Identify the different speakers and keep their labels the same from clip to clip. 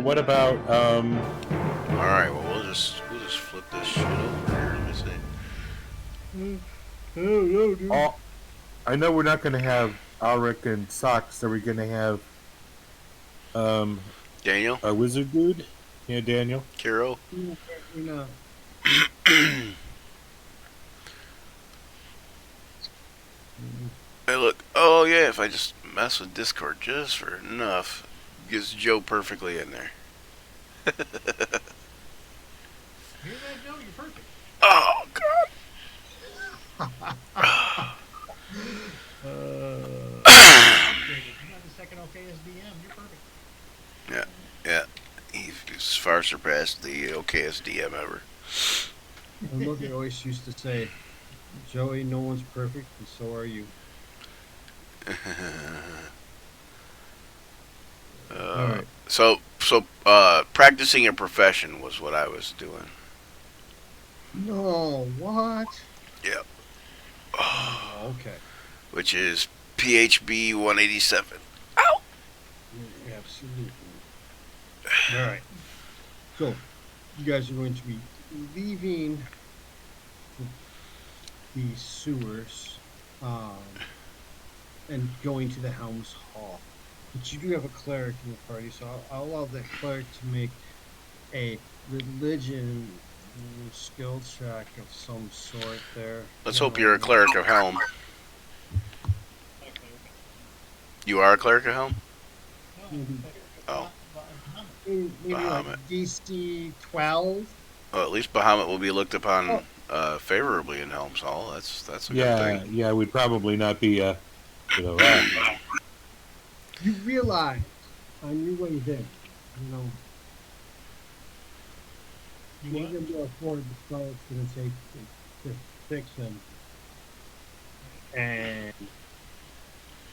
Speaker 1: what about
Speaker 2: All right. Well, we'll just flip this shit over here. Let me see.
Speaker 3: Oh no, dude.
Speaker 1: all? I know we're not going to have Alric and Socks. Are we going to have um
Speaker 2: Daniel,
Speaker 1: a wizard dude? Yeah, Daniel.
Speaker 2: Kiro.
Speaker 3: No, apparently not.
Speaker 2: Hey, look. Oh yeah. If I just mess with Discord just for enough, gets Joe perfectly in there.
Speaker 3: Hear that, Joe? You're perfect.
Speaker 2: Oh God.
Speaker 3: You upgraded. You got the second OKSDM. You're perfect.
Speaker 2: Yeah. Yeah. He's far surpassed the okayest DM ever.
Speaker 3: My mother always used to say, Joey, no one's perfect, and so are you. All right.
Speaker 2: Practicing a profession was what I was doing.
Speaker 3: No, what?
Speaker 2: Yeah.
Speaker 3: Oh, okay.
Speaker 2: Which is PHB 187. Ow!
Speaker 3: Absolutely. All right. So, you guys are going to be leaving the sewers and going to the Helms Hall. But you do have a cleric in the party, so I'll allow that cleric to make a religion skill check of some sort there.
Speaker 2: Let's hope you're a cleric of Helm.
Speaker 4: Not a cleric.
Speaker 2: You are a cleric of Helm?
Speaker 4: No,
Speaker 3: maybe,
Speaker 2: Oh,
Speaker 4: Bahamut.
Speaker 3: maybe like
Speaker 2: Bahamut.
Speaker 3: DC 12.
Speaker 2: Well, at least Bahamut will be looked
Speaker 3: Oh,
Speaker 2: upon favorably in Helm's Hall. That's a good
Speaker 1: Yeah,
Speaker 2: thing.
Speaker 1: yeah. We'd probably not be
Speaker 3: you realize on your way there, you know,
Speaker 4: You
Speaker 3: you're
Speaker 4: what?
Speaker 3: going to afford the spell it's going to take to fix him. And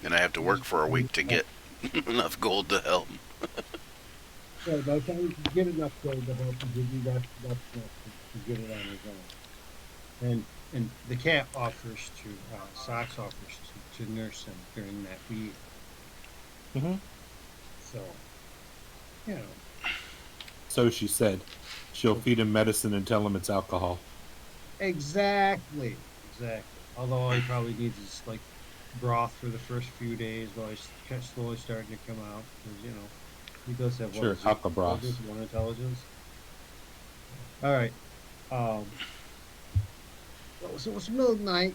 Speaker 2: And I have to work for a week to get enough gold to help.
Speaker 3: so by the time you can get enough gold to help you, that's enough to get it on his own. And the cat offers to Socks offers to nurse him during that week.
Speaker 1: hmm
Speaker 3: So you know,
Speaker 1: So she said. She'll
Speaker 3: so
Speaker 1: feed him medicine and tell him it's alcohol.
Speaker 3: exactly. Although he probably needs his like broth for the first few days while he's slowly starting to come out because he does have what
Speaker 1: Sure,
Speaker 3: is it intelligence,
Speaker 1: alcabross.
Speaker 3: one intelligence. All right. Um. So it's middle of the night.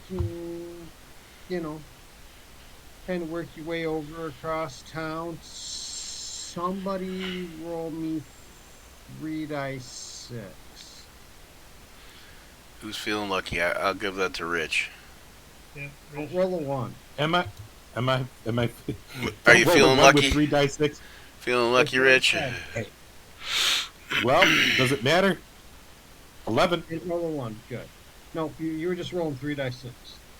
Speaker 3: You can kind of work your way over across town. Somebody roll me 3 dice 6.
Speaker 2: Who's feeling lucky? I'll give that to Rich.
Speaker 4: Yeah,
Speaker 3: Don't
Speaker 4: Rich.
Speaker 3: roll a 1.
Speaker 1: Am I? Am I?
Speaker 2: Are
Speaker 1: Don't
Speaker 2: you
Speaker 1: roll a
Speaker 2: feeling
Speaker 1: one with
Speaker 2: lucky?
Speaker 1: 3 dice 6.
Speaker 2: Feeling
Speaker 3: That's
Speaker 2: lucky,
Speaker 3: what I
Speaker 2: Rich?
Speaker 3: said.
Speaker 1: Well, does it matter? 11.
Speaker 3: Didn't roll a 1. Good. No, you were just rolling 3 dice 6.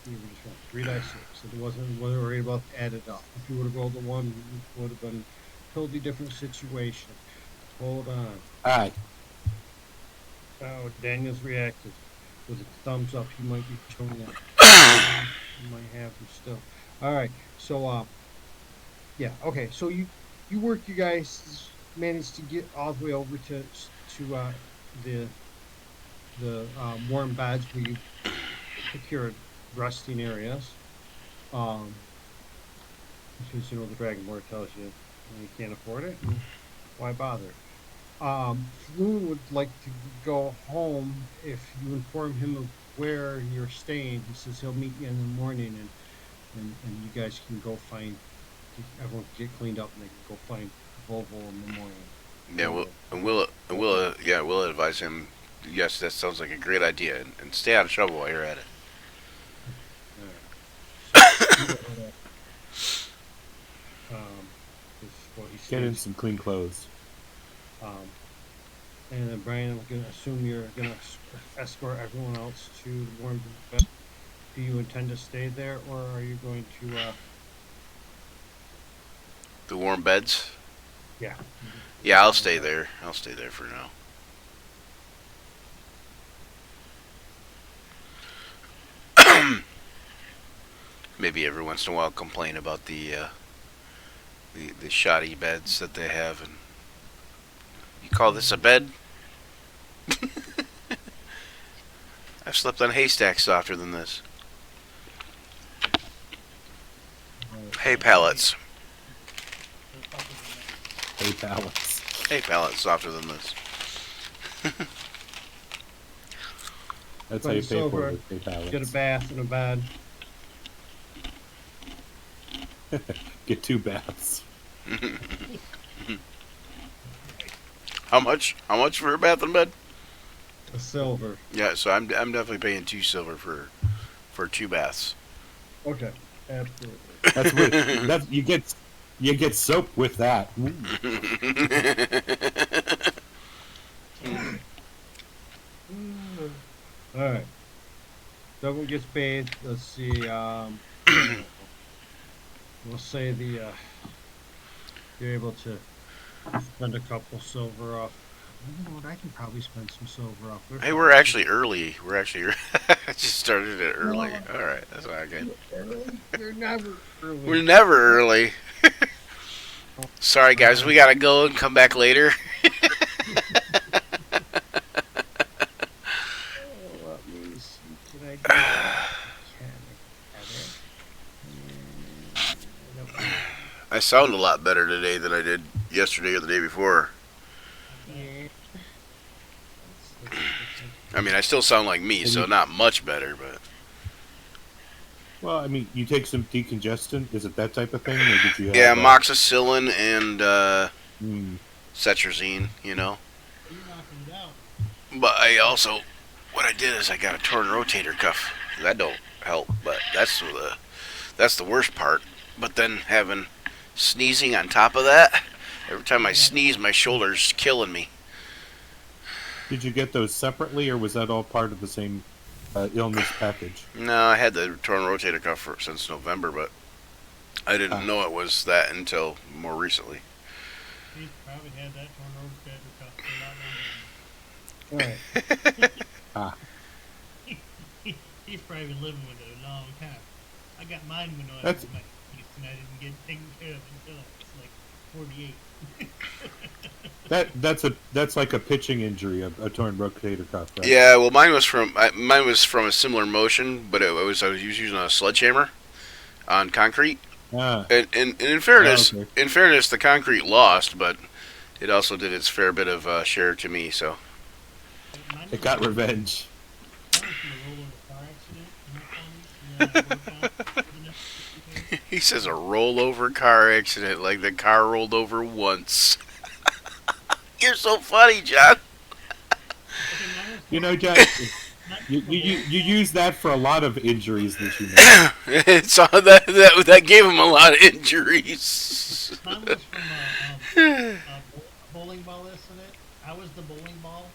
Speaker 3: You were just rolling 3 dice 6. It wasn't worried about added up. If you would have rolled a 1, it would have been a totally different situation. Hold on.
Speaker 1: All right.
Speaker 3: Oh, Daniel's reacted with a thumbs up. He might be showing up. You might have him still. All right. So, yeah. Okay. So you work. You guys managed to get all the way over to the warm beds where you procured resting areas. Um, because the Dragonborn tells you you can't afford it, and why bother? Floon would like to go home if you inform him of where you're staying. He says he'll meet you in the morning, and you guys can go find. Everyone can get cleaned up, and they can go find Volvo in the morning.
Speaker 2: Yeah, we'll and we'll advise him. Yes, that sounds like a great idea, and stay out of trouble while you're at it.
Speaker 3: All right. So you go ahead. Is what he
Speaker 1: Get in
Speaker 3: states.
Speaker 1: some clean clothes.
Speaker 3: Um, and then Brian, I'm gonna assume you're gonna escort everyone else to the warm bed. Do you intend to stay there, or are you going to?
Speaker 2: The warm beds.
Speaker 3: Yeah.
Speaker 2: Yeah, I'll stay there. I'll stay there for now. Maybe every once in a while complain about the shoddy beds that they have, and You call this a bed? I've slept on haystacks softer than this. Hay pallets.
Speaker 4: They're tougher than that.
Speaker 1: Hay pallets.
Speaker 2: Hay pallets softer than this.
Speaker 1: That's how you
Speaker 3: But
Speaker 1: pay for
Speaker 3: silver,
Speaker 1: it. Hay pallets.
Speaker 3: Get a bath and a bed.
Speaker 1: Get 2 baths.
Speaker 2: How much? How much for a bath and bed?
Speaker 3: A silver.
Speaker 2: Yeah, so I'm definitely paying 2 silver for 2 baths.
Speaker 3: Okay. Absolutely.
Speaker 1: That's what. That's you get soap with that. Ooh.
Speaker 3: All right. Someone gets bathed. Let's see. We'll say you're able to spend a couple silver off. You know what? I can probably spend some silver off.
Speaker 2: Hey, we're actually early. We're actually just started it early. All right, that's all good.
Speaker 3: You're never early.
Speaker 2: We're never early. Sorry, guys. We gotta go and come back later.
Speaker 3: Let me see. Can I do that?
Speaker 2: I sound a lot better today than I did yesterday or the day before.
Speaker 3: Yeah.
Speaker 2: I mean, I still sound like me, so not much better, but
Speaker 1: Well, I mean, you take some decongestant. Is it that type of thing, or did you have?
Speaker 2: yeah, amoxicillin and
Speaker 1: Hmm.
Speaker 2: cetrazine, you know.
Speaker 4: You're knocking it out.
Speaker 2: But I also, what I did is I got a torn rotator cuff. That don't help, but that's the worst part. But then having sneezing on top of that, every time I sneeze, my shoulder's killing me.
Speaker 1: Did you get those separately, or was that all part of the same illness package?
Speaker 2: No, I had the torn rotator cuff since November, but I didn't know it was that until more recently.
Speaker 4: He's probably had that torn rotator cuff for a lot longer
Speaker 3: All right.
Speaker 4: than me. He's probably been living with it a long time. I got mine when I was
Speaker 1: That's-
Speaker 4: in my 50s, and I didn't get taken care of until I was like 48.
Speaker 1: That's like a pitching injury, a torn rotator cuff, right?
Speaker 2: Yeah, well, mine was from a similar motion, but I was using a sledgehammer on concrete.
Speaker 1: Ah,
Speaker 2: And in fairness,
Speaker 1: okay.
Speaker 2: the concrete lost, but it also did its fair bit of share to me. So
Speaker 4: Mine
Speaker 1: it got revenge.
Speaker 4: Mine was from a rollover car accident in my 20s, and then I worked on it for the next 50 days.
Speaker 2: he says a rollover car accident, like the car rolled over once. You're so funny, John.
Speaker 4: Okay, mine was
Speaker 1: You know, Jack,
Speaker 4: mine
Speaker 1: you
Speaker 4: was from
Speaker 1: you use that for a lot of injuries that you make.
Speaker 2: So that gave him a lot of injuries.
Speaker 4: Mine was from a bowling ball incident. I was the bowling ball.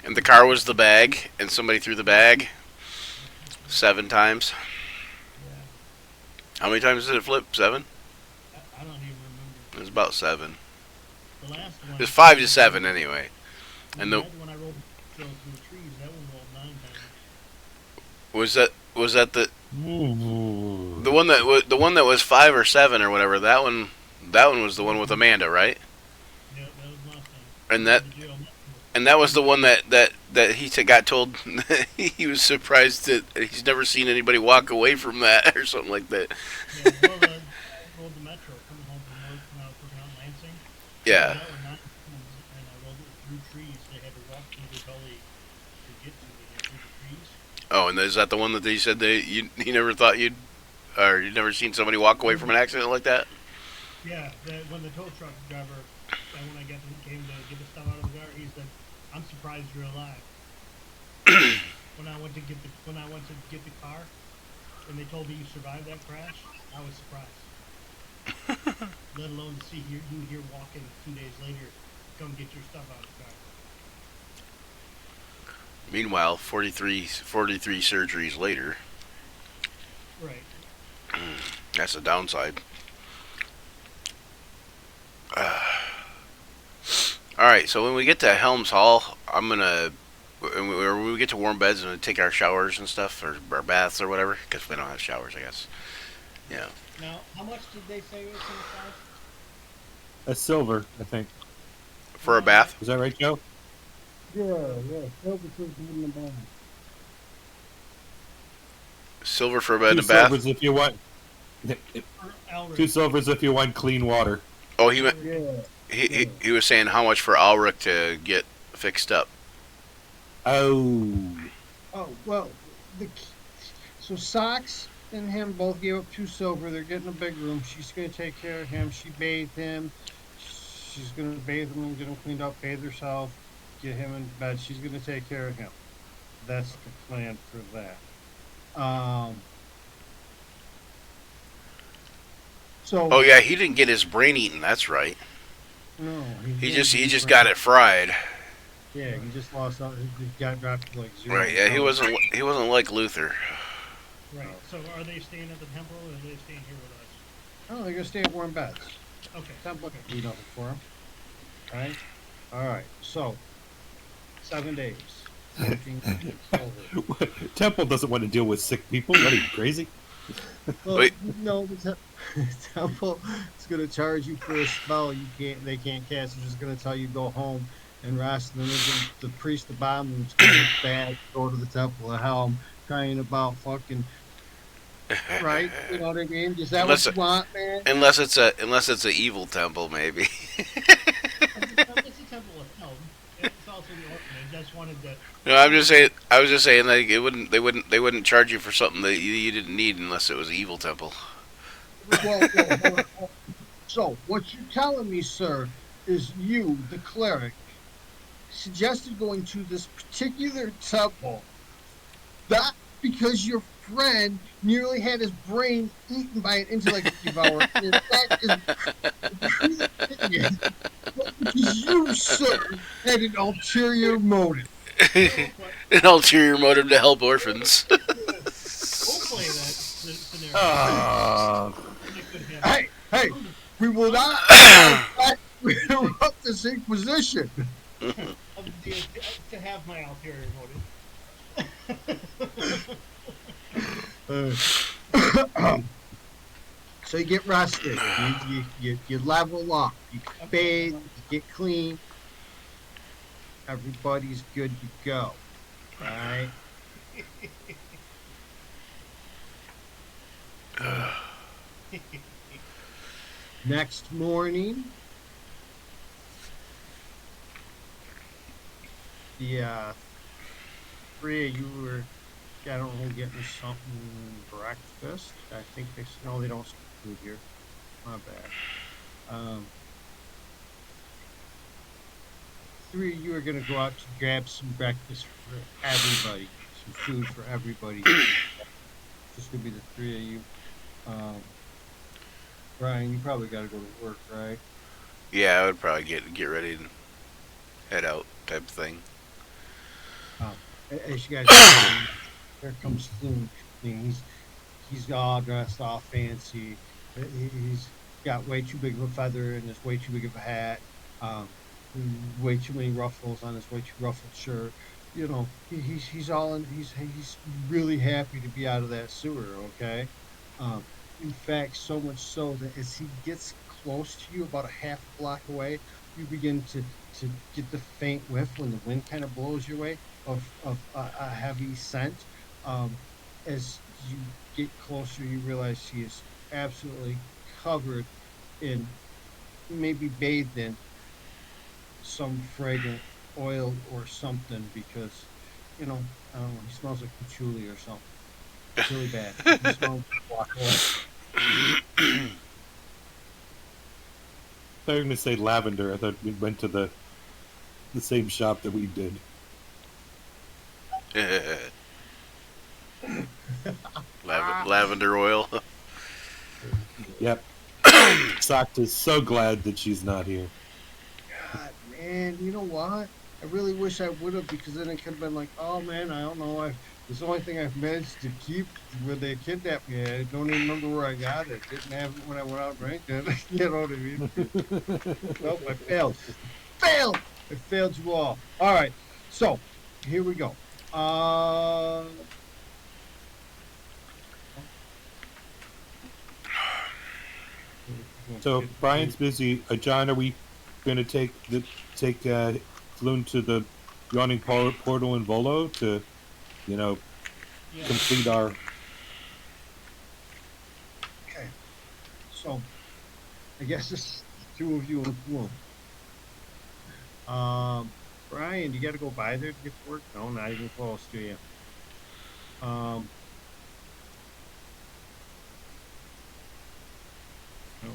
Speaker 2: And the car was the bag, and somebody threw the bag 7 times.
Speaker 4: Yeah,
Speaker 2: How many times did it flip? 7?
Speaker 4: I don't even remember.
Speaker 2: It was about 7.
Speaker 4: The last one.
Speaker 2: It was 5 to 7 anyway. And
Speaker 4: the
Speaker 2: the
Speaker 4: other one I rolled through the trees, that one rolled 9 times.
Speaker 2: was that the
Speaker 1: Ooh.
Speaker 2: one that was 5 or 7 or whatever? That one was the one with Amanda, right?
Speaker 4: Yeah, that was last time.
Speaker 2: And that
Speaker 4: The jail.
Speaker 2: and that was the one that he got told he was surprised that he's never seen anybody walk away from that or something like that.
Speaker 4: Yeah, well, I rolled the metro coming home from work when I was working out in Lansing.
Speaker 2: Yeah.
Speaker 4: That one 9 times, and I rolled it through trees. They had to walk through the gully to get to me and through the trees.
Speaker 2: Oh, and is that the one that they said he never thought you'd never seen somebody walk away from an accident like that?
Speaker 4: Yeah, when the tow truck driver, when I came to get the stuff out of the car, he said, "I'm surprised you're alive." when I went to get the car, and they told me you survived that crash, I was surprised. Let alone to see you here walking 2 days later, come get your stuff out of the car.
Speaker 2: Meanwhile, 43 surgeries later.
Speaker 4: Right.
Speaker 2: That's a downside. All right, so when we get to Helms Hall, when we get to warm beds and take our showers and stuff, or our baths or whatever, because we don't have showers, I guess. Yeah.
Speaker 4: Now, how much did they say was in the price?
Speaker 1: A silver, I think.
Speaker 2: for a bath.
Speaker 1: Is that right, Joe?
Speaker 3: Yeah, silver says in the bottom.
Speaker 2: Silver for a bed
Speaker 1: Two
Speaker 2: and a bath.
Speaker 1: silvers if you want.
Speaker 4: For Elric.
Speaker 1: 2 silvers if you want clean water.
Speaker 2: Oh, he went.
Speaker 3: Yeah.
Speaker 2: He was saying how much for Ulrich to get fixed up.
Speaker 1: Oh.
Speaker 3: Oh well, so Socks and him both gave up 2 silver. They're getting a big room. She's gonna take care of him. She bathed him. She's gonna bathe him and get him cleaned up. Bathe herself. Get him in bed. She's gonna take care of him. That's the plan for that. So
Speaker 2: Oh yeah, he didn't get his brain eaten. That's right.
Speaker 3: no,
Speaker 2: He just got it fried.
Speaker 3: Yeah, he just lost out. He got dropped to like 0.
Speaker 2: Right. Yeah, he wasn't like Luther.
Speaker 4: Right. So are they staying at the temple or are they staying here with us?
Speaker 3: Oh, they're gonna stay at warm beds.
Speaker 4: Okay.
Speaker 3: Temple can do nothing for him. Right? All right. So 7 days. 14 over.
Speaker 1: Temple doesn't want to deal with sick people. What are you, crazy?
Speaker 3: Well,
Speaker 2: Wait.
Speaker 3: no, the temple is gonna charge you for a spell they can't cast. They're just gonna tell you go home and rest. And then the priest, the bomb, is gonna look bad. Go to the temple of hell, crying about fucking. Right? You know what I mean? Is that
Speaker 2: Unless
Speaker 3: what you want, man?
Speaker 2: Unless it's a evil temple, maybe.
Speaker 4: It's a temple of hell. It's also the orphanage. I just wanted to.
Speaker 2: No, I'm just saying. I was just saying like they wouldn't charge you for something that you didn't need unless it was an evil temple.
Speaker 3: Well, so what you're telling me, sir, is you, the cleric, suggested going to this particular temple. That because your friend nearly had his brain eaten by an intellect devourer. And that is because you, sir, had an ulterior motive.
Speaker 2: An ulterior motive to help orphans.
Speaker 4: Hopefully that scenario.
Speaker 1: Ah.
Speaker 4: It could happen.
Speaker 3: Hey, we will not interrupt this inquisition.
Speaker 4: To have my ulterior motive.
Speaker 3: So you get rested, you level up, you bathe, you get clean. Everybody's good to go, right? Next morning, the 3 of you were, I don't know, getting something breakfast. I think they don't serve food here. My bad. 3 of you are gonna go out to grab some breakfast for everybody, some food for everybody. Just gonna be the 3 of you. Brian, you probably gotta go to work, right?
Speaker 2: Yeah, I would probably get ready and head out type of thing.
Speaker 3: As you guys, here comes Floon. He's all dressed all fancy. He's got way too big of a feather and there's way too big of a hat. Way too many ruffles on his way too ruffled shirt. You know, he's all in. He's really happy to be out of that sewer. Okay. In fact, so much so that as he gets close to you, about a half block away, you begin to get the faint whiff when the wind kind of blows your way of a heavy scent. As you get closer, you realize he is absolutely covered in, maybe bathed in, some fragrant oil or something because, I don't know, he smells like patchouli or something. It's really bad. He smells like guacamole.
Speaker 1: I thought you were going to say lavender. I thought we went to the same shop that we did.
Speaker 2: Lavender oil.
Speaker 1: Yep. Socked is so glad that she's not here.
Speaker 3: God, man, you know what? I really wish I would have because then it could have been like, oh man, I don't know. It's the only thing I've managed to keep when they kidnapped me. I don't even remember where I got it. Didn't have it when I went out drinking. You know what I mean? Nope, I failed. I failed you all. All right, so here we go.
Speaker 1: So if Brian's busy. John, are we going to take Floon to the yawning portal in Volo to, you know,
Speaker 4: Yeah.
Speaker 1: complete our?
Speaker 3: Okay. So I guess it's two of you and Floom. Brian, you got to go by there to get to work? No, not even close, do you? Um, no.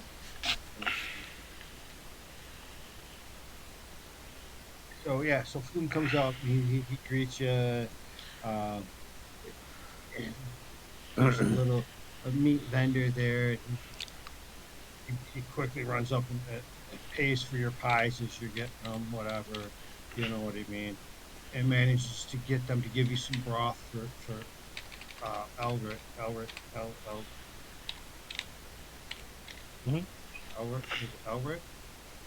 Speaker 3: So yeah, so Floom comes up. He greets you. Uh, there's a meat vendor there. He quickly runs up and pays for your pies as you're getting them, whatever. You know what I mean? And manages to get them to give you some broth for
Speaker 1: Mhm.
Speaker 3: Elrit?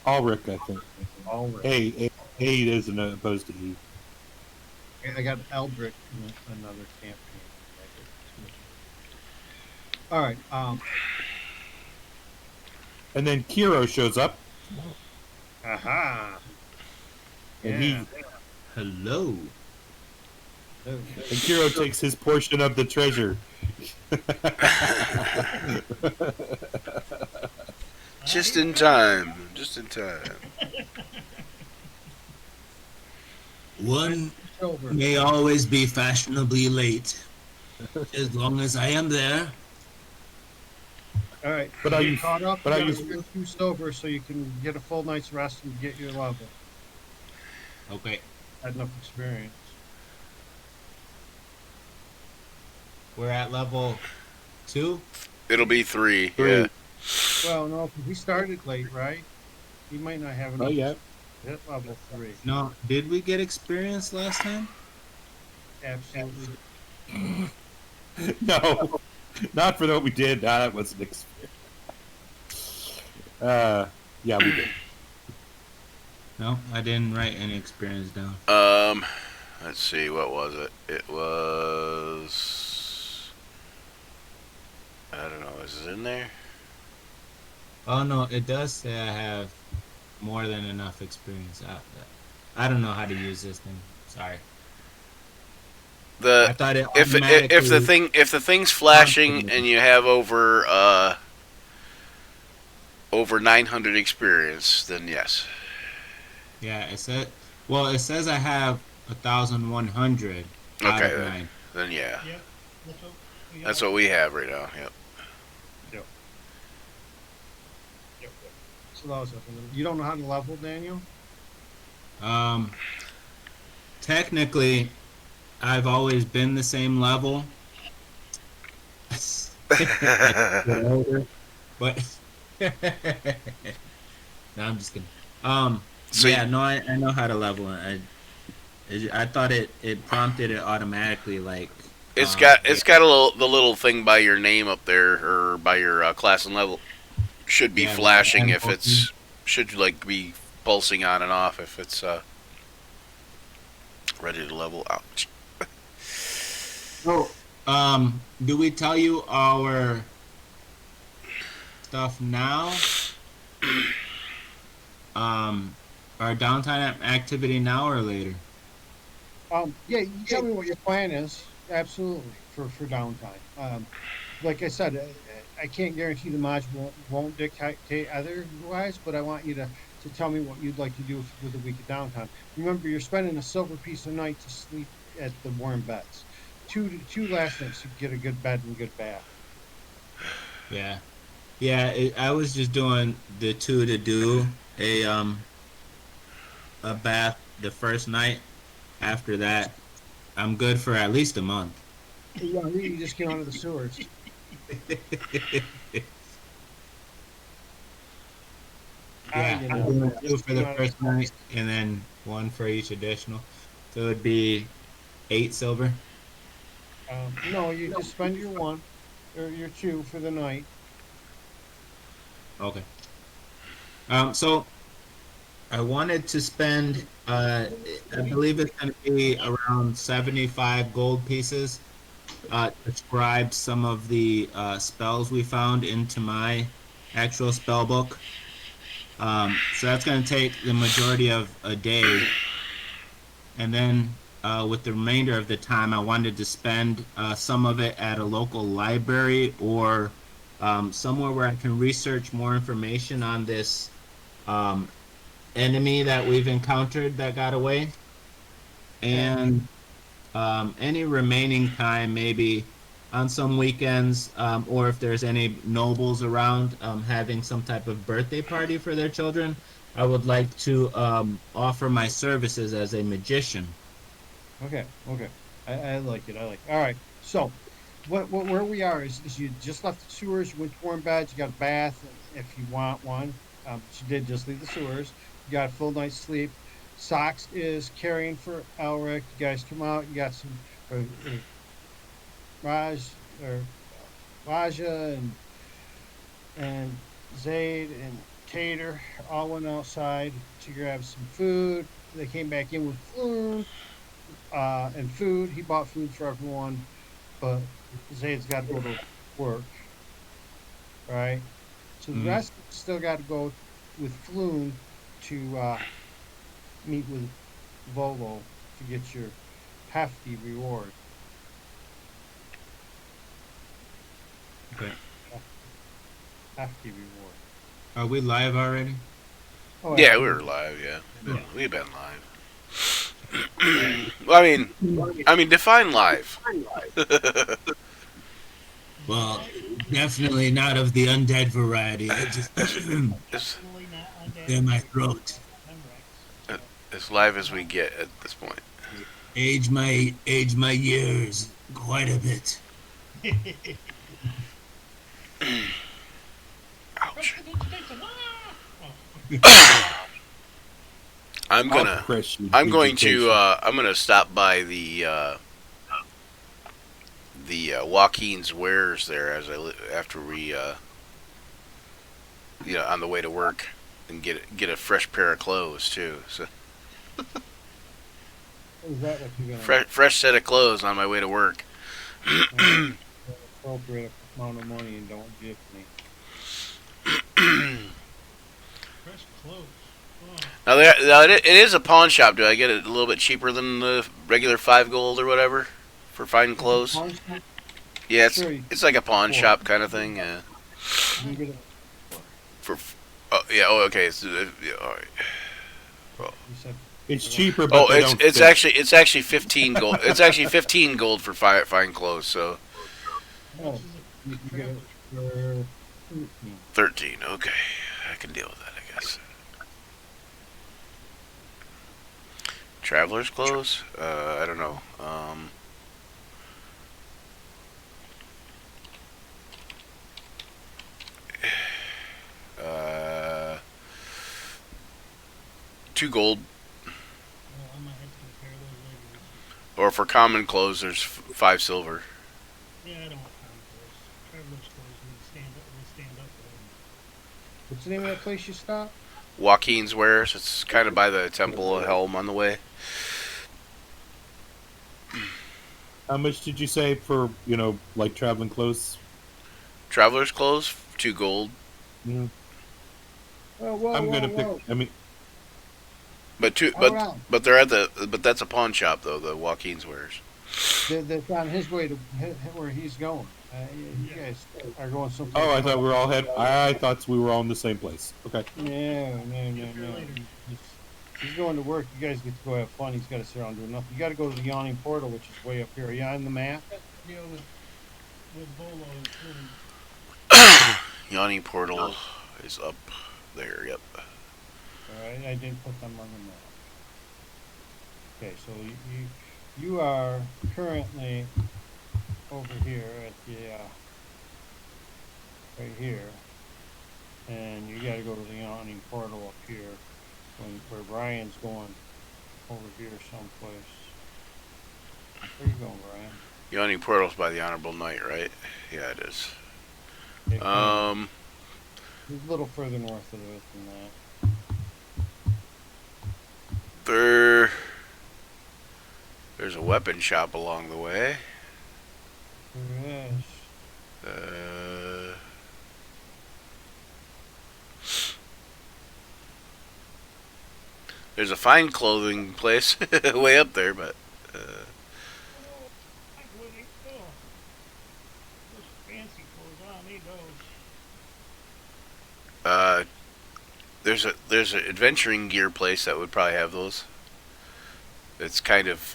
Speaker 1: Ulrich, I think.
Speaker 3: Elrit.
Speaker 1: A isn't opposed to E.
Speaker 3: I got Elbrick in another campaign. All right.
Speaker 1: And then Kiro shows up,
Speaker 3: Aha.
Speaker 1: and
Speaker 3: Yeah.
Speaker 5: Hello.
Speaker 3: Oh,
Speaker 1: and Kiro takes his portion of the treasure.
Speaker 2: Just in time. Just in time.
Speaker 5: One
Speaker 3: Silver.
Speaker 5: may always be fashionably late, as long as I am there.
Speaker 3: All right.
Speaker 1: But
Speaker 3: to
Speaker 1: are
Speaker 3: get
Speaker 1: you-
Speaker 3: caught up?
Speaker 1: but
Speaker 3: You
Speaker 1: are
Speaker 3: gotta
Speaker 1: you-
Speaker 3: spend 2 silver so you can get a full night's rest and get your level.
Speaker 5: Okay.
Speaker 3: Had enough experience.
Speaker 5: We're at level 2.
Speaker 2: It'll be 3.
Speaker 1: Three.
Speaker 2: Yeah.
Speaker 3: Well, no, 'cause we started late, right? You might not have enough.
Speaker 1: Oh yeah.
Speaker 3: Hit level 3.
Speaker 5: No, did we get experience last time?
Speaker 3: Absolutely.
Speaker 1: No, not for what we did. Nah, that wasn't experience. Yeah, we did.
Speaker 5: No, I didn't write any experience down.
Speaker 2: Let's see. What was it? It was. I don't know. Is it in there?
Speaker 5: Oh no, it does say I have more than enough experience. I don't know how to use this thing. Sorry. I thought it
Speaker 2: If the thing's flashing and you have over 900 experience, then yes.
Speaker 5: Yeah, it said. Well, it says I have 1,100 out
Speaker 2: Okay,
Speaker 5: of
Speaker 2: then.
Speaker 5: 9.
Speaker 2: Then yeah.
Speaker 4: Yep.
Speaker 2: That's what we have right now. Yep.
Speaker 3: So that was up. You don't know how to level, Daniel?
Speaker 5: Technically, I've always been the same level. But no, I'm just kidding.
Speaker 2: So
Speaker 5: yeah, no, I know how to level it. I thought it prompted it automatically, like
Speaker 2: It's got the little thing by your name up there, or by your class and level. Should be
Speaker 5: Yeah,
Speaker 2: flashing
Speaker 5: and
Speaker 2: if it's should like be pulsing on and off if it's ready to level. Ouch.
Speaker 5: So, do we tell you our stuff now? Our downtime activity now or later?
Speaker 3: Yeah, you tell me what your plan is. Absolutely, for downtime. Like I said, I can't guarantee the module won't dictate otherwise, but I want you to tell me what you'd like to do with a week of downtime. Remember, you're spending a silver piece a night to sleep at the warm beds. Two last nights to get a good bed and good bath.
Speaker 5: Yeah, I was just doing the 2 to do a bath the first night. After that, I'm good for at least a month.
Speaker 3: Yeah, you just get onto the sewers.
Speaker 5: Yeah,
Speaker 3: you
Speaker 5: I'm
Speaker 3: know,
Speaker 5: doing 2
Speaker 3: just
Speaker 5: for the
Speaker 3: get
Speaker 5: first night, and then 1 for each additional. So it'd be 8 silver.
Speaker 3: No, you just spend your 1 or your 2 for the night.
Speaker 5: Okay. So I wanted to spend, I believe it's going to be around 75 gold pieces. To scribe some of the spells we found into my actual spell book. So that's going to take the majority of a day. And then with the remainder of the time, I wanted to spend some of it at a local library or somewhere where I can research more information on this um, enemy that we've encountered that got away. And any remaining time, maybe on some weekends, or if there's any nobles around having some type of birthday party for their children, I would like to offer my services as a magician.
Speaker 3: Okay, okay. I like it. I like it. All right. So, where we are is you just left the sewers, you went to warm beds, you got a bath if you want one. But you did just leave the sewers. You got a full night's sleep. Socks is carrying for Elric. You guys come out. You got some Raj or Raja and Zaid and Tater all went outside to grab some food. They came back in with Floon and food. He bought food for everyone, but Zayd's got to go to work, right? So the rest still got to go with Floon to meet with Volo to get your hefty reward.
Speaker 5: Okay.
Speaker 3: Hefty reward.
Speaker 5: Are we live already?
Speaker 3: Oh,
Speaker 2: Yeah, we
Speaker 3: absolutely.
Speaker 2: were live. Yeah, we've been live. Well, I mean, define live.
Speaker 5: Well, definitely not of the undead variety. I just
Speaker 2: It's,
Speaker 4: Definitely not undead.
Speaker 5: clear my throat.
Speaker 4: Memorex.
Speaker 2: as live as we get at this point.
Speaker 5: Age my years quite a bit.
Speaker 2: Ouch.
Speaker 4: Oh.
Speaker 2: I'm
Speaker 1: I'll
Speaker 2: gonna.
Speaker 1: press you
Speaker 2: I'm going
Speaker 1: education.
Speaker 2: to. I'm gonna stop by the Joaquin's wares there after we on the way to work and get a fresh pair of clothes too. So
Speaker 3: Is that what you're gonna
Speaker 2: fresh set of clothes on my way to work.
Speaker 3: appropriate amount of money and don't give me?
Speaker 4: Fresh clothes. Oh.
Speaker 2: Now it is a pawn shop. Do I get it a little bit cheaper than the regular 5 gold or whatever for fine clothes? Yeah,
Speaker 3: Sure,
Speaker 2: it's like a pawn shop kind of thing. Yeah.
Speaker 3: you can get it.
Speaker 2: For oh yeah. Oh okay. Yeah, all right.
Speaker 3: You said
Speaker 1: It's cheaper, but
Speaker 2: Oh,
Speaker 1: they
Speaker 2: it's
Speaker 1: don't
Speaker 2: it's
Speaker 1: fit.
Speaker 2: actually 15 gold. It's actually 15 gold for fine clothes. So
Speaker 4: How
Speaker 3: Oh,
Speaker 4: much is
Speaker 3: you
Speaker 4: it?
Speaker 3: can get it for
Speaker 2: 13. Okay, I can deal with that, I guess. Traveler's clothes? I don't know. Uh, 2 gold,
Speaker 4: Well, I might have to compare those later.
Speaker 2: or for common clothes, there's 5 silver.
Speaker 4: Yeah, I don't want common clothes. Traveler's clothes will stand up.
Speaker 3: What's the name of that place you stopped?
Speaker 2: Joaquin's wares. It's kind of by the Temple of Helm on the way.
Speaker 1: How much did you say for like traveling clothes?
Speaker 2: Traveler's clothes, 2 gold.
Speaker 1: Mm,
Speaker 3: Whoa,
Speaker 1: I'm gonna
Speaker 3: whoa.
Speaker 1: pick. I mean,
Speaker 2: But
Speaker 3: Hold on.
Speaker 2: but they're at but that's a pawn shop though. The Joaquin's wares.
Speaker 3: That's on his way to where he's going. You guys are going someplace.
Speaker 1: oh, I thought we were all head. I thought we were all in the same place. Okay.
Speaker 3: No. He's going to work. You guys get to go have fun. He's got to sit around doing nothing. You got to go to the yawning portal, which is way up here. Are you on the map?
Speaker 4: Deal with Bolo and Flynn.
Speaker 2: Yawning portal is up there. Yep.
Speaker 3: All right, I didn't put them on the map. Okay, so you are currently over here at the right here, and you got to go to the yawning portal up here, where Brian's going over here someplace. Where you going, Brian?
Speaker 2: Yawning portal's by the Honorable Knight, right? Yeah, it is.
Speaker 3: He's a
Speaker 2: Um,
Speaker 3: little further north of it than that.
Speaker 2: there's a weapon shop along the way.
Speaker 3: There it is.
Speaker 2: There's a fine clothing place way up there, but
Speaker 4: Oh, I'm winning. Oh, those fancy clothes. I don't need those.
Speaker 2: uh, there's an adventuring gear place that would probably have those. It's kind of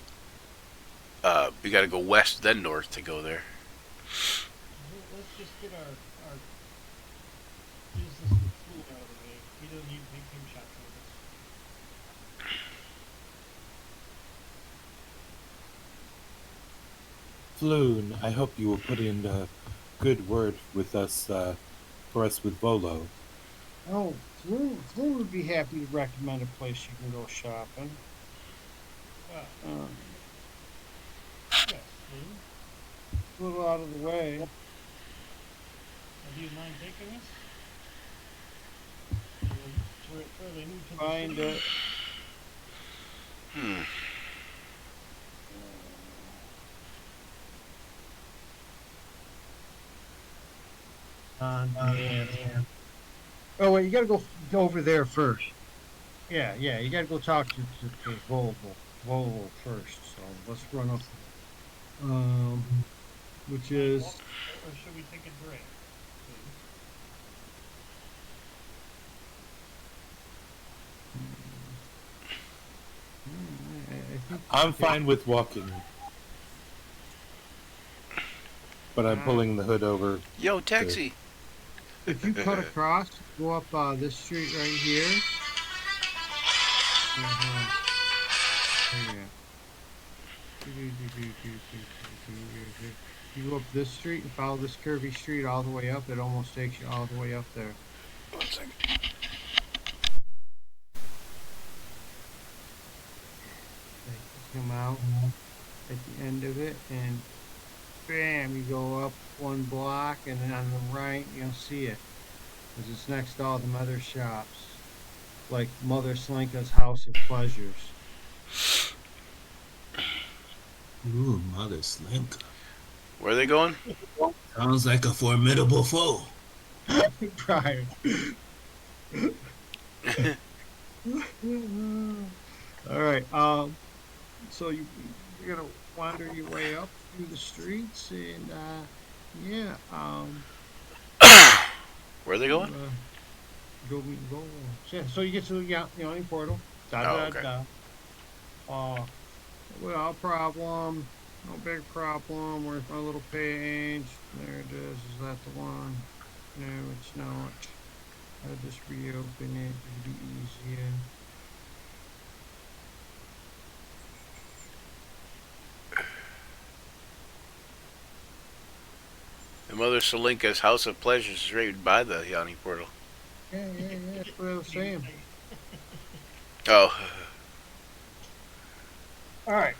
Speaker 2: you got to go west then north to go there.
Speaker 4: Let's just get our business with food out of the way. He doesn't need big game shots with us.
Speaker 1: Floon, I hope you will put in a good word with us, for us with Volo.
Speaker 3: Oh, Flu would be happy to recommend a place you can go shopping.
Speaker 4: Ah,
Speaker 3: Um,
Speaker 4: yes, Lou.
Speaker 3: a little out of the way.
Speaker 4: Do you mind taking us? We're fairly new to the
Speaker 3: Find
Speaker 4: city.
Speaker 3: it.
Speaker 2: Hmm.
Speaker 3: Yeah. Oh wait, you gotta go over there first. Yeah, you gotta go talk to Volvo first. So let's run up, which
Speaker 4: Mind
Speaker 3: is
Speaker 4: walking, or should we take a break? Lou?
Speaker 3: I think
Speaker 1: I'm fine with walking, but I'm
Speaker 3: uh,
Speaker 1: pulling the hood over
Speaker 2: Yo,
Speaker 1: to.
Speaker 2: taxi.
Speaker 3: if you cut across, go up this street right here. Uh-huh. Oh yeah. You go up this street and follow this curvy street all the way up. It almost takes you all the way up there.
Speaker 2: One second.
Speaker 3: Like, you come out at the end of it, and bam, you go up one block, and then on the right, you'll see it. Because it's next to all the mother shops, like Mother Slinka's House of Pleasures.
Speaker 5: Ooh, Mother Slinka.
Speaker 2: Where are they going?
Speaker 5: Sounds like a formidable foe.
Speaker 3: Brian. All right. So you're gonna wander your way up through the streets, and yeah,
Speaker 2: Where are they going?
Speaker 3: you, go. So you get to the yawning portal. Da
Speaker 2: Oh,
Speaker 3: da
Speaker 2: okay.
Speaker 3: da. Uh, without problem. No big problem. Where's my little page? There it is. Is that the one? No, it's not. I'll just reopen it. It'll be easier.
Speaker 2: And Mother Salinka's House of Pleasures is right by the Yanni portal.
Speaker 3: Yeah. That's what I was saying.
Speaker 2: Oh,
Speaker 3: All right.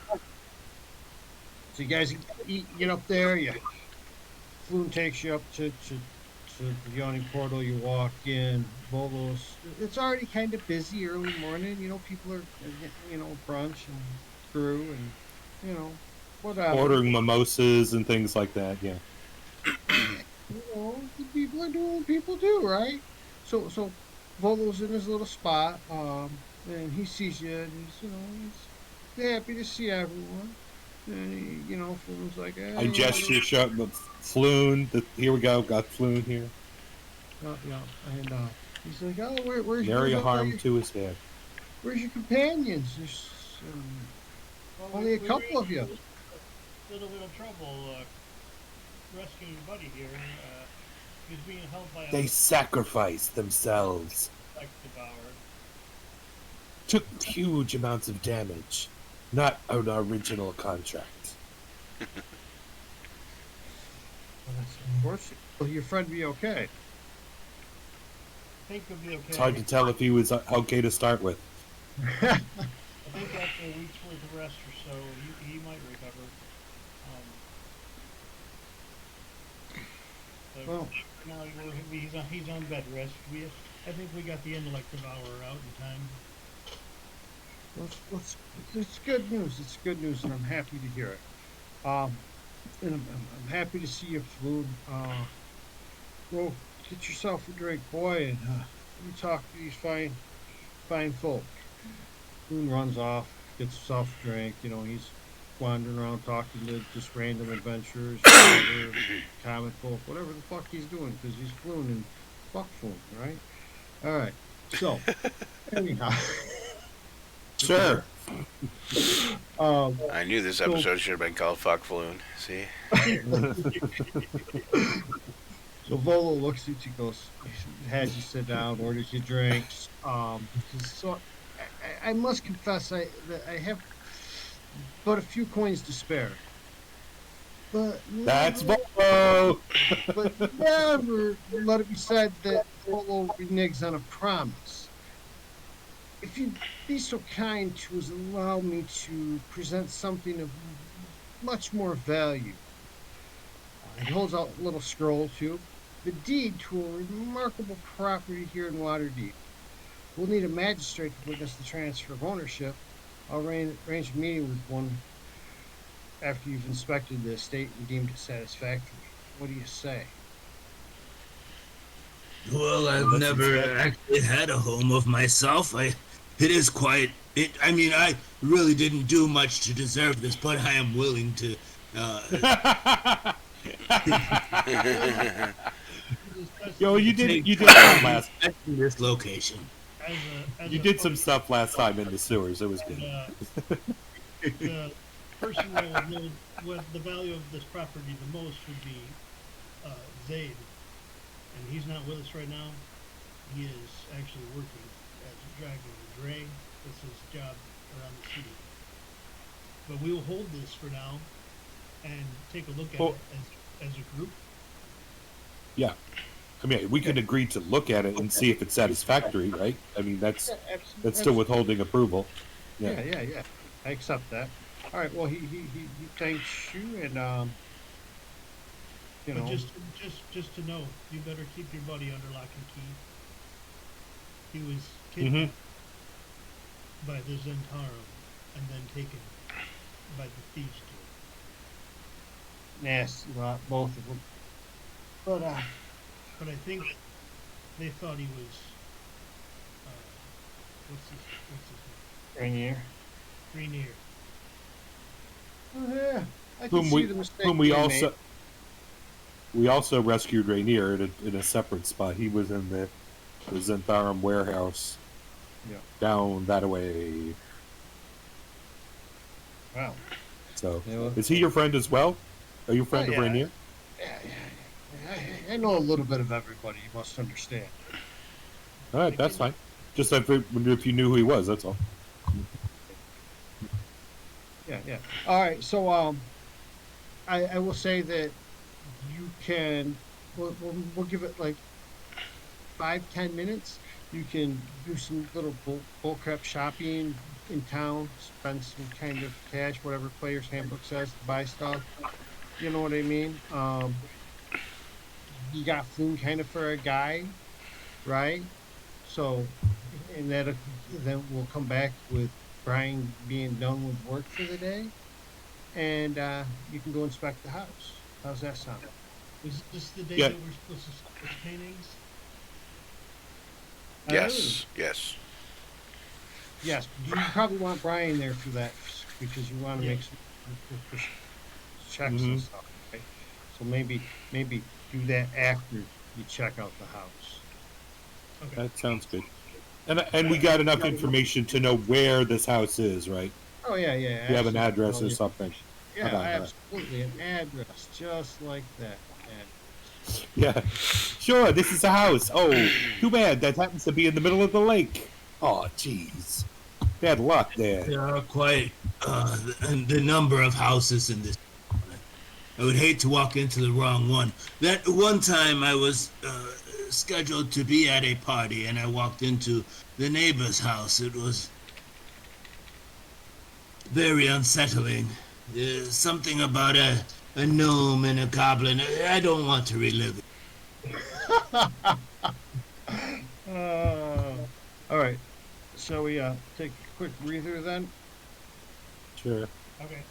Speaker 3: So you guys get up there. You Flume takes you up to the yawning portal. You walk in. Volo's. It's already kind of busy early morning. People are getting brunch and through and whatever.
Speaker 1: Ordering mimosas and things like that. Yeah.
Speaker 3: The people are doing what people do, right? So Volo's in his little spot. And he sees you, and he's happy to see everyone. And Flume's like,
Speaker 1: I gesture, shut the Floon. Here we go. Got Floon here.
Speaker 3: yeah, and he's like, oh, where's
Speaker 1: Nary a
Speaker 3: where's all
Speaker 1: harm to his head.
Speaker 3: where's your companions? There's
Speaker 4: Well,
Speaker 3: only a
Speaker 4: we
Speaker 3: couple of you.
Speaker 4: little bit of trouble rescuing your buddy here. He's being held by a
Speaker 1: They sacrificed themselves.
Speaker 4: like devoured.
Speaker 1: Took huge amounts of damage. Not an original contract.
Speaker 3: Well, of course, will your friend be okay?
Speaker 4: I think he'll be okay.
Speaker 1: It's hard to tell if he was okay to start with.
Speaker 4: I think after a week's worth of rest or so, he might recover. But
Speaker 3: Well,
Speaker 4: for now he's on bed rest. I think we got the intellect devourer out in time.
Speaker 3: it's good news. It's good news, and I'm happy to hear it. Um, and I'm happy to see you, Flume. Go get yourself a drink, boy, and let me talk to these fine folk. Boone runs off, gets himself a drink. You know, he's wandering around talking to just random adventurers, whatever, comic book, whatever the fuck he's doing, because he's Floon and fuck Floon, right? All right. So, anyhow,
Speaker 1: Sure.
Speaker 2: I knew this
Speaker 3: so
Speaker 2: episode should have been called Fuck Floon. See?
Speaker 3: So Volo looks at you, goes, has you sit down, orders your drinks. So I must confess that I have but a few coins to spare. But
Speaker 1: That's
Speaker 3: never,
Speaker 1: Volvo.
Speaker 3: but never let it be said that Volo reneges on a promise. If you'd be so kind to allow me to present something of much more value. He holds out a little scroll to the deed to a remarkable property here in Waterdeep. We'll need a magistrate to witness the transfer of ownership. I'll arrange a meeting with one after you've inspected the estate and deemed it satisfactory. What do you say?
Speaker 5: Well, I've
Speaker 1: Let's
Speaker 5: never
Speaker 1: inspect.
Speaker 5: actually had a home of myself. It is quite. I mean, I really didn't do much to deserve this, but I am willing to.
Speaker 1: Yo, you did
Speaker 5: take
Speaker 1: some last.
Speaker 5: this location.
Speaker 1: You did some stuff last time in the sewers. It was good.
Speaker 4: The person that would know what the value of this property the most would be Zaid, and he's not with us right now. He is actually working as a driving a drag. That's his job around the city. But we will hold this for now and take a look at
Speaker 1: Well-
Speaker 4: it as a group.
Speaker 1: Yeah. I mean, we can agree to look at it and see if it's satisfactory, right? I mean, that's still withholding approval.
Speaker 3: Yeah. I accept that. All right. Well, he thanks you, and you
Speaker 4: But
Speaker 3: know,
Speaker 4: just to know, you better keep your buddy under lock and key. He was
Speaker 1: Mm-hmm.
Speaker 4: kidnapped by the Zentarum and then taken by the Thieves Guild.
Speaker 3: nasty lot, both of them. But
Speaker 4: But I think they thought he was what's his
Speaker 3: Rainier.
Speaker 4: name? Rainier.
Speaker 3: Oh, yeah, I can
Speaker 1: Whom
Speaker 3: see
Speaker 1: we
Speaker 3: the mistake.
Speaker 1: whom we
Speaker 3: they
Speaker 1: also
Speaker 3: made.
Speaker 1: we also rescued Rainier in a separate spot. He was in the Zentharum warehouse.
Speaker 3: Yeah.
Speaker 1: Down that way.
Speaker 3: Wow.
Speaker 1: So,
Speaker 3: Yeah.
Speaker 1: is he your friend as well? Are you a friend
Speaker 3: Oh,
Speaker 1: of
Speaker 3: yeah.
Speaker 1: Rainier?
Speaker 3: Yeah. I know a little bit of everybody. You must understand.
Speaker 1: All right, that's fine. Just if you knew who he was, that's all.
Speaker 3: Yeah. All right. So I will say that you can. We'll give it like 5-10 minutes. You can do some little bullcrap shopping in town. Spend some kind of cash, whatever Player's Handbook says, to buy stuff. You know what I mean? You got Floon kind of for a guy, right? So, and then we'll come back with Brian being done with work for the day, and you can go inspect the house. How's that sound?
Speaker 4: Was this the day
Speaker 1: Yeah.
Speaker 4: that we're supposed to start with paintings?
Speaker 2: Yes. Yes.
Speaker 3: Yes, you probably want Brian there for that because you want to
Speaker 4: Yeah.
Speaker 3: make some checks
Speaker 1: Mhm.
Speaker 3: and stuff. Okay? So maybe do that after you check out the house.
Speaker 4: Okay.
Speaker 1: That sounds good. And we got enough information to know where this house is, right?
Speaker 3: Oh yeah.
Speaker 1: You have an
Speaker 3: absolutely.
Speaker 1: address
Speaker 3: All
Speaker 1: or
Speaker 3: the
Speaker 1: something.
Speaker 3: information. Yeah,
Speaker 1: about that?
Speaker 3: absolutely, an address just like that.
Speaker 1: Yeah. Sure, this is a house. Oh, too bad. That happens to be in the middle of the lake. Oh, jeez. Bad luck there.
Speaker 5: There are quite the number of houses in this. I would hate to walk into the wrong one. That one time I was scheduled to be at a party and I walked into the neighbor's house. It was very unsettling. Something about a gnome and a goblin. I don't want to relive it.
Speaker 3: All right. Shall we take a quick breather then?
Speaker 1: Sure.
Speaker 4: Okay.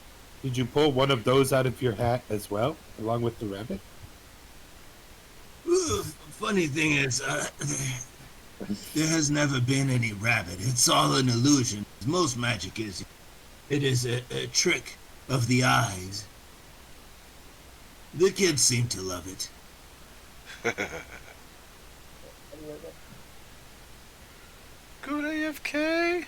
Speaker 1: Did you pull one of those out of your hat as well, along with the rabbit?
Speaker 5: Funny thing is, There has never been any rabbit. It's all an illusion. Most magic is. It is a trick of the eyes. The kids seem to love it.
Speaker 2: Good AFK.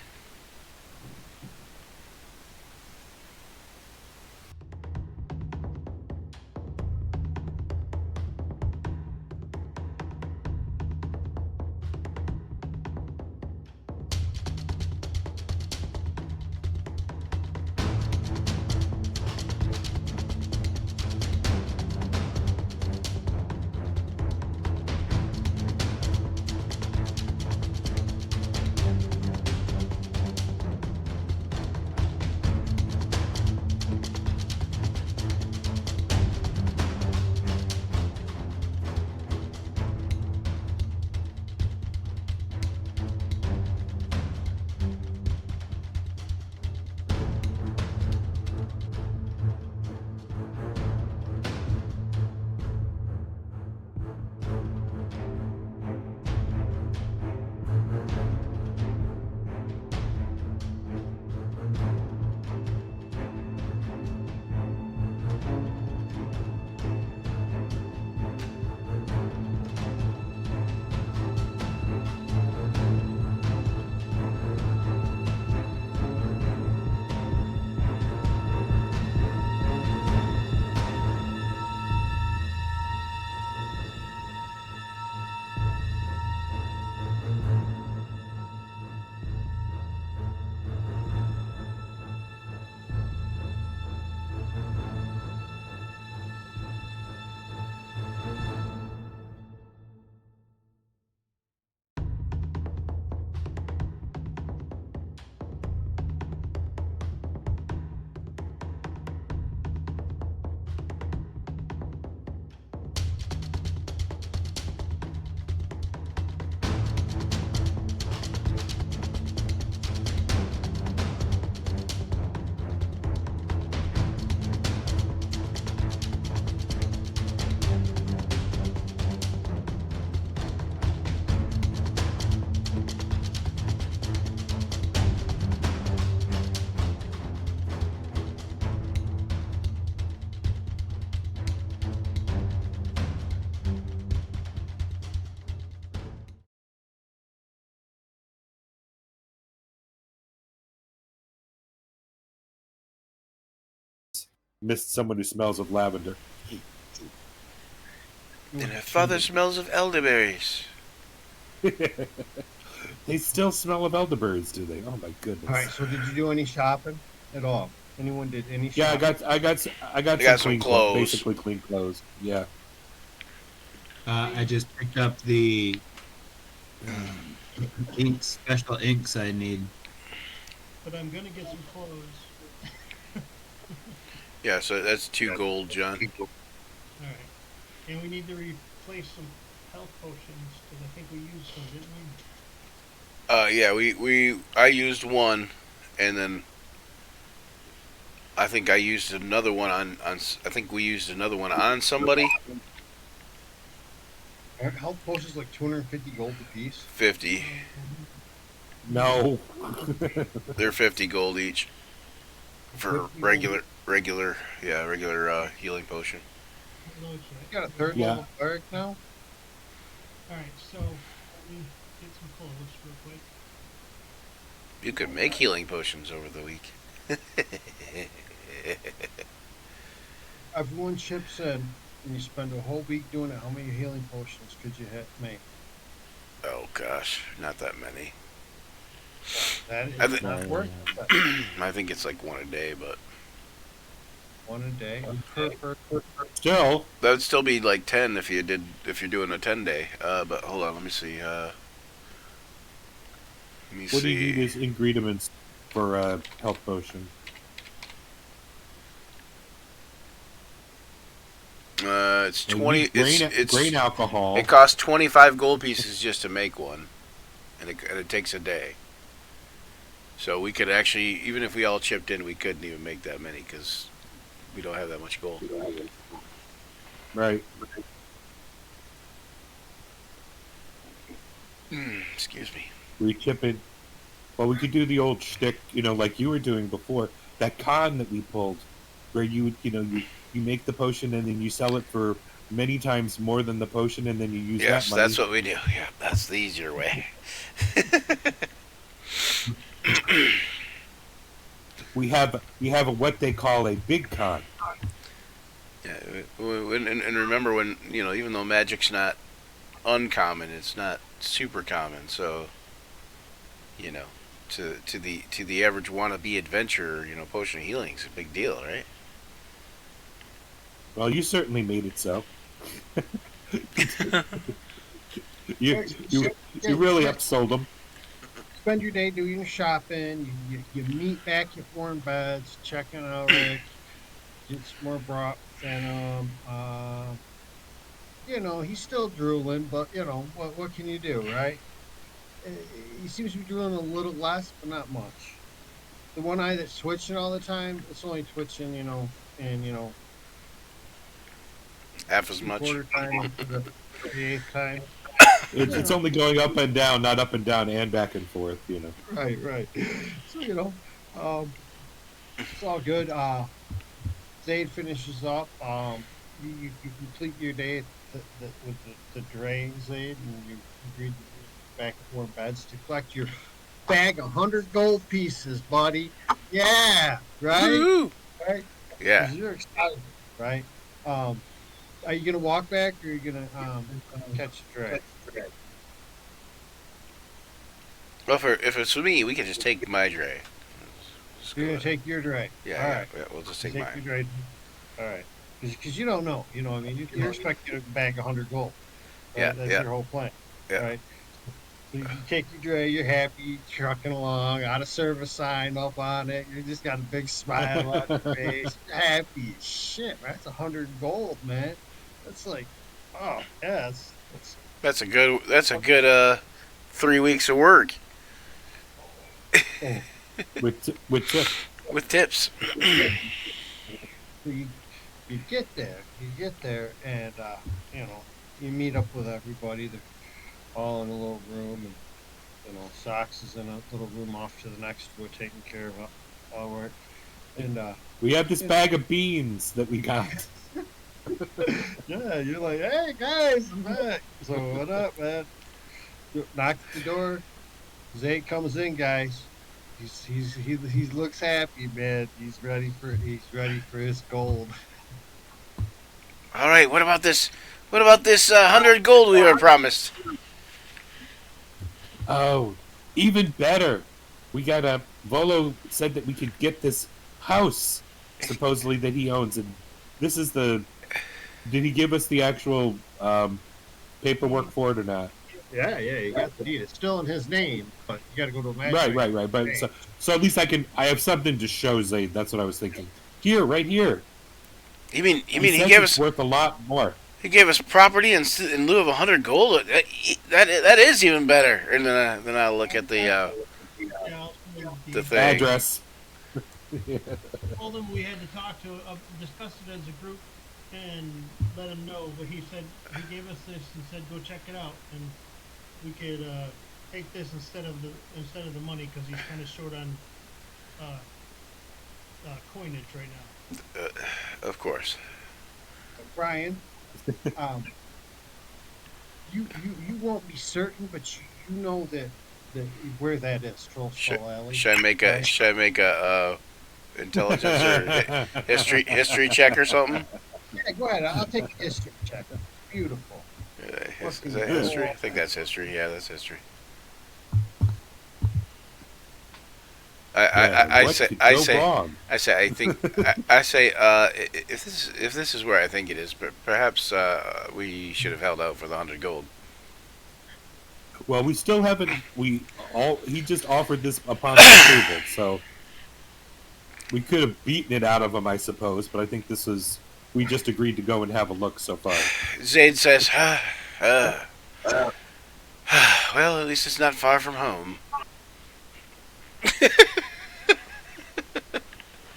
Speaker 1: Missed someone who smells of lavender.
Speaker 2: And her father smells of elderberries.
Speaker 1: They still smell of elderberries, do they? Oh my goodness.
Speaker 3: All right. So did you do any shopping at all? Anyone did any
Speaker 1: Yeah,
Speaker 3: shopping?
Speaker 1: I got
Speaker 2: got
Speaker 1: some
Speaker 2: some
Speaker 1: clean
Speaker 2: clothes.
Speaker 1: basically clean clothes. Yeah.
Speaker 5: I just picked up the special inks I need.
Speaker 4: But I'm gonna get some clothes.
Speaker 2: Yeah, so that's 2 gold, John.
Speaker 4: All right, and we need to replace some health potions because I think we used some, didn't we?
Speaker 2: Yeah, I used one, and then I think I used another one I think we used another one on somebody.
Speaker 3: Aren't health potions like 250 gold apiece?
Speaker 2: 50.
Speaker 1: No.
Speaker 2: They're 50 gold each for
Speaker 3: 50
Speaker 2: regular healing potion.
Speaker 4: No, it's
Speaker 3: You
Speaker 4: right.
Speaker 3: got a third
Speaker 1: Yeah.
Speaker 3: level cleric now?
Speaker 4: All right, so let me get some clothes real quick.
Speaker 2: You could make healing potions over the week.
Speaker 3: Everyone chips in, and you spend a whole week doing it. How many healing potions could you make?
Speaker 2: Oh gosh, not that many.
Speaker 3: That is
Speaker 2: I thi-
Speaker 3: not worth it.
Speaker 2: I think it's like one a day, but
Speaker 3: One a day.
Speaker 1: Still,
Speaker 2: that would still be like 10 if you're doing a 10-day. But hold on, let me see. Let me
Speaker 1: what do you need
Speaker 2: see.
Speaker 1: as ingredients for health potion?
Speaker 2: It's
Speaker 1: You
Speaker 2: 20.
Speaker 1: need grain,
Speaker 2: It's
Speaker 1: grain alcohol.
Speaker 2: it costs 25 gold pieces just to make one, and it takes a day. So we could actually, even if we all chipped in, we couldn't even make that many because we don't have that much gold.
Speaker 1: Right.
Speaker 2: Excuse me.
Speaker 1: We chip it. Well, we could do the old shtick, like you were doing before. That con that we pulled, where you make the potion and then you sell it for many times more than the potion, and then you use
Speaker 2: Yes,
Speaker 1: that money.
Speaker 2: that's what we do. Yeah, that's the easier way.
Speaker 1: We have what they call a big con.
Speaker 2: Yeah, and remember when even though magic's not uncommon, it's not super common. So you know, to the average wannabe adventurer, potion of healing's a big deal, right?
Speaker 1: Well, you certainly made it so. You really upsold them.
Speaker 3: Spend your day doing your shopping. You meet back at Warm Beds, checking out Rick, get some more broth and he's still drooling, but what can you do, right? Uh, He seems to be drooling a little less, but not much. The one eye that's twitching all the time, it's only twitching, and
Speaker 2: Half as much.
Speaker 3: quarter time to the eighth time.
Speaker 1: It's only going up and down, not up and down and back and forth.
Speaker 3: Right, right. So um, it's all good. Zaid finishes up. You complete your day with the drain, Zaid, and you agreed to be back at Warm Beds to collect your bag of 100 gold pieces, buddy. Yeah, right?
Speaker 2: Woo!
Speaker 3: Right?
Speaker 2: Yeah.
Speaker 3: 'Cause you're excited, right? Are you going to walk back or are you going to catch a drain?
Speaker 2: Well, if it's with me, we can just take my dray. Just
Speaker 3: You're
Speaker 2: go
Speaker 3: going to
Speaker 2: ahead.
Speaker 3: take your drain.
Speaker 2: Yeah,
Speaker 3: All
Speaker 2: yeah,
Speaker 3: right.
Speaker 2: yeah, we'll just
Speaker 3: You
Speaker 2: take
Speaker 3: take your
Speaker 2: mine.
Speaker 3: drain. All right. Because you don't know. What I mean? You're expecting to bag 100 gold. Right?
Speaker 2: Yeah,
Speaker 3: That's
Speaker 2: yeah.
Speaker 3: your whole plan.
Speaker 2: Yeah.
Speaker 3: Right? So you take your dray, you're happy, trucking along, got a service sign up on it. You just got a big smile on your face. You're happy as shit, man. That's 100 gold, man. That's like, oh, yeah, that's
Speaker 2: That's a good. That's a good 3 weeks of work
Speaker 3: oh.
Speaker 1: with tip.
Speaker 2: with tips.
Speaker 3: So you get there, and you meet up with everybody. They're all in a little room, and Socks is in a little room off to the next door, taking care of all work. And
Speaker 1: We have this bag of beans that we got.
Speaker 3: yeah, you're like, hey guys, I'm back. So what up, man? Knock at the door. Zay comes in, guys. He looks happy, man. He's ready for his gold.
Speaker 2: All right. What about this? What about this 100 gold we were promised?
Speaker 1: Oh, even better. We got a Volo said that we could get this house supposedly that he owns, and this is the. Did he give us the actual paperwork for it or not?
Speaker 3: Yeah, you got the deed. It's still in his name, but you got to go to a magistrate.
Speaker 1: Right. But so at least I have something to show Zayd. That's what I was thinking. Here, right here.
Speaker 2: You mean he
Speaker 1: says
Speaker 2: gave
Speaker 1: it's
Speaker 2: us
Speaker 1: worth a lot more.
Speaker 2: he gave us property in lieu of 100 gold? That is even better. And then I look at the
Speaker 4: Yeah,
Speaker 2: the thing.
Speaker 1: Address.
Speaker 4: told him we had to talk to discuss it as a group and let him know. But he gave us this and said go check it out, and we could take this instead of the money because he's kind of short on coinage right now.
Speaker 2: Of course.
Speaker 3: Brian, you won't be certain, but you know that where that is, Troll Skull Alley.
Speaker 2: Should I make a intelligence or history check or something?
Speaker 3: Yeah, go ahead. I'll take a history check. Beautiful.
Speaker 2: Is that history? I think that's history. Yeah, that's history. I think if this is where I think it is, but perhaps we should have held out for the 100 gold.
Speaker 1: Well, we still haven't. He just offered this upon the table, so we could have beaten it out of him, I suppose. But I think this was. We just agreed to go and have a look so far.
Speaker 2: Zayd says, well, at least it's not far from home.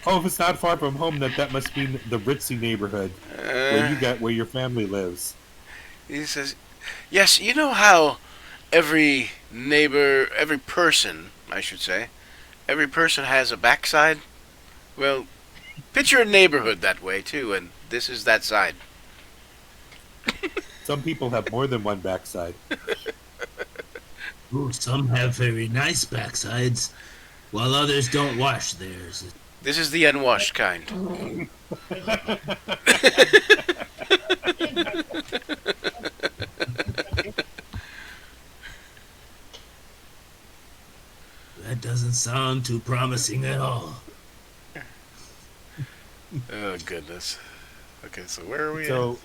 Speaker 1: Oh, if it's not far from home, that must be the ritzy neighborhood where your family lives.
Speaker 2: He says, yes, you know how every neighbor, every person, I should say, every person has a backside. Well, picture a neighborhood that way too, and this is that side.
Speaker 1: Some people have more than one backside.
Speaker 5: Ooh, some have very nice backsides, while others don't wash theirs.
Speaker 2: This is the unwashed kind.
Speaker 5: That doesn't sound too promising at all.
Speaker 2: Oh goodness. Okay, so where are we
Speaker 1: So,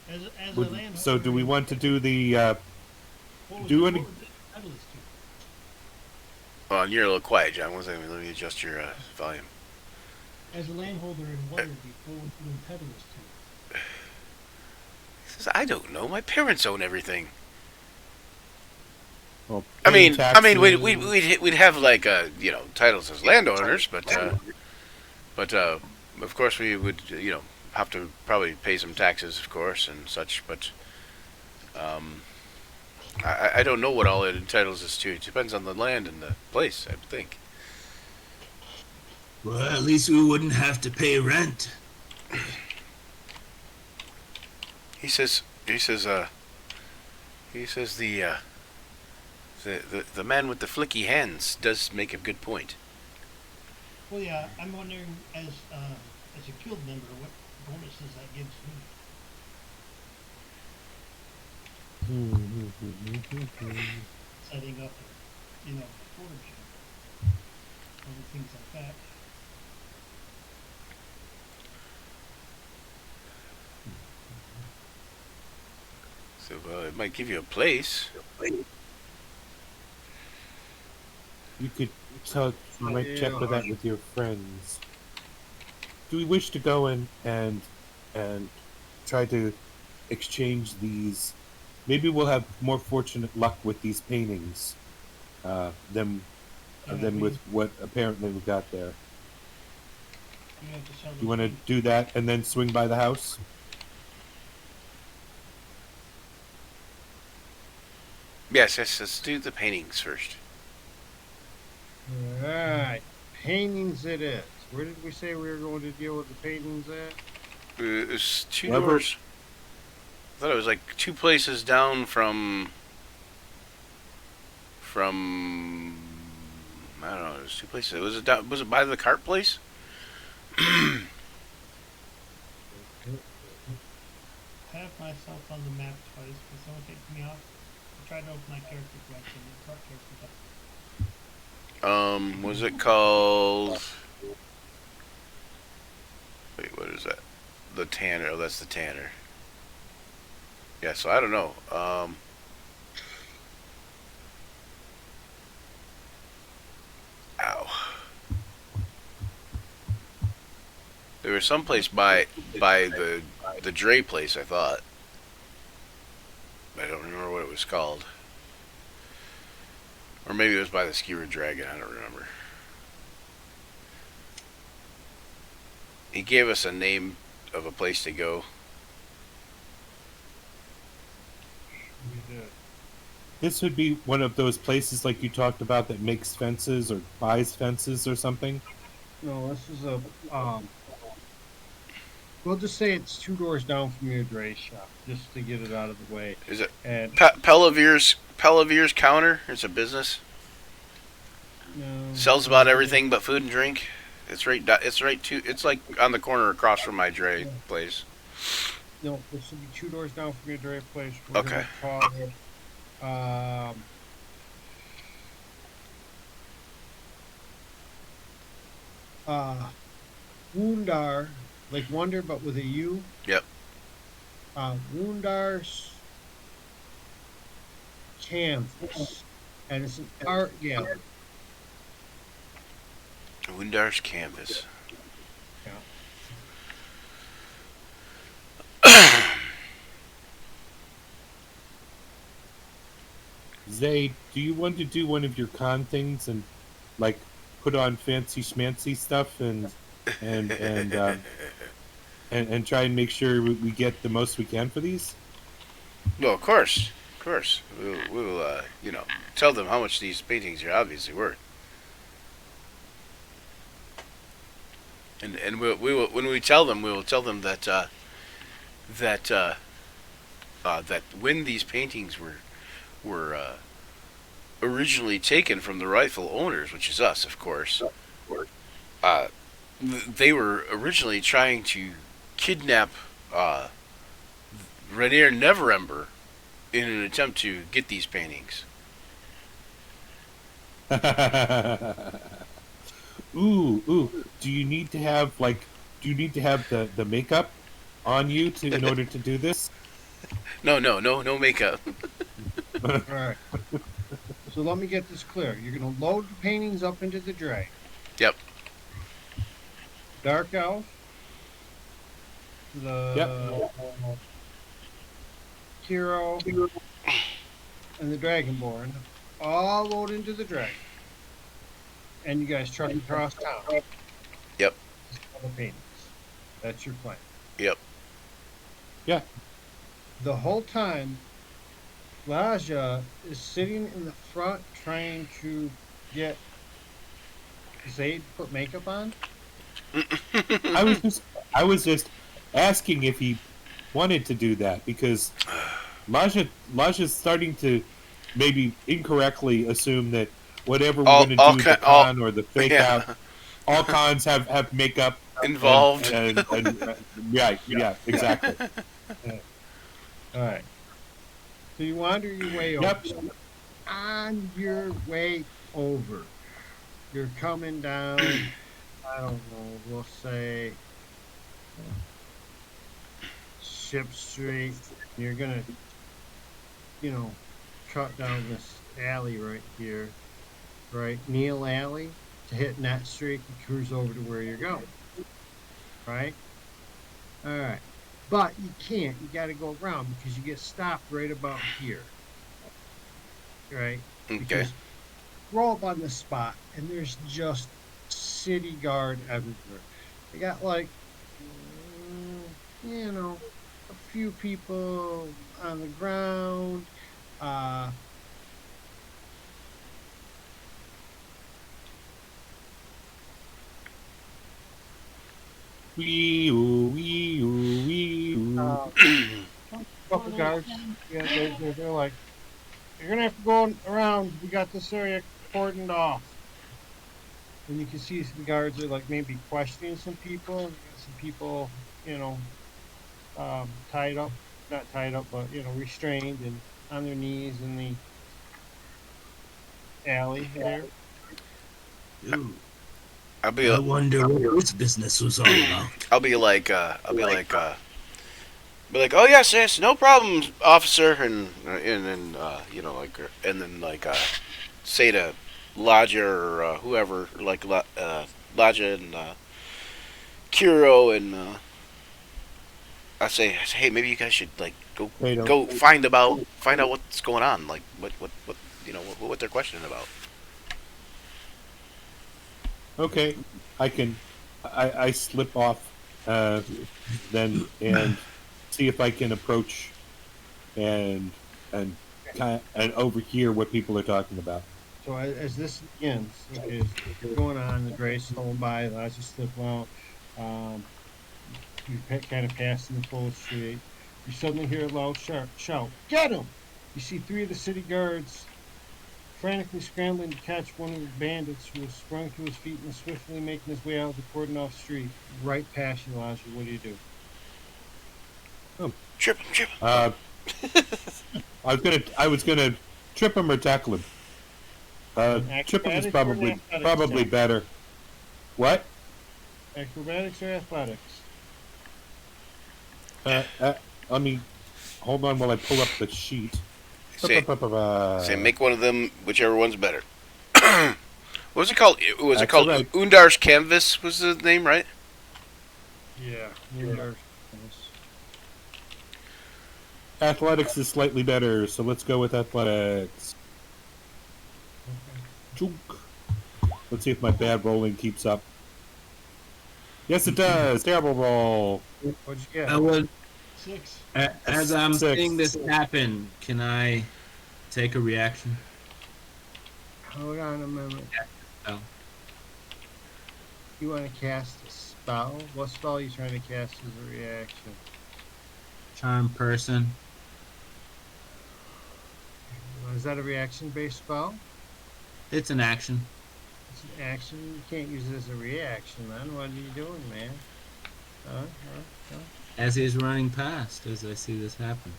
Speaker 4: As a landholder,
Speaker 1: so do we want to do the?
Speaker 4: what was
Speaker 1: do
Speaker 4: it-
Speaker 1: any-
Speaker 4: what was it entitled us to?
Speaker 2: at? Oh, and you're a little quiet, John. One second, let me adjust your volume.
Speaker 4: As a landholder in Waterdeep, what would you entitle us to?
Speaker 2: He says, I don't know. My parents own everything.
Speaker 1: Well,
Speaker 2: I
Speaker 1: paying
Speaker 2: mean, we'd
Speaker 1: taxes?
Speaker 2: we'd have like titles as landowners, but of course we would have to probably pay some taxes, of course, and such. But I don't know what all it entitles us to. It depends on the land and the place, I would think.
Speaker 5: Well, at least we wouldn't have to pay rent.
Speaker 2: He says the man with the flicky hands does make a good point.
Speaker 4: Well, yeah, I'm wondering as a guild member, what bonuses that gives me. Setting up, forge and other things like that.
Speaker 2: So it might give you a place.
Speaker 1: You could tell. You might check with that with your friends. Do we wish to go in and try to exchange these? Maybe we'll have more fortunate luck with these paintings than with what apparently we got there.
Speaker 4: You have to sell
Speaker 1: You want to do that and then swing by the house?
Speaker 2: Yes, let's do the paintings first.
Speaker 3: Alright, paintings it is. Where did we say we were going to deal with the paintings at?
Speaker 2: It's two
Speaker 1: Whoever-
Speaker 2: doors. I thought it was like two places down from. I don't know. It was two places. Was it by the cart place?
Speaker 4: I have myself on the map twice, but someone takes me off. I tried to open my character collection, and the cart character
Speaker 2: Was it called? Wait, what is that? The Tanner. Oh, that's the Tanner. Yeah, so I don't know. Ow. There was someplace by the Dre place, I thought. I don't remember what it was called. Or maybe it was by the Skewer Dragon, I don't remember. He gave us a name of a place to go.
Speaker 3: We did.
Speaker 1: This would be one of those places like you talked about that makes fences or buys fences or something.
Speaker 3: No, this is a we'll just say it's 2 doors down from your Dre shop, just to get it out of the way.
Speaker 2: Is it
Speaker 3: And
Speaker 2: Pelavir's Counter? It's a business.
Speaker 3: no,
Speaker 2: Sells about everything but food and drink. It's right. It's like on the corner across from my Dre place.
Speaker 3: No, this will be 2 doors down from your Dre place. We're
Speaker 2: Okay.
Speaker 3: gonna call it, Woundar, like wonder, but with a U.
Speaker 2: Yep.
Speaker 3: Woundar's Canvas, and it's an art gallery.
Speaker 2: Wundar's Canvas.
Speaker 1: Zay, do you want to do one of your con things and like put on fancy schmancy stuff and and try and make sure we get the most we can for these?
Speaker 2: Well, of course. course. We'll tell them how much these paintings are obviously worth. And we will when we tell them, we will tell them that that that when these paintings were originally taken from the rightful owners, which is us, of course, uh, they were originally trying to kidnap Rainier Neverember in an attempt to get these paintings.
Speaker 1: Ooh. Do you need to have the makeup on you to in order to do this?
Speaker 2: No makeup.
Speaker 3: All right. So let me get this clear. You're going to load the paintings up into the dray.
Speaker 2: Yep.
Speaker 3: Dark Elf,
Speaker 1: Yep.
Speaker 3: Hero, and the Dragonborn all load into the dray. And you guys truck across town.
Speaker 2: Yep.
Speaker 3: All the paintings. That's your plan.
Speaker 2: Yep.
Speaker 1: Yeah.
Speaker 3: The whole time, Laja is sitting in the front trying to get Zayd to put makeup on.
Speaker 1: I was just asking if he wanted to do that because Laja's starting to maybe incorrectly assume that whatever we're going to do, the con or the fake out, all cons have makeup
Speaker 2: involved.
Speaker 1: Yeah, exactly.
Speaker 3: All right. So you wander your way over.
Speaker 1: Yep.
Speaker 3: So on your way over, you're coming down, I don't know, we'll say Ship Street. You're going to, cut down this alley right here, right? Neil Alley to hit Net Street and cruise over to where you're going, right? All right. But you can't. You got to go around because you get stopped right about here. Right?
Speaker 2: Okay.
Speaker 3: Because roll up on this spot and there's just city guard everywhere. They got like, a few people on the ground. Couple guards. Yeah, they're like, you're gonna have to go around. We got this area cordoned off. And you can see the guards are like maybe questioning some people. You got some people, tied up, not tied up, but restrained and on their knees in the alley there.
Speaker 5: Ooh,
Speaker 2: I'll be
Speaker 5: I wonder what this business was all about.
Speaker 2: I'll be like, oh yes, no problem, officer, and then and then say to Lodger or whoever, like Lodger and Kiro, and I say, hey, maybe you guys should go find out what's going on, like what they're questioning about.
Speaker 1: Okay, I slip off then and see if I can approach and overhear what people are talking about.
Speaker 3: So as this begins, is going on, the Gray's stolen by, Elijah slip out. You kind of pass in the full street. You suddenly hear a loud shout, "Get him!" You see three of the city guards frantically scrambling to catch one of the bandits who was sprung to his feet and swiftly making his way out of the cordon off street. Right past you, Elijah. What do you do?
Speaker 2: Trip him.
Speaker 1: I was gonna trip him or tackle him. Tripping is probably better. What?
Speaker 3: Acrobatics or athletics?
Speaker 1: Let me hold on while I pull up the sheet.
Speaker 2: Say make one of them, whichever one's better. What was it called? Was it
Speaker 1: That's
Speaker 2: called
Speaker 1: right.
Speaker 2: Undar's Canvas? Was the name, right?
Speaker 3: Yeah.
Speaker 1: Athletics is slightly better, so let's go with athletics. Chunk. Let's see if my bad rolling keeps up. Yes, it does. Terrible roll.
Speaker 3: What'd you get?
Speaker 5: I would
Speaker 4: 6.
Speaker 5: As I'm
Speaker 1: 6.
Speaker 5: seeing this happen, can I take a reaction?
Speaker 3: Hold on a moment.
Speaker 5: Oh,
Speaker 3: You want to cast a spell? What spell are you trying to cast as a reaction?
Speaker 5: charm person.
Speaker 3: Is that a reaction-based spell?
Speaker 5: It's an action.
Speaker 3: It's an action. You can't use it as a reaction, then. What are you doing, man? Huh?
Speaker 5: As he's running past, as I see this happen.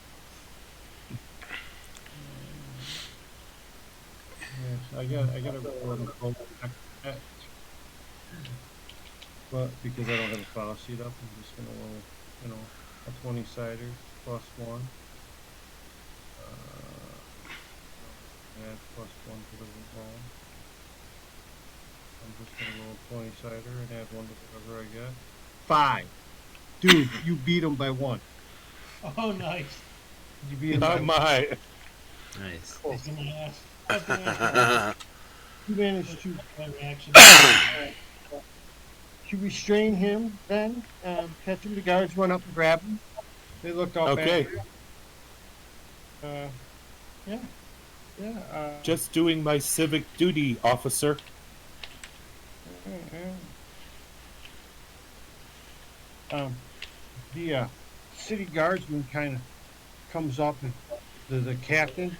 Speaker 3: Yes, I got a but because I don't have a file sheet up, I'm just gonna roll, a 20-sider plus one. Add plus one to the roll. I'm just gonna roll a 20-sider and add one to whatever I get. 5. Dude, you beat him by 1.
Speaker 4: Oh, nice.
Speaker 3: You beat him by
Speaker 1: Oh
Speaker 3: 1.
Speaker 1: my!
Speaker 5: Nice.
Speaker 4: That's an ass. That's an ass.
Speaker 3: You managed to
Speaker 4: My reaction.
Speaker 3: restrain him then, catch him. The guards run up and grab him. They look up
Speaker 1: Okay,
Speaker 3: at you. Yeah. Yeah.
Speaker 1: just doing my civic duty, officer.
Speaker 3: The city guardsman kind of comes up and the captain,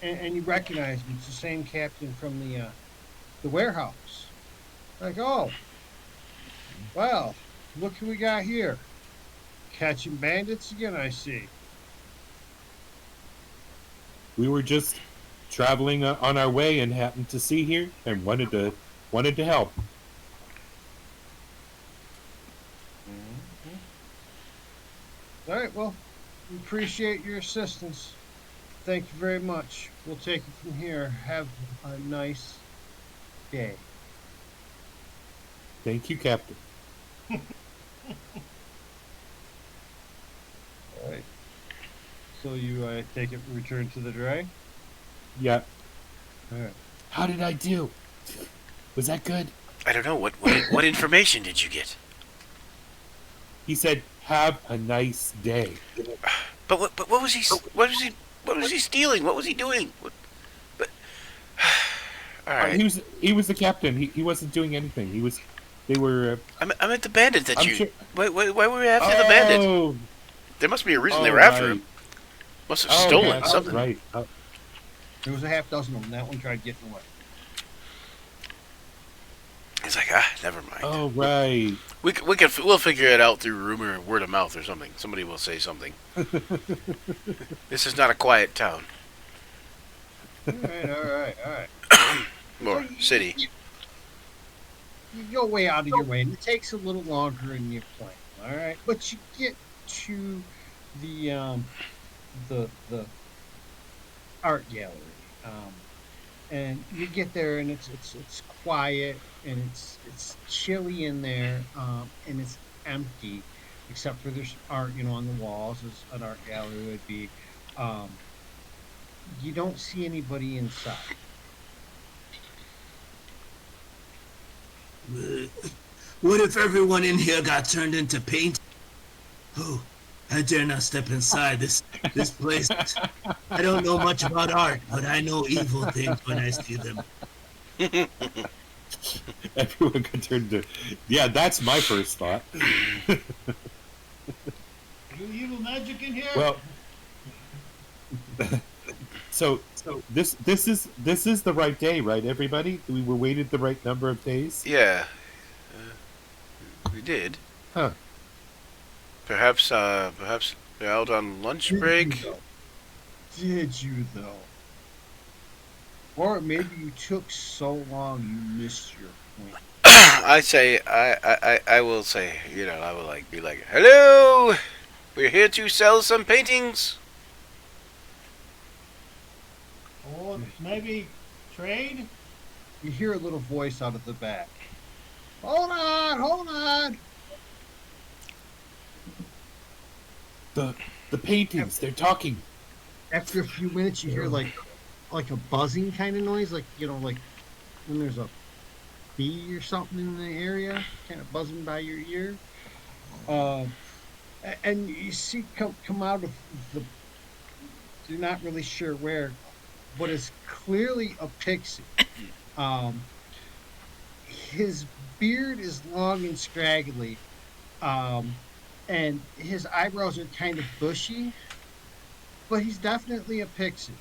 Speaker 3: and you recognize him. It's the same captain from the warehouse. Like, oh, well, look who we got here. Catching bandits again, I see.
Speaker 1: We were just traveling on our way and happened to see here and wanted to help.
Speaker 3: All right, well, we appreciate your assistance. Thank you very much. We'll take it from here. Have a nice day.
Speaker 1: Thank you, Captain.
Speaker 3: All right. So you, I take it, return to the dray?
Speaker 1: Yeah.
Speaker 3: All right.
Speaker 1: How did I do? Was that good?
Speaker 2: I don't know. What information did you get?
Speaker 1: He said, "Have a nice day."
Speaker 2: But what was he stealing? What was he doing? But all right.
Speaker 1: He was the captain. He wasn't doing anything. They were.
Speaker 2: I meant the bandit that
Speaker 1: I'm
Speaker 2: you.
Speaker 1: sure-
Speaker 2: Why were we after the bandit?
Speaker 1: Oh,
Speaker 2: There must be a reason they were after
Speaker 1: right.
Speaker 2: him. Must have
Speaker 1: Oh,
Speaker 2: stolen
Speaker 1: that's
Speaker 2: something.
Speaker 1: right.
Speaker 3: There was a half dozen of them. That one tried getting away.
Speaker 2: He's like, never mind.
Speaker 1: Oh, right.
Speaker 2: We'll figure it out through rumor and word of mouth or something. Somebody will say something. This is not a quiet town
Speaker 3: All right.
Speaker 2: or city.
Speaker 3: You go way out of your way, and it takes a little longer than you plan. All right, but you get to the art gallery, and you get there, and it's quiet, and it's chilly in there, and it's empty, except for there's art, on the walls, as an art gallery would be. You don't see anybody inside.
Speaker 5: What if everyone in here got turned into paint? Oh, I dare not step inside this place. I don't know much about art, but I know evil things when I see them.
Speaker 1: Everyone got turned to. Yeah, that's my first thought.
Speaker 4: Do evil magic in here?
Speaker 1: Well, so this is the right day, right? Everybody, we were waited the right number of days.
Speaker 2: Yeah, we did.
Speaker 1: Huh?
Speaker 2: Perhaps they're out on lunch break.
Speaker 3: Did you though? Or maybe you took so long you missed your point.
Speaker 2: I will say, I will be like, hello, we're here to sell some paintings.
Speaker 4: Or maybe trade?
Speaker 3: You hear a little voice out of the back. Hold on.
Speaker 1: The paintings, they're talking.
Speaker 3: After a few minutes, you hear like a buzzing kind of noise, like like when there's a bee or something in the area, kind of buzzing by your ear. And you see come out of the. You're not really sure where, but it's clearly a pixie. Um, his beard is long and scraggly, um, and his eyebrows are kind of bushy, but he's definitely a pixie.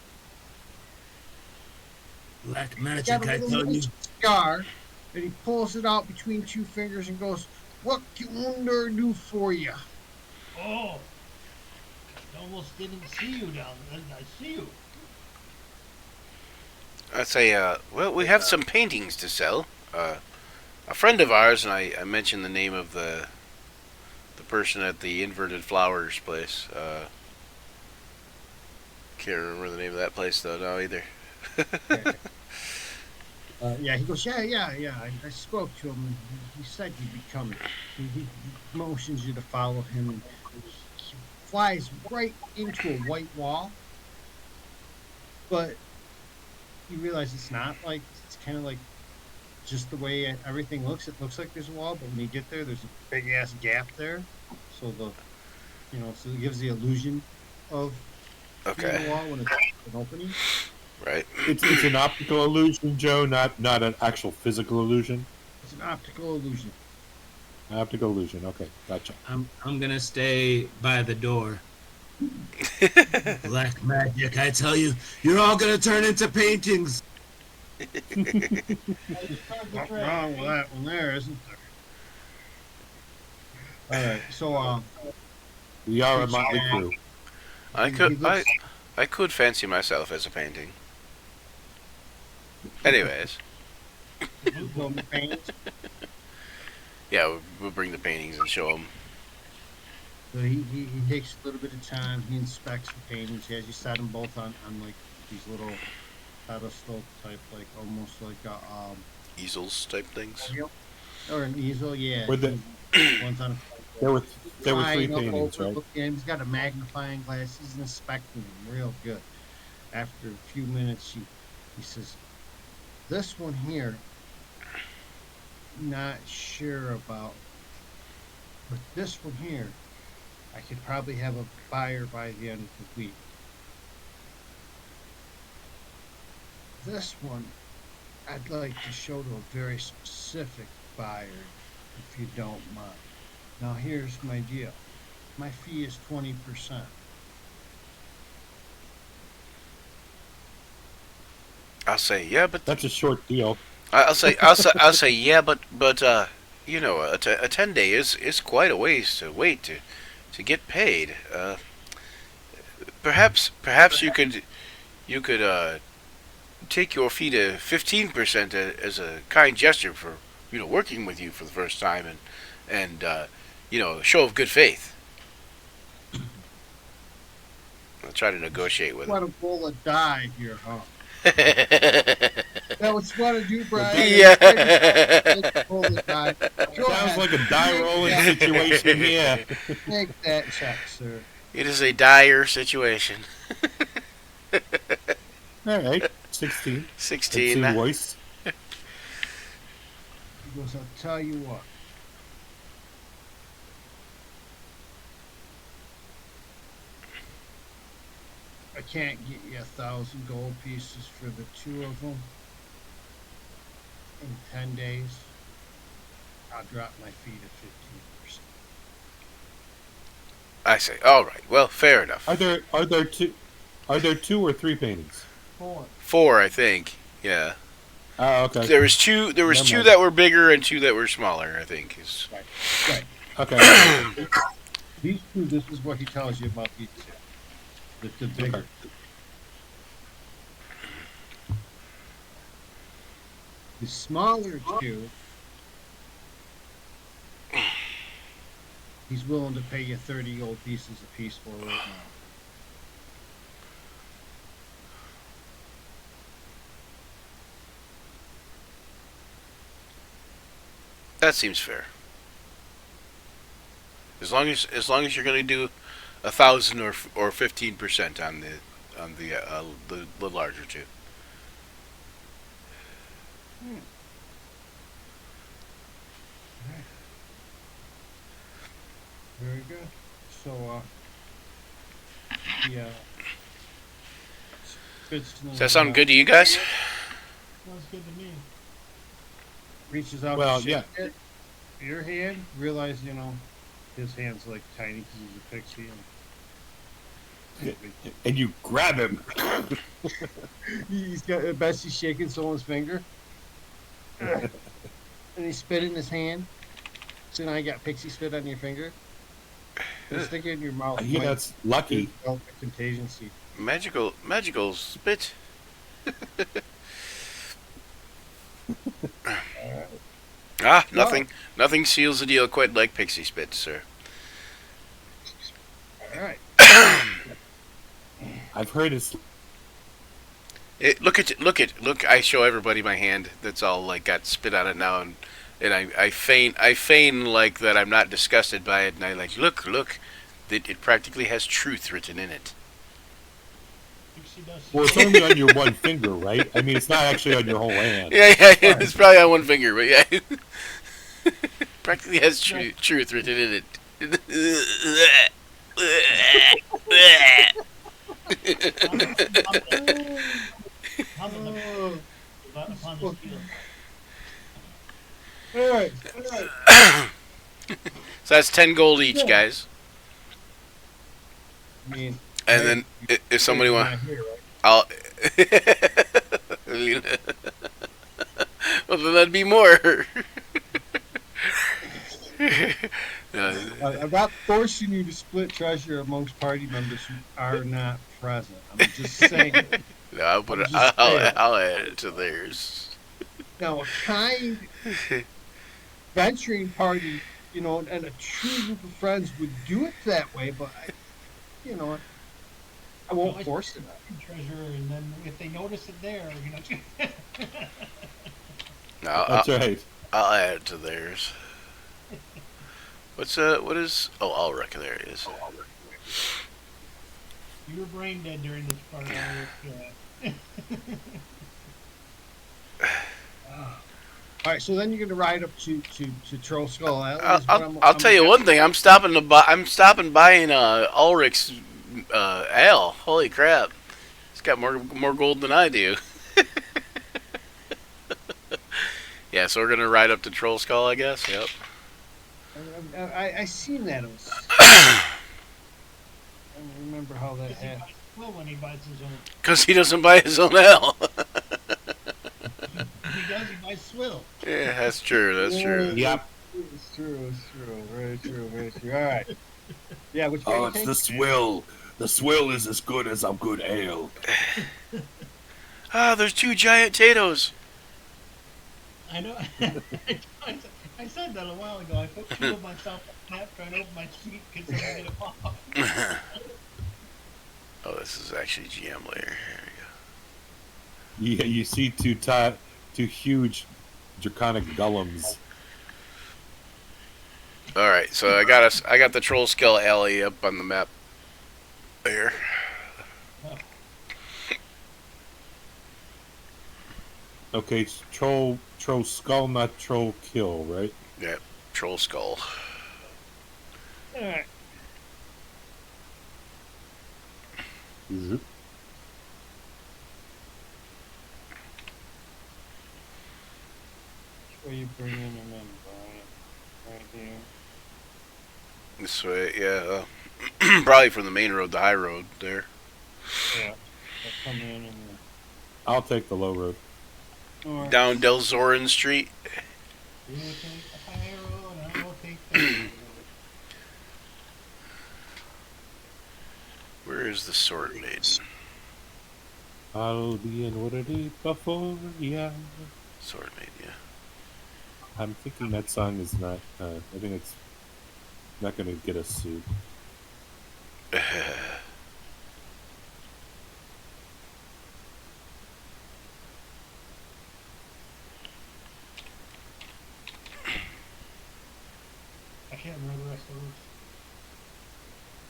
Speaker 5: Black
Speaker 3: He's got a
Speaker 5: magic, I
Speaker 3: little
Speaker 5: tell you.
Speaker 3: nice scar, and he pulls it out between two fingers and goes, "What can I do for you?"
Speaker 4: Oh, I almost didn't see you down there. I see you.
Speaker 2: I say, well, we have some paintings to sell. A friend of ours, and I mentioned the name of the person at the inverted flowers place. Can't remember the name of that place though now either.
Speaker 3: Yeah, he goes, yeah. I spoke to him, and he said you'd be coming. He motions you to follow him, and he flies right into a white wall. But you realize it's not like it's kind of like just the way everything looks. It looks like there's a wall, but when you get there, there's a big ass gap there. So so it gives the illusion of being
Speaker 2: Okay,
Speaker 3: a wall when it's an opening.
Speaker 2: right.
Speaker 1: It's an optical illusion, Joe, not an actual physical illusion.
Speaker 3: It's an optical illusion.
Speaker 1: Optical illusion. Okay, gotcha.
Speaker 5: I'm gonna stay by the door. Black magic, I tell you, you're all gonna turn into paintings.
Speaker 4: Well, start the
Speaker 3: Nothing
Speaker 4: trade.
Speaker 3: wrong with that one there, isn't there? All right, so
Speaker 1: We are a
Speaker 3: Picture
Speaker 1: motley
Speaker 3: guy,
Speaker 1: crew.
Speaker 2: I
Speaker 3: he
Speaker 2: could
Speaker 3: looks.
Speaker 2: I could fancy myself as a painting. Anyways,
Speaker 3: You show him the paintings.
Speaker 2: yeah, we'll bring the paintings and show them.
Speaker 3: So he takes a little bit of time. He inspects the paintings. He has you set them both on like these little pedestal type, like almost like a
Speaker 2: Easels type things.
Speaker 3: or an easel. Yeah,
Speaker 1: With the
Speaker 3: one's on a
Speaker 1: there
Speaker 3: pedestal.
Speaker 1: were
Speaker 3: He's
Speaker 1: there were three
Speaker 3: flying up
Speaker 1: paintings,
Speaker 3: over,
Speaker 1: right?
Speaker 3: looking at him. He's got a magnifying glass. He's inspecting them real good. After a few minutes, he says, "This one here, not sure about, but this one here, I could probably have a buyer by the end of the week. This one, I'd like to show to a very specific buyer, if you don't mind. Now, here's my deal. My fee is 20%.
Speaker 2: I'll say yeah, but
Speaker 1: That's a short deal.
Speaker 2: I'll say yeah, but you know, a 10 day is quite a ways to wait to get paid. Perhaps you could take your fee to 15% as a kind gesture for working with you for the first time and show of good faith. I'll try to negotiate with him.
Speaker 3: Want to roll a die here, huh?
Speaker 2: Yeah.
Speaker 3: That what you want to do, Brian? Roll the die. Go
Speaker 1: Sounds
Speaker 3: ahead.
Speaker 1: like a die
Speaker 3: Take
Speaker 1: rolling
Speaker 3: that-
Speaker 1: situation. Yeah.
Speaker 3: Take that check, sir.
Speaker 2: It is a dire situation.
Speaker 1: All right. 16. Let's
Speaker 2: 16.
Speaker 1: see voice.
Speaker 3: He goes, I'll tell you what. I can't get you 1,000 gold pieces for the two of them in 10 days. I'll drop my fee to 15%.
Speaker 2: I say, all right. Well, fair enough.
Speaker 1: Are there two or three paintings?
Speaker 3: 4.
Speaker 2: 4, I think. Yeah.
Speaker 1: Oh, okay.
Speaker 2: There was two. There was
Speaker 1: Never
Speaker 2: two
Speaker 1: mind.
Speaker 2: that were bigger and two that were smaller. I think is.
Speaker 3: Right.
Speaker 1: Okay.
Speaker 3: These two, this is what he tells you about these two. The bigger.
Speaker 1: Okay.
Speaker 3: The smaller two, he's willing to pay you 30 gold pieces a piece for right now.
Speaker 2: That seems fair. As long as you're going to do 1,000 or 15% on the larger two.
Speaker 3: Very good. So yeah, spits
Speaker 2: Does that sound good to you guys?
Speaker 4: Sounds good to me.
Speaker 3: reaches out
Speaker 1: Well,
Speaker 3: to
Speaker 1: yeah.
Speaker 3: shake it. Your hand, realize his hand's like tiny because he's a pixie,
Speaker 1: And you grab him.
Speaker 3: and he's got Bessie's shaking someone's finger, and he spit in his hand. So now you got pixie spit on your finger. Just stick it in your mouth.
Speaker 1: I hear
Speaker 3: Might
Speaker 1: that's lucky.
Speaker 3: develop a contagion seed.
Speaker 2: Magical spit. Ah, nothing seals the deal quite like pixie spit, sir.
Speaker 3: All right.
Speaker 1: I've heard it's
Speaker 2: Look! I show everybody my hand. That's all like got spit on it now, and I feign like that I'm not disgusted by it, and I like look. It practically has truth written in it.
Speaker 4: Pixie dust.
Speaker 1: well, it's only on your one finger, right? I mean, it's not actually on your whole hand.
Speaker 2: Yeah, it's probably on one finger, but yeah, practically has truth written in it.
Speaker 4: Upon the steel.
Speaker 3: All right.
Speaker 2: So that's 10 gold each, guys.
Speaker 3: I mean,
Speaker 2: And then if somebody
Speaker 3: you're
Speaker 2: wants,
Speaker 3: not here, right?
Speaker 2: I'll. Well, then that'd be more.
Speaker 3: I'm not forcing you to split treasure amongst party members who are not present. I'm just saying.
Speaker 2: No, I'll put
Speaker 3: I'm
Speaker 2: it.
Speaker 3: just saying.
Speaker 2: I'll add it to theirs.
Speaker 3: Now, a kind venturing party, and a true group of friends would do it that way, but I won't force it.
Speaker 4: Treasure, and then if they notice it there,
Speaker 2: No,
Speaker 1: That's right.
Speaker 2: I'll add it to theirs. What is? Oh, Ulrich, there it is.
Speaker 4: You were brain dead during this part.
Speaker 3: All right, so then you're gonna ride up to Troll Skull Alley. is what
Speaker 2: I'll tell you one thing. I'm stopping by in Ulrich's ale. Holy crap! He's got more gold than I do. Yeah, so we're gonna ride up to Troll Skull, I guess. Yep.
Speaker 3: I seen that. It was, I don't remember how that happened.
Speaker 4: Well, when he buys his own,
Speaker 2: Because he doesn't buy his own ale.
Speaker 4: he does. He buys swill.
Speaker 2: Yeah, that's true. That's true.
Speaker 1: Yep.
Speaker 3: It's true. Very true. All right. Yeah, which way
Speaker 1: Oh,
Speaker 3: you
Speaker 1: it's
Speaker 3: take?
Speaker 1: the swill. The swill is as good as a good ale.
Speaker 2: Ah, there's 2 giant potatoes.
Speaker 4: I know. I said that a while ago. I put 2 of myself on the map trying to open my sheet because I'm gonna get a pop.
Speaker 2: Oh, this is actually GM layer. Here we go.
Speaker 1: Yeah, you see two huge draconic golems.
Speaker 2: All right, so I got the Troll Skull Alley up on the map. There.
Speaker 1: Okay, it's troll skull, not troll kill, right?
Speaker 2: Yeah, Troll Skull.
Speaker 3: All right.
Speaker 1: Zoop.
Speaker 3: Which way you bring in and then Brian? Right here.
Speaker 2: This way, yeah. Probably from the main road, the high road there.
Speaker 3: Yeah. I'll come in and.
Speaker 1: I'll take the low road.
Speaker 3: Or,
Speaker 2: Down Del Zoran Street.
Speaker 4: You take the high road, and I will take the low road.
Speaker 2: Where is the Sword Maiden?
Speaker 1: I'll be in Waterdeep before, yeah.
Speaker 2: Sword Maiden, yeah.
Speaker 1: I'm thinking that song is not. I think it's not going to get us sued.
Speaker 4: I can't remember the rest of those.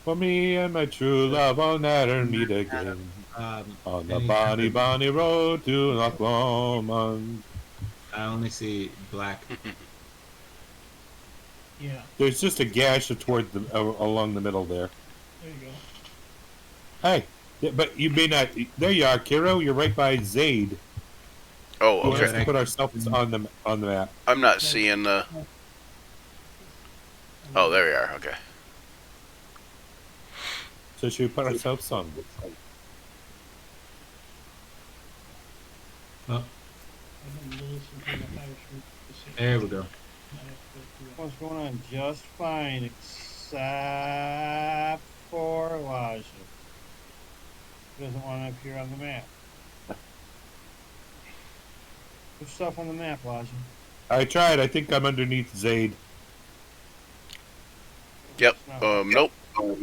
Speaker 1: For me and my true love will never meet again. On the bonny, bonny road to Loch Lomond.
Speaker 5: I only see black.
Speaker 4: Yeah,
Speaker 1: There's just a gash toward the along the middle there.
Speaker 4: there you go.
Speaker 1: Hey, but you may not. There you are, Kiro. You're right by Zaid.
Speaker 2: Oh,
Speaker 1: You want us
Speaker 2: okay.
Speaker 1: to put ourselves on the map.
Speaker 2: I'm not seeing the. Oh, there we are. Okay.
Speaker 1: So should we put ourselves on?
Speaker 5: Oh,
Speaker 4: I didn't listen to the fire street to see-
Speaker 5: there we go.
Speaker 4: I have to go through it.
Speaker 3: What's going on? Just fine, except for Elijah. He doesn't want to appear on the map. Put stuff on the map, Elijah.
Speaker 1: I tried. I think I'm underneath Zaid.
Speaker 2: Yep.
Speaker 3: No.
Speaker 2: Nope.
Speaker 4: Oh,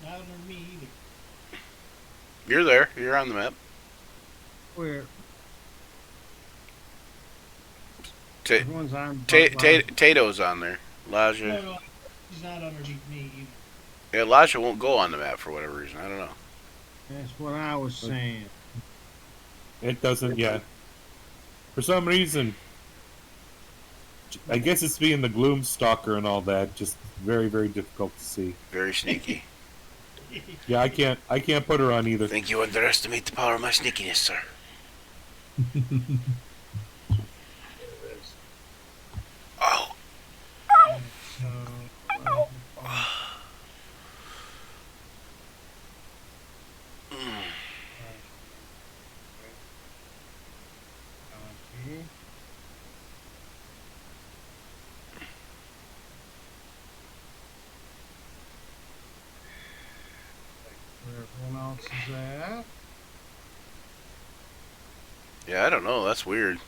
Speaker 4: not under me either.
Speaker 2: You're there. You're on the map.
Speaker 3: Where?
Speaker 2: Ta-
Speaker 3: Everyone's on.
Speaker 2: Tato's on there. Elijah.
Speaker 4: No, he's not underneath me either.
Speaker 2: Yeah, Elijah won't go on the map for whatever reason. I don't know.
Speaker 3: That's what I was saying.
Speaker 1: It doesn't. Yeah. For some reason, I guess it's being the Gloom Stalker and all that. Just very, very difficult to see.
Speaker 2: Very sneaky.
Speaker 1: Yeah, I can't put her on either.
Speaker 2: Think you underestimate the power of my sneakiness, sir. Oh.
Speaker 3: So,
Speaker 2: Mm.
Speaker 3: okay. Where everyone else is at.
Speaker 2: Yeah, I don't know. That's weird.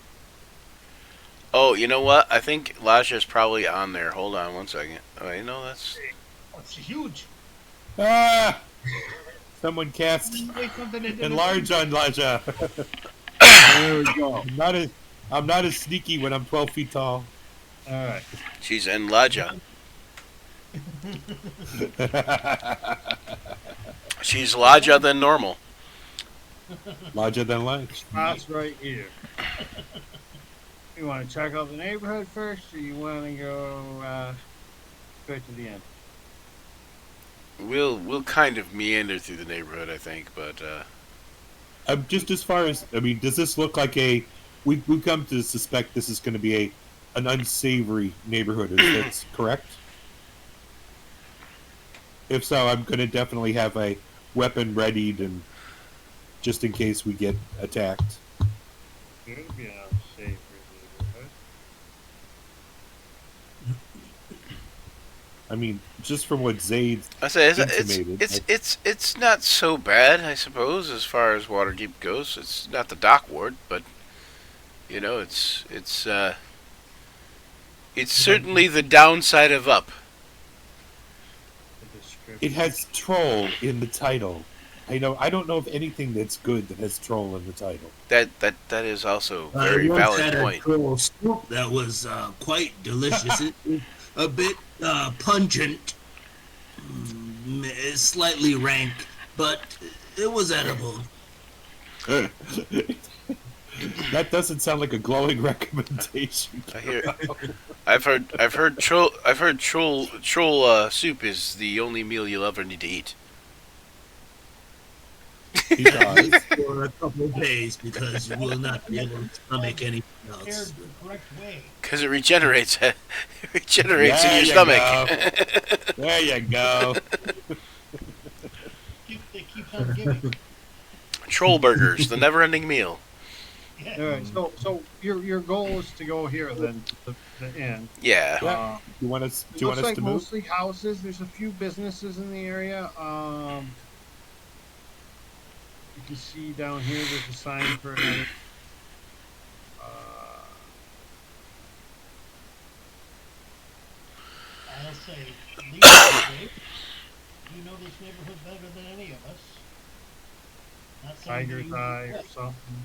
Speaker 2: Oh, you know what? I think Elijah's probably on there. Hold on one second. Oh, you know that's.
Speaker 4: Oh, it's huge.
Speaker 1: Ah! Someone cast
Speaker 4: Wait, something that didn't-
Speaker 1: enlarge on Elijah.
Speaker 3: There we go.
Speaker 1: I'm not as sneaky when I'm 12 feet tall.
Speaker 3: All right.
Speaker 2: She's in Elijah. She's Elijah than normal.
Speaker 1: Larger than life.
Speaker 3: Spot's right here. You want to check out the neighborhood first, or you want to go straight to the end?
Speaker 2: We'll kind of meander through the neighborhood, I think, but
Speaker 1: Just as far as does this look like a? We've come to suspect this is going to be an unsavory neighborhood. Is that correct? If so, I'm going to definitely have a weapon readied, and just in case we get attacked.
Speaker 3: Should be an unsafe neighborhood.
Speaker 1: I mean, just from what Zaid
Speaker 2: I say
Speaker 1: intimated,
Speaker 2: it's not so bad, I suppose, as far as Waterdeep goes. It's not the dock ward, but you know, it's certainly the downside of up.
Speaker 3: The description.
Speaker 1: it has troll in the title. I don't know of anything that's good that has troll in the title.
Speaker 2: That is also a very
Speaker 5: I once
Speaker 2: valid
Speaker 5: had a
Speaker 2: point.
Speaker 5: troll soup that was quite delicious. It was a bit pungent, slightly rank, but it was edible.
Speaker 1: That doesn't sound like a glowing recommendation.
Speaker 2: I've heard troll soup is the only meal you'll ever need to eat.
Speaker 1: He does.
Speaker 5: For a couple of days because you will not be able to stomach anything
Speaker 4: Prepared
Speaker 5: else.
Speaker 4: the correct way.
Speaker 2: Because it regenerates. It regenerates in
Speaker 1: There
Speaker 2: your
Speaker 1: you
Speaker 2: stomach.
Speaker 1: There you go.
Speaker 4: They keep on giving.
Speaker 2: Troll burgers, the never-ending meal.
Speaker 4: Yeah.
Speaker 3: All right. So your goal is to go here then to the end.
Speaker 2: Yeah.
Speaker 1: Yeah. You want us?
Speaker 3: It
Speaker 1: Do you want
Speaker 3: looks
Speaker 1: us
Speaker 3: like
Speaker 1: to move?
Speaker 3: mostly houses. There's a few businesses in the area. You can see down here. There's a sign for another.
Speaker 4: I'll say, Dave, you know this neighborhood better than any of us. Not saying that
Speaker 3: Tiger's
Speaker 4: you
Speaker 3: Eye
Speaker 4: know
Speaker 3: or
Speaker 4: it
Speaker 3: something.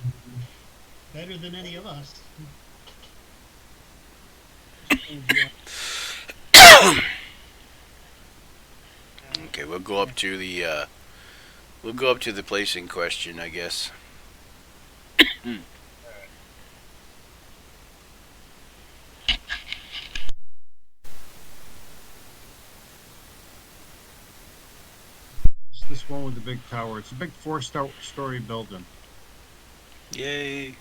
Speaker 4: better than any of us.
Speaker 2: Okay, we'll go up to the place in question, I guess.
Speaker 3: this one with the big tower. It's a big four-story building.
Speaker 2: Yay.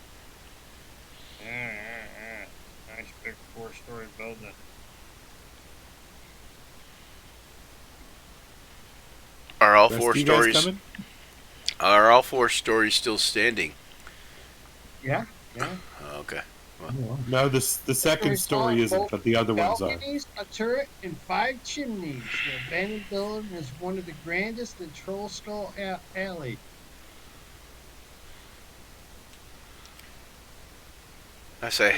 Speaker 3: Nice big four-story building.
Speaker 2: Are all
Speaker 1: Rest
Speaker 2: four
Speaker 1: of you guys
Speaker 2: stories
Speaker 1: coming?
Speaker 2: are all four stories still standing?
Speaker 3: Yeah, yeah.
Speaker 2: Okay.
Speaker 1: No, the second story isn't, but the other ones are.
Speaker 3: Balconies, a turret, and 5 chimneys. The abandoned building is one of the grandest in Troll Skull Alley.
Speaker 2: I say,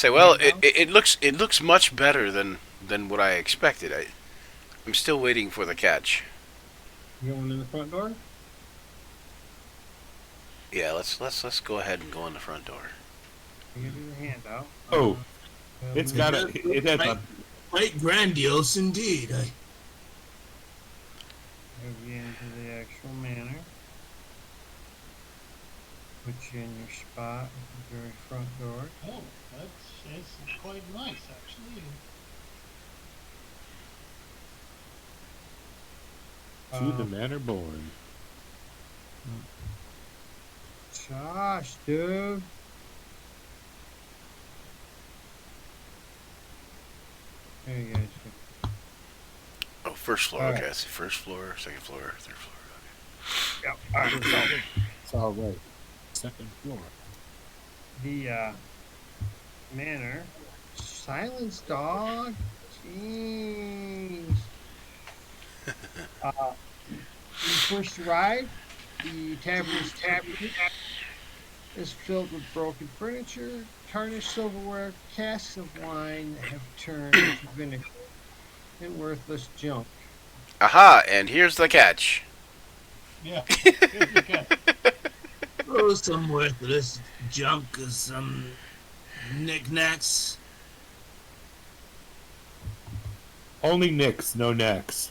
Speaker 2: well, it looks much better than what I expected. I'm still waiting for the catch.
Speaker 3: You going in the front door?
Speaker 2: Yeah, let's go ahead and go in the front door.
Speaker 3: You do the handout.
Speaker 1: Oh, it's got a. It has a.
Speaker 5: Quite grandiose indeed.
Speaker 3: Move you into the actual manor. Put you in your spot at the very front door.
Speaker 4: Oh, that's quite nice, actually.
Speaker 1: To the manor born.
Speaker 3: Josh, dude. There you guys go.
Speaker 2: Oh, first floor.
Speaker 3: All
Speaker 2: Okay,
Speaker 3: right.
Speaker 2: I see first floor, second floor, third floor.
Speaker 3: Yep. All right, so
Speaker 1: It's all right. Second floor.
Speaker 3: the manor. Silence, dog. Jeez. When you first arrive, the tavern's tavern is filled with broken furniture, tarnished silverware, casks of wine that have turned into vinegar, and worthless junk.
Speaker 2: Aha! And here's the catch.
Speaker 4: Yeah. Here's the catch.
Speaker 5: Oh, some worthless junk, some knickknacks.
Speaker 1: Only nicks, no necks.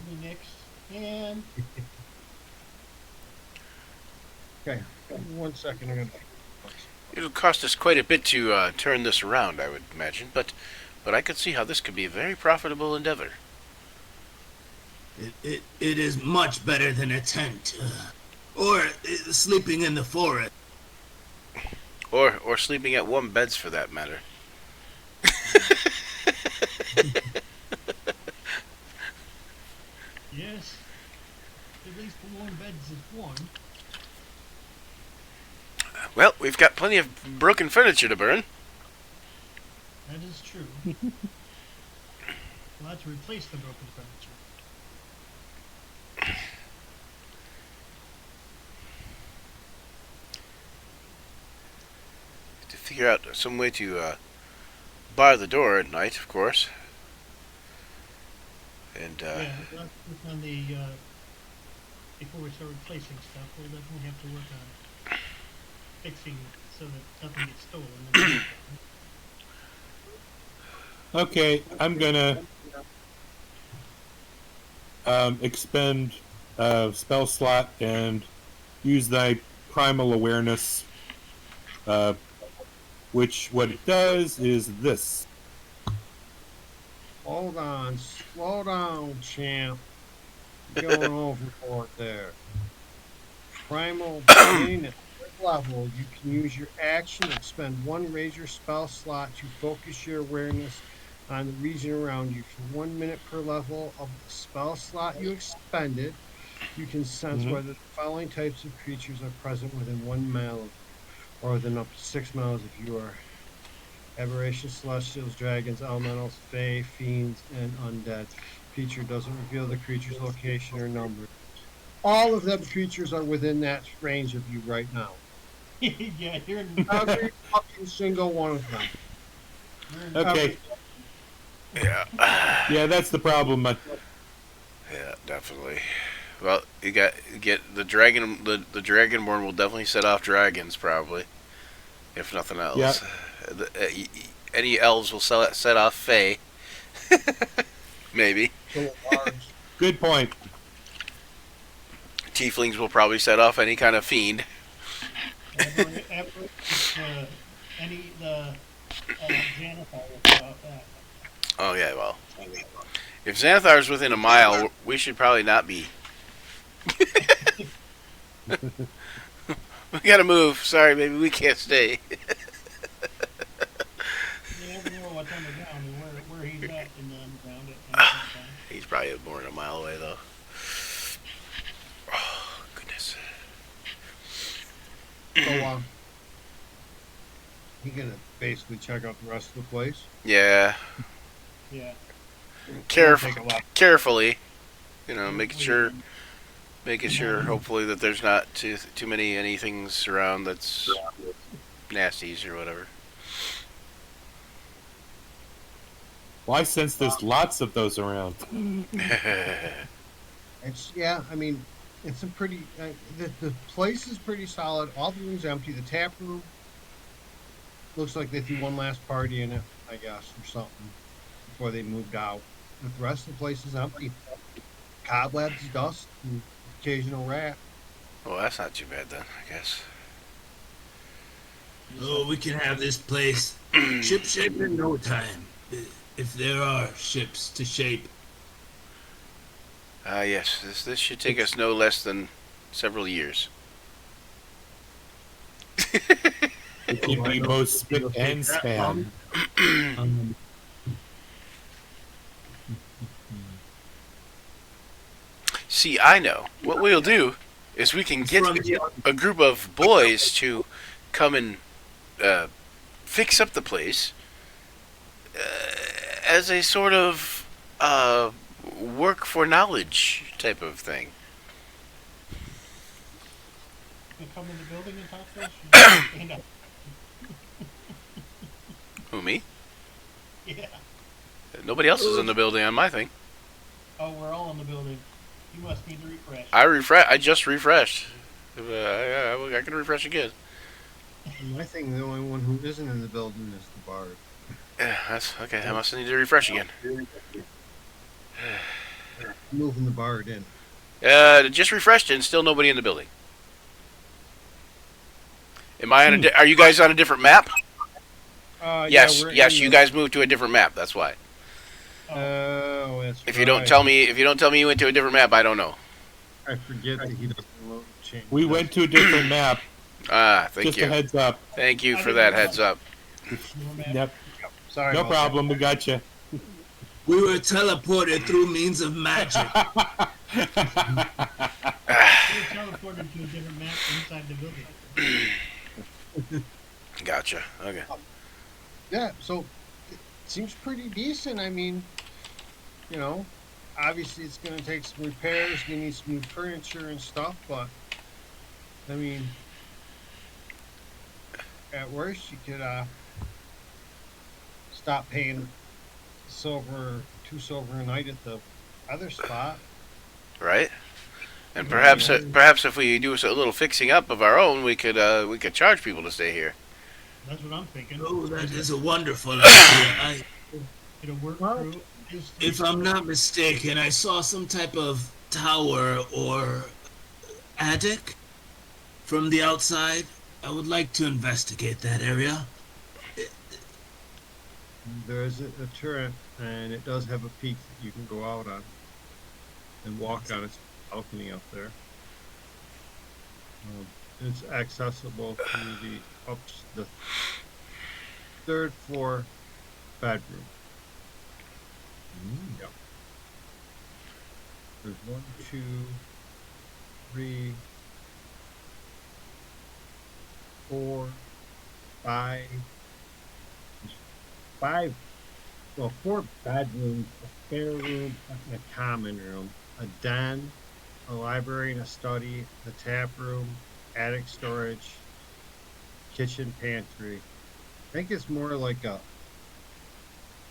Speaker 4: The Knicks and
Speaker 3: Okay, 1 second. I'm gonna.
Speaker 2: It'll cost us quite a bit to turn this around, I would imagine, but I could see how this could be a very profitable endeavor.
Speaker 5: It is much better than a tent. Or sleeping in the forest.
Speaker 2: Or sleeping at warm beds, for that matter.
Speaker 4: yes, at least the warm beds is warm.
Speaker 2: Well, we've got plenty of broken furniture to burn.
Speaker 4: That is true. We'll have to replace the broken furniture.
Speaker 2: To figure out some way to bar the door at night, of course. And
Speaker 4: Yeah, we'll have to work on the before we start replacing stuff. We'll definitely have to work on fixing so that nothing gets stolen.
Speaker 1: Okay, I'm gonna expend spell slot and use thy primal awareness. Which what it does is this.
Speaker 3: Hold on, slow down, champ. You're going overboard there. Primal being at third level, you can use your action and spend 1 razor spell slot to focus your awareness on the region around you. For 1 minute per level of the spell slot you expended, you can sense whether the following types of creatures are present within 1 mile of you, or within up to 6 miles if you are aberrations, celestials, dragons, elementals, fae, fiends, and undead. Feature doesn't reveal the creature's location or number. All of them creatures are within that range of you right now.
Speaker 4: Yeah, you're in,
Speaker 3: Every fucking single one of them.
Speaker 1: Okay,
Speaker 2: yeah,
Speaker 1: yeah, that's the problem.
Speaker 2: yeah, definitely. Well, you get the dragon. The dragonborn will definitely set off dragons, probably, if nothing else.
Speaker 1: Yeah.
Speaker 2: Any elves will set off fae. Maybe.
Speaker 3: So large.
Speaker 1: Good point.
Speaker 2: Tieflings will probably set off any kind of fiend.
Speaker 4: any the Janithar will put off that.
Speaker 2: Oh yeah, well, if Xanathar's within a mile, we should probably not be. We gotta move. Sorry, maybe we can't stay.
Speaker 4: You never know what's underground and where he's at in the underground at any time.
Speaker 2: He's probably more than a mile away, though. Oh, goodness.
Speaker 3: So, he gonna basically check out the rest of the place.
Speaker 2: Yeah,
Speaker 4: Yeah.
Speaker 3: Take a lot.
Speaker 2: carefully. You know, making sure, hopefully, that there's not too many anythings around that's nasties or whatever.
Speaker 1: Well, I sense there's lots of those around.
Speaker 3: It's I mean, it's a pretty. The place is pretty solid. All the rooms empty. The tap room looks like they threw one last party in it, I guess, or something before they moved out. But the rest of the place is empty. Cobwebs, dust, and occasional rat.
Speaker 2: Well, that's not too bad then, I guess.
Speaker 5: Oh, we can have this place ship shape in no time. If there are ships to shape.
Speaker 2: Yes, this should take us no less than several years.
Speaker 1: It can be both spit and span.
Speaker 2: See, I know. What we'll do is we can get a group of boys to come and fix up the place as a sort of work for knowledge type of thing.
Speaker 4: You come in the building and talk to us? Stand up.
Speaker 2: Who, me?
Speaker 4: Yeah.
Speaker 2: Nobody else is in the building on my thing.
Speaker 4: Oh, we're all in the building. You must need to refresh.
Speaker 2: I just refreshed. I can refresh again.
Speaker 3: I think the only one who isn't in the building is the bard.
Speaker 2: Yeah, that's okay. I must need to refresh again.
Speaker 3: Moving the bard in.
Speaker 2: Just refreshed and still nobody in the building. Am I on are you guys on a different map? Yes, you guys moved to a different map. That's why.
Speaker 3: Oh, that's
Speaker 2: If you don't tell me you went to a different map, I don't know.
Speaker 3: I forget that he doesn't load change.
Speaker 1: We went to a different map.
Speaker 2: Thank
Speaker 1: Just
Speaker 2: you.
Speaker 1: a heads up.
Speaker 2: Thank you for that heads up.
Speaker 1: Yep.
Speaker 3: Sorry.
Speaker 1: No
Speaker 3: about
Speaker 1: problem. We got you.
Speaker 5: We were teleported through means of magic.
Speaker 4: We're teleported to a different map inside the building.
Speaker 2: Gotcha. Okay.
Speaker 3: that. Yeah. So it seems pretty decent. I mean, you know, obviously it's going to take some repairs. We need some new furniture and stuff, but I mean, at worst you could stop paying $2 silver a night at the other spot.
Speaker 2: Right. And perhaps if we do a little fixing up of our own, we could charge people to stay here.
Speaker 4: That's what I'm thinking.
Speaker 5: Oh, that is a wonderful idea.
Speaker 4: It'll work through.
Speaker 5: If I'm not mistaken, I saw some type of tower or attic from the outside. I would like to investigate that area.
Speaker 3: There is a turret, and it does have a peak that you can go out on and walk on its balcony up there. It's accessible through the third floor bedroom. Yep. There's 1, 2, 3, 4, 5. There's 4 bedrooms, a spare room, and a common room, a den, a library and a study, a tap room, attic storage, kitchen pantry. I think it's more like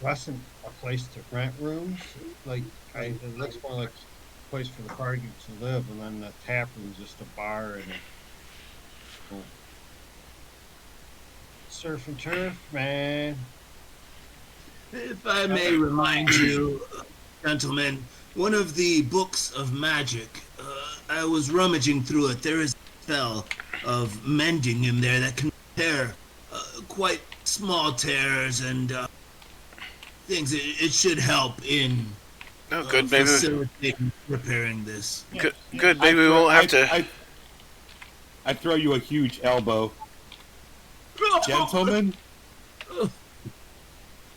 Speaker 3: less than a place to rent rooms. Like it looks more like a place for the party to live, and then the tap room's just a bar and surf and turf, man.
Speaker 5: If I may remind you, gentlemen, one of the books of magic, I was rummaging through it. There is a spell of mending in there that can repair quite small tears and things. It should help in
Speaker 2: Oh, good. Maybe.
Speaker 5: facilitating repairing this.
Speaker 2: Good. Good. Maybe we won't have to.
Speaker 1: I throw you a huge elbow. Gentlemen?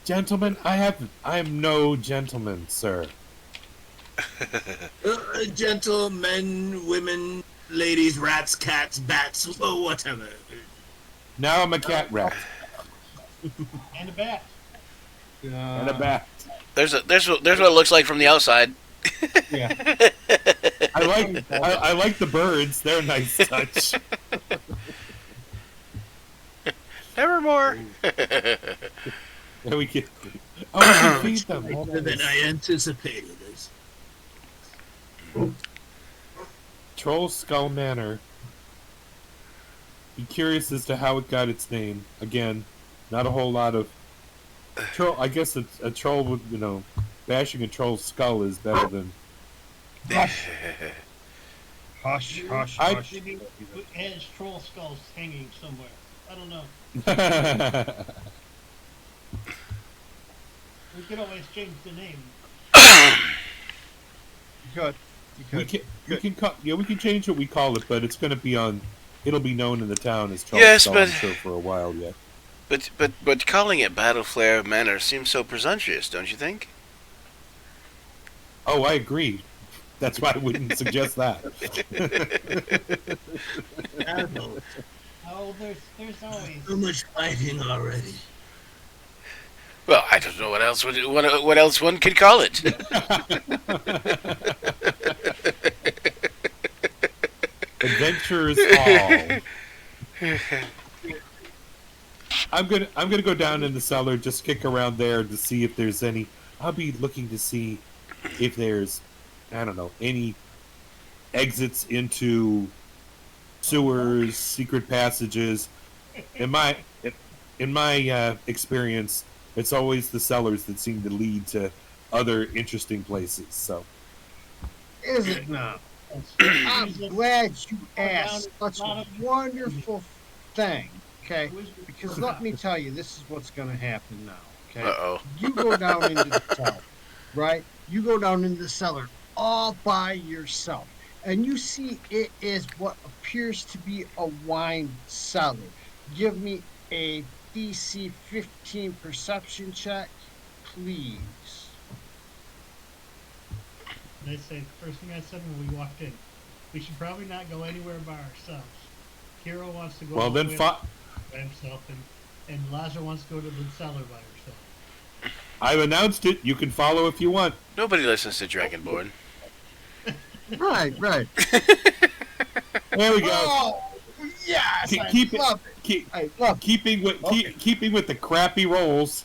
Speaker 1: Gentlemen, I am no gentleman, sir.
Speaker 5: Gentlemen, women, ladies, rats, cats, bats, whatever.
Speaker 1: Now I'm a cat rat
Speaker 4: And a bat.
Speaker 1: and a bat.
Speaker 2: There's what it looks like from the outside.
Speaker 3: Yeah.
Speaker 1: I like the birds. They're a nice touch.
Speaker 2: Nevermore.
Speaker 1: Yeah, we can. Oh, we can feed them.
Speaker 5: Better than I anticipated.
Speaker 1: Troll Skull Manor. Be curious as to how it got its name. Again, not a whole lot of troll. I guess a troll with bashing a troll's skull is better than.
Speaker 3: Hush, hush,
Speaker 1: I-
Speaker 3: hush.
Speaker 4: Maybe it has troll skulls hanging somewhere. I don't know. We could always change the name.
Speaker 3: Good.
Speaker 1: we can change what we call it, but it's going to be on. It'll be known in the town as Troll
Speaker 2: Yes,
Speaker 1: Skull,
Speaker 2: but-
Speaker 1: I'm sure, for a while yet.
Speaker 2: But calling it Battle Flare Manor seems so presumptuous, don't you think?
Speaker 1: Oh, I agree. That's why I wouldn't suggest that.
Speaker 4: Oh, there's always.
Speaker 5: So much fighting already.
Speaker 2: Well, I don't know what else one could call it.
Speaker 1: Adventures Hall. I'm gonna go down in the cellar, just kick around there to see if there's any. I'll be looking to see if there's, I don't know, any exits into sewers, secret passages. In my experience, it's always the cellars that seem to lead to other interesting places. So
Speaker 3: Is it now?
Speaker 4: There's
Speaker 3: I'm
Speaker 4: a-
Speaker 3: glad you
Speaker 4: down
Speaker 3: asked.
Speaker 4: a
Speaker 3: Such
Speaker 4: lot
Speaker 3: a
Speaker 4: of-
Speaker 3: wonderful thing. Okay,
Speaker 4: wizard-
Speaker 3: because let me tell you, this is what's going to happen now. Okay,
Speaker 2: Uh-oh.
Speaker 3: you go down into the cellar, right? You go down into the cellar all by yourself, and you see it is what appears to be a wine cellar. Give me a DC 15 perception check, please.
Speaker 4: And I say, the first thing I said when we walked in, we should probably not go anywhere by ourselves. Hero wants to go
Speaker 1: well
Speaker 4: all the
Speaker 1: then,
Speaker 4: way
Speaker 1: fi-
Speaker 4: up by himself, and Laja wants to go to the cellar by herself.
Speaker 1: I've announced it. You can follow if you want.
Speaker 2: Nobody listens to Dragonborn.
Speaker 3: Right.
Speaker 1: There we go.
Speaker 3: Oh, yes,
Speaker 1: Keep
Speaker 3: I
Speaker 1: it-
Speaker 3: love it.
Speaker 1: Keep,
Speaker 3: I love it.
Speaker 1: keeping with the crappy rolls.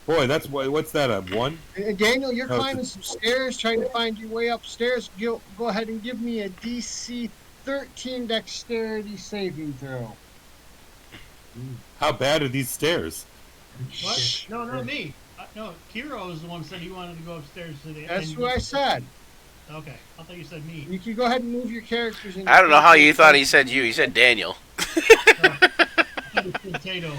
Speaker 1: Boy, what's that? A 1?
Speaker 3: And Daniel, you're
Speaker 1: Oh,
Speaker 3: climbing some stairs, trying to find your way upstairs. Go ahead and give me a DC 13 dexterity saving throw.
Speaker 1: How bad are these stairs?
Speaker 4: What? No, not me. No, Kiro was the one who said he wanted to go upstairs to the.
Speaker 3: That's
Speaker 4: and
Speaker 3: what I said.
Speaker 4: Okay, I thought you said me.
Speaker 3: You can go ahead and move your characters. In
Speaker 2: I don't know how you thought he said you. He said Daniel.
Speaker 4: Potato.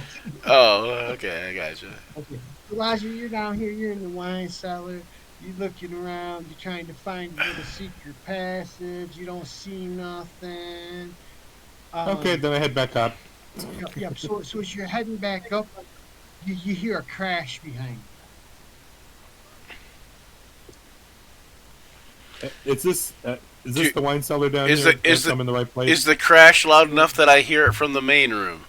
Speaker 2: Oh, okay, I gotcha.
Speaker 3: Okay. Elijah, you're down here. You're in the wine cellar. You're looking around. You're trying to find the secret passage. You don't see nothing.
Speaker 1: Okay, then I head back up.
Speaker 3: Yep. So as you're heading back up, you hear a crash behind you.
Speaker 1: Is this
Speaker 2: Dude,
Speaker 1: the wine cellar down
Speaker 2: is
Speaker 1: here?
Speaker 2: the- is
Speaker 1: I'm in the right place.
Speaker 2: Is the crash loud enough that I hear it from the main room?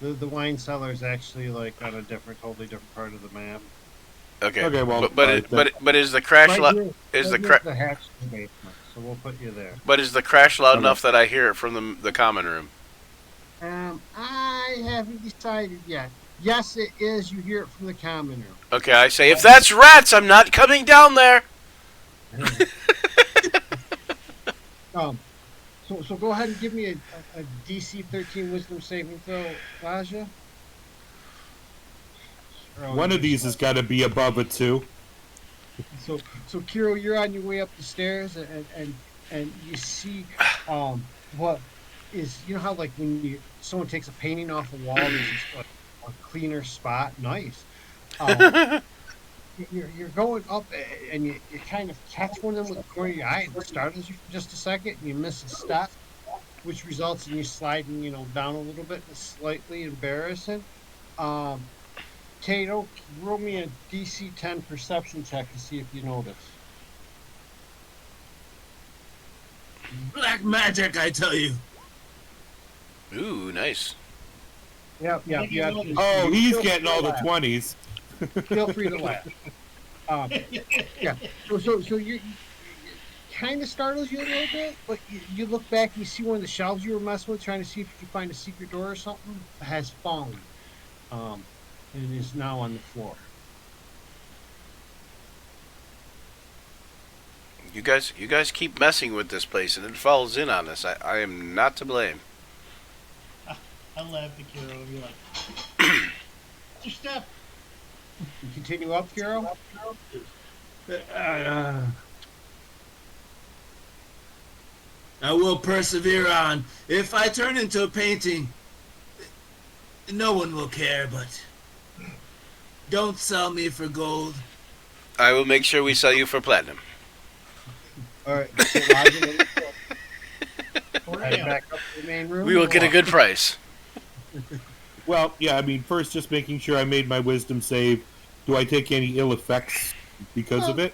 Speaker 3: The wine cellar is actually like on a totally different part of the map.
Speaker 2: Okay.
Speaker 1: Okay, well,
Speaker 2: but is the crash loud?
Speaker 3: here-
Speaker 2: Is the
Speaker 3: right
Speaker 2: cra-
Speaker 3: near the hatch in the basement, so we'll put you there.
Speaker 2: But is the crash loud
Speaker 1: Okay.
Speaker 2: enough that I hear it from the common room?
Speaker 3: I haven't decided yet. Yes, it is. You hear it from the common room.
Speaker 2: Okay, I say if that's rats, I'm not coming down there.
Speaker 3: So go ahead and give me a DC 13 Wisdom saving throw, Raja.
Speaker 1: One of these has got to be above a 2.
Speaker 3: So Kiro, you're on your way up the stairs, and you see what is, you know how like when someone takes a painting off a wall, there's just like a cleaner spot. Nice. You're going up and you kind of catch one of them with the corner of your eye and it startles you for just a second and you miss a step, which results in you sliding, down a little bit. It's slightly embarrassing. Um, Tato, roll me a DC 10 perception check to see if you notice.
Speaker 5: Black magic, I tell you.
Speaker 2: Ooh, nice.
Speaker 3: Yeah.
Speaker 4: Make it
Speaker 3: Yeah.
Speaker 4: roll.
Speaker 1: Oh, he's
Speaker 3: Feel
Speaker 1: getting
Speaker 3: free to
Speaker 1: all the
Speaker 3: laugh.
Speaker 1: 20s.
Speaker 3: Feel free to laugh. Um, yeah. So you kind of startles you a little bit, but you look back and you see one of the shelves you were messing with, trying to see if you could find a secret door or something, has fallen. Um, and is now on the floor.
Speaker 2: You guys keep messing with this place, and it falls in on us. I am not to blame.
Speaker 4: I laugh at Kiro and be like, "What's your step?"
Speaker 3: You continue up, Kiro?
Speaker 5: I will persevere on. If I turn into a painting, no one will care, but don't sell me for gold.
Speaker 2: I will make sure we sell you for platinum.
Speaker 3: All right. So Roger,
Speaker 4: Or
Speaker 3: head
Speaker 4: yeah.
Speaker 3: back up to the main room.
Speaker 2: We will get a good price.
Speaker 1: Well, yeah, I mean, first just making sure I made my wisdom save. Do I take any ill effects because of it?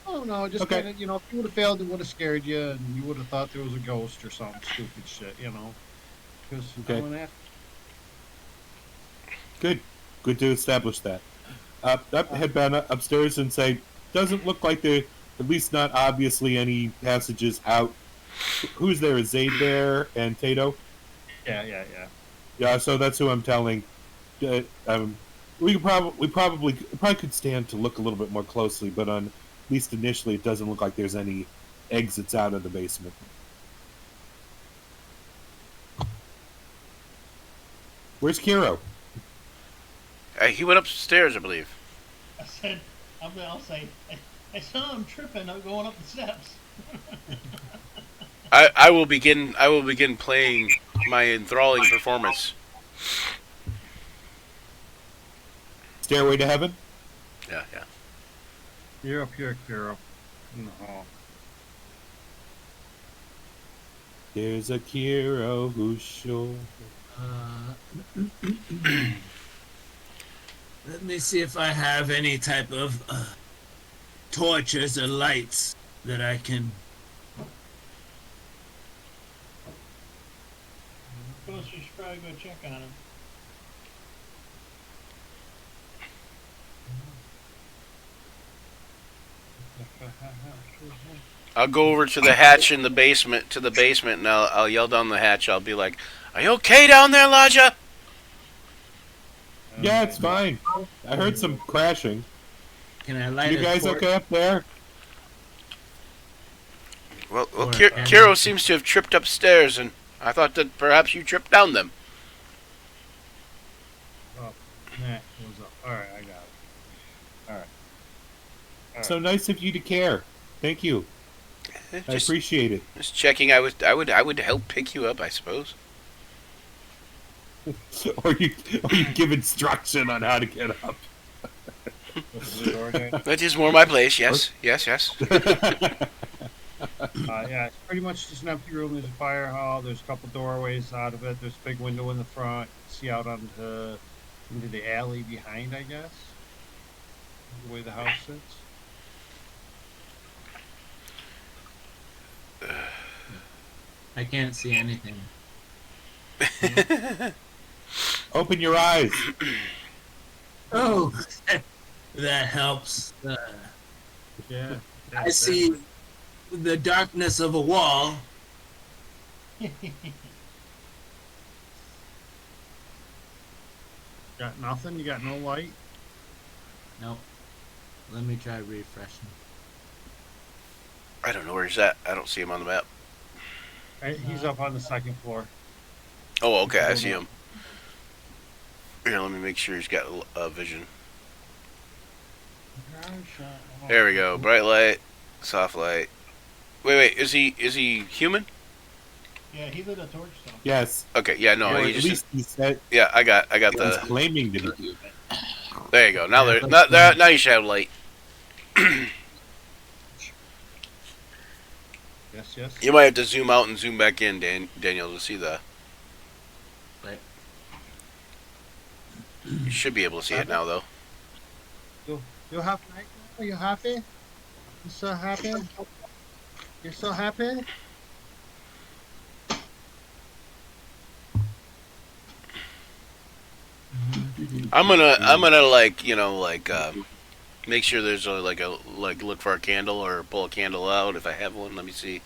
Speaker 3: Oh no, just
Speaker 1: Okay.
Speaker 3: kind of, if you would have failed, it would have scared you, and you would have thought there was a ghost or something stupid shit, Because
Speaker 1: Okay.
Speaker 3: I'm an act-
Speaker 1: Good. Good to establish that. I'd head back upstairs and say, doesn't look like there, at least not obviously, any passages out. Who's there? Is Zaid there and Tato?
Speaker 3: Yeah.
Speaker 1: Yeah, so that's who I'm telling. We probably could stand to look a little bit more closely, but on at least initially, it doesn't look like there's any exits out of the basement. Where's Kiro?
Speaker 2: He went upstairs, I believe.
Speaker 4: I said, I'll say, I saw him tripping. I'm going up the steps.
Speaker 2: I will begin playing my enthralling performance.
Speaker 1: Stairway to Heaven?
Speaker 2: Yeah.
Speaker 3: You're up here, Kiro, in the hall.
Speaker 1: There's a Kiro who's sure.
Speaker 5: Let me see if I have any type of torches or lights that I can.
Speaker 4: Of course, you should probably go check on him.
Speaker 2: I'll go over to the hatch in the basement, and I'll yell down the hatch. I'll be like, "Are you okay down there, Elijah?"
Speaker 1: Yeah, it's fine. I heard some crashing.
Speaker 5: Can I light
Speaker 1: You
Speaker 5: a
Speaker 1: guys
Speaker 5: torch?
Speaker 1: okay up there?
Speaker 2: Well,
Speaker 5: Or-
Speaker 2: Kiro seems to have tripped upstairs, and I thought that perhaps you tripped down them.
Speaker 3: Up. That goes up. All right, I got it. All right.
Speaker 1: So nice of you to care. Thank you. I
Speaker 2: Just,
Speaker 1: appreciate it.
Speaker 2: just checking. I would help pick you up, I suppose.
Speaker 1: or you give instruction on how to get up.
Speaker 3: Open the door there.
Speaker 2: That is more my place. Yes.
Speaker 3: Yeah, it's pretty much just an empty room. There's a fire hall. There's a couple doorways out of it. There's a big window in the front. You can see out into the alley behind, I guess. The way the house sits.
Speaker 5: I can't see anything.
Speaker 1: Open your eyes.
Speaker 5: Oh, that helps.
Speaker 3: Yeah.
Speaker 5: I see the darkness of a wall.
Speaker 3: Got nothing? You got no light?
Speaker 5: Nope. Let me try refreshing.
Speaker 2: I don't know where he's at. I don't see him on the map.
Speaker 3: He's up on the second floor.
Speaker 2: Oh, okay. I see him. Here, let me make sure he's got vision. There we go. Bright light, soft light. Wait. Is he human?
Speaker 4: Yeah, he lit a torch though.
Speaker 1: Yes.
Speaker 2: Okay. Yeah. No.
Speaker 1: Or
Speaker 2: He
Speaker 1: at
Speaker 2: just.
Speaker 1: least he said
Speaker 2: Yeah. I got
Speaker 1: he's
Speaker 2: the.
Speaker 1: claiming to be human.
Speaker 2: There you go. Now
Speaker 5: Yeah,
Speaker 2: there,
Speaker 5: that's
Speaker 2: now you should have light.
Speaker 3: Yes, yes.
Speaker 2: You might have to zoom out and zoom back in, Daniel, to see the.
Speaker 5: Right.
Speaker 2: You should be able to see it now, though.
Speaker 3: You happy right now? You happy? You so happy? You're so happy?
Speaker 2: I'm gonna like make sure there's like look for a candle or pull a candle out if I have one. Let me see.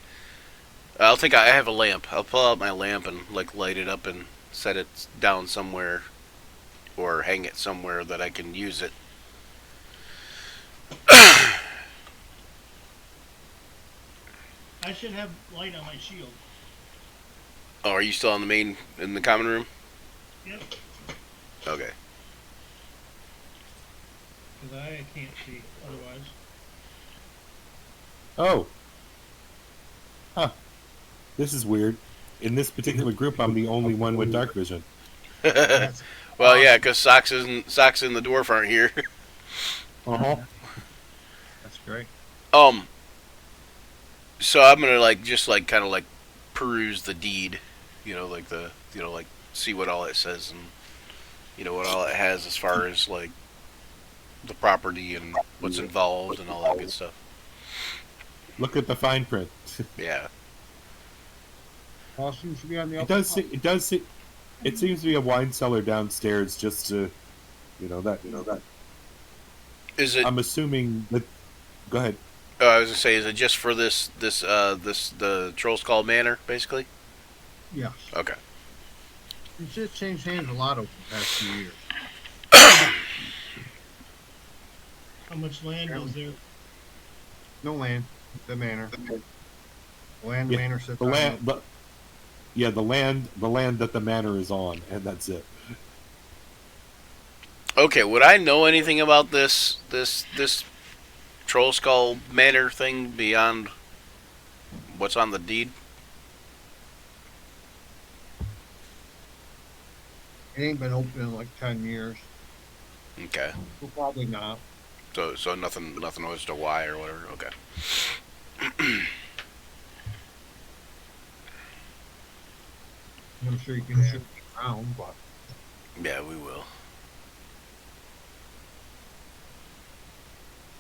Speaker 2: I have a lamp. I'll pull out my lamp and like light it up and set it down somewhere or hang it somewhere that I can use it.
Speaker 4: I should have light on my shield.
Speaker 2: Oh, are you still in the common room?
Speaker 4: Yep.
Speaker 2: Okay.
Speaker 4: Because I can't see otherwise.
Speaker 1: Oh. Huh. This is weird. In this particular group, I'm the only one with dark vision.
Speaker 3: That's
Speaker 2: Well, yeah, because Socks and the dwarf aren't here.
Speaker 1: Uh-huh.
Speaker 3: that's great.
Speaker 2: So I'm gonna just kind of like peruse the deed, like see what all it says and what all it has as far as like the property and what's involved and all that good stuff.
Speaker 1: Look at the fine print.
Speaker 2: Yeah.
Speaker 3: All seems to be on the
Speaker 1: It does. It seems to be a wine cellar downstairs. Just to, that.
Speaker 2: Is it?
Speaker 1: I'm assuming that. Go ahead.
Speaker 2: I was gonna say, is it just for the Troll's Call Manor, basically?
Speaker 3: Yes.
Speaker 2: Okay.
Speaker 3: It's just changed hands a lot over the past few years.
Speaker 4: How much land is there?
Speaker 3: No land. The manor. The land
Speaker 1: Yeah,
Speaker 3: manor sits
Speaker 1: The
Speaker 3: on
Speaker 1: land. The land that the manor is on, and that's it.
Speaker 2: Okay. Would I know anything about this Troll Skull Manor thing beyond what's on the deed?
Speaker 3: It ain't been open in like 10 years.
Speaker 2: Okay.
Speaker 3: Well, probably not.
Speaker 2: So nothing as to why or whatever. Okay.
Speaker 3: I'm sure you can shoot me around, but
Speaker 2: Yeah, we will.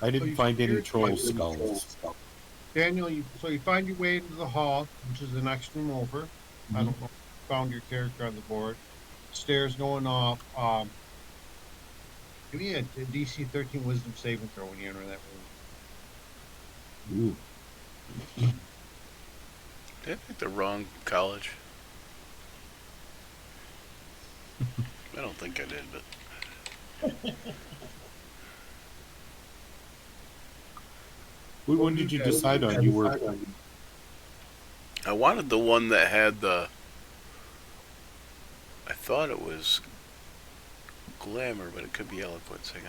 Speaker 1: I didn't
Speaker 3: you
Speaker 1: find any
Speaker 3: figured-
Speaker 1: troll skulls.
Speaker 3: Daniel, you find your way into the hall, which is the next room over. I don't know if you found your character on the board. Stairs going off. Give me a DC 13 Wisdom saving throw when you enter that room.
Speaker 1: Ooh.
Speaker 2: Did I pick the wrong college? I don't think I did, but
Speaker 1: Which one did you decide on? You were.
Speaker 2: I wanted the one that had the. I thought it was glamour, but it could be eloquence. Hang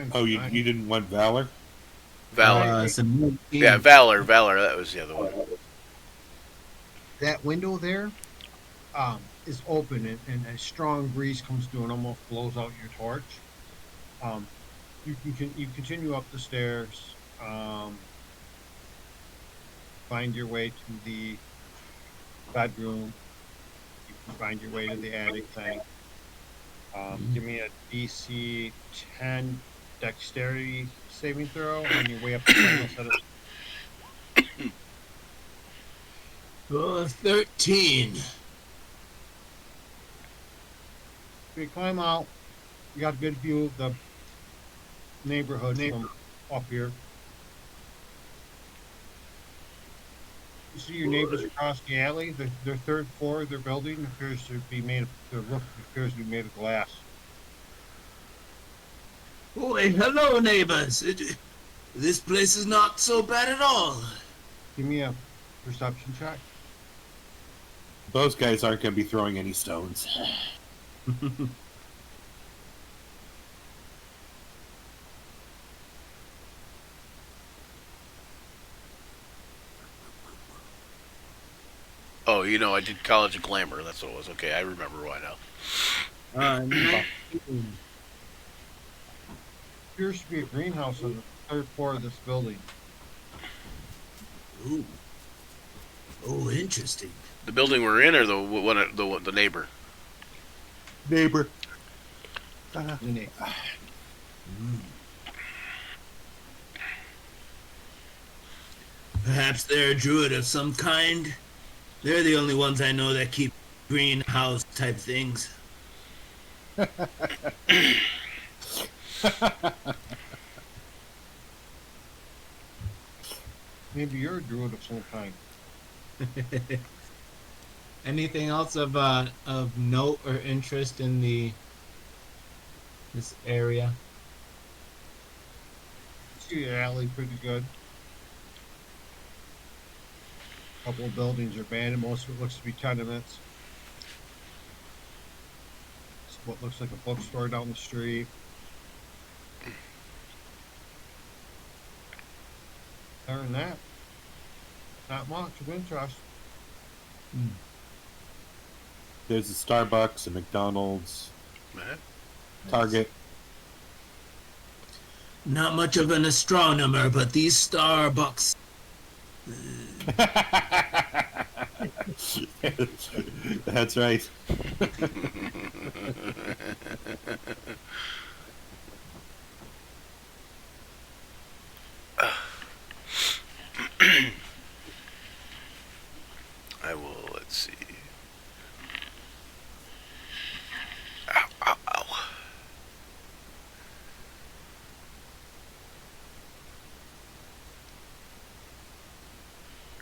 Speaker 2: on.
Speaker 1: Oh, you didn't want valor?
Speaker 2: Valor.
Speaker 5: Some
Speaker 2: Yeah, Valor. That was the other one.
Speaker 3: That window there is open, and a strong breeze comes through and almost blows out your torch. You continue up the stairs, find your way to the bedroom. You can find your way to the attic thing. Give me a DC 10 dexterity saving throw on your way up the final set of
Speaker 5: 13.
Speaker 3: You climb out. You got a good view of the neighborhood from up here. You see your neighbors across the alley. Their third floor of their building appears to be made of, the roof appears to be made of glass.
Speaker 5: Oh, hello, neighbors. This place is not so bad at all.
Speaker 3: Give me a perception check.
Speaker 1: Those guys aren't going to be throwing any stones.
Speaker 2: Oh, I did College of Glamour. That's what it was. Okay, I remember why now.
Speaker 5: 19.
Speaker 3: appears to be a greenhouse on the third floor of this building.
Speaker 6: Ooh. Oh, interesting.
Speaker 2: The building we're in, or the neighbor?
Speaker 1: Neighbor.
Speaker 3: Isn't it?
Speaker 6: Hmm. Perhaps they're a druid of some kind. They're the only ones I know that keep greenhouse type things.
Speaker 3: Maybe you're a druid of some kind.
Speaker 5: Anything else of note or interest in this area?
Speaker 3: See the alley pretty good. Couple of buildings are abandoned. Most of it looks to be tenements. It's what looks like a bookstore down the street. Other than that, not much of interest.
Speaker 1: There's a Starbucks, a McDonald's,
Speaker 2: Uh-huh.
Speaker 1: Target.
Speaker 6: Not much of an astronomer, but these Starbucks.
Speaker 1: That's right.
Speaker 2: I will. Let's see. Ow! Ow! Ow!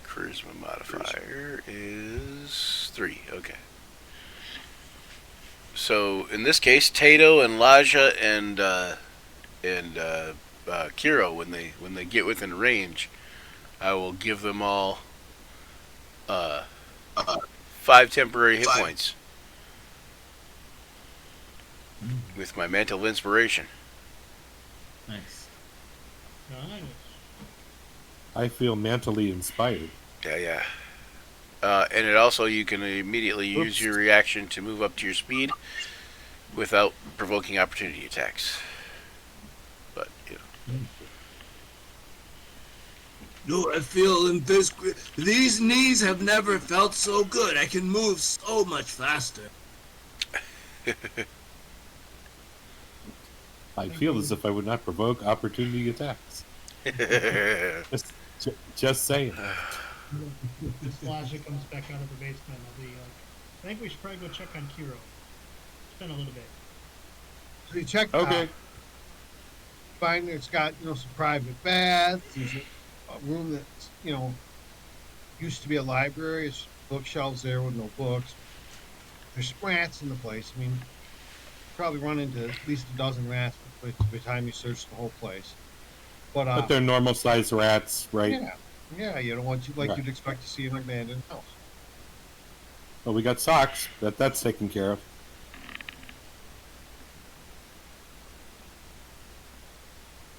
Speaker 2: Charisma modifier is 3. Okay. So in this case, Tato and Laja and Kiro, when they get within range, I will give them all 5 temporary hit points with my mantle of inspiration.
Speaker 5: Nice.
Speaker 4: Nice.
Speaker 1: I feel mentally inspired.
Speaker 2: Yeah. And it also, you can immediately use your reaction to move up to your speed without provoking opportunity attacks. But, you know.
Speaker 6: No, I feel invincible. These knees have never felt so good. I can move so much faster.
Speaker 1: I feel as if I would not provoke opportunity attacks. Just saying.
Speaker 4: This logic comes back out of the basement. I'll be I think we should probably go check on Kiro. It's been a little bit.
Speaker 3: So you check.
Speaker 1: Okay.
Speaker 3: Find it's got some private baths. There's a room that's used to be a library. It's bookshelves there with no books. There's rats in the place. I mean, probably run into at least a dozen rats by the time you search the whole place.
Speaker 1: But they're normal sized rats, right?
Speaker 3: Yeah, you don't want
Speaker 1: Right.
Speaker 3: you'd expect to see in an abandoned house.
Speaker 1: Well, we got socks. That's taken care of.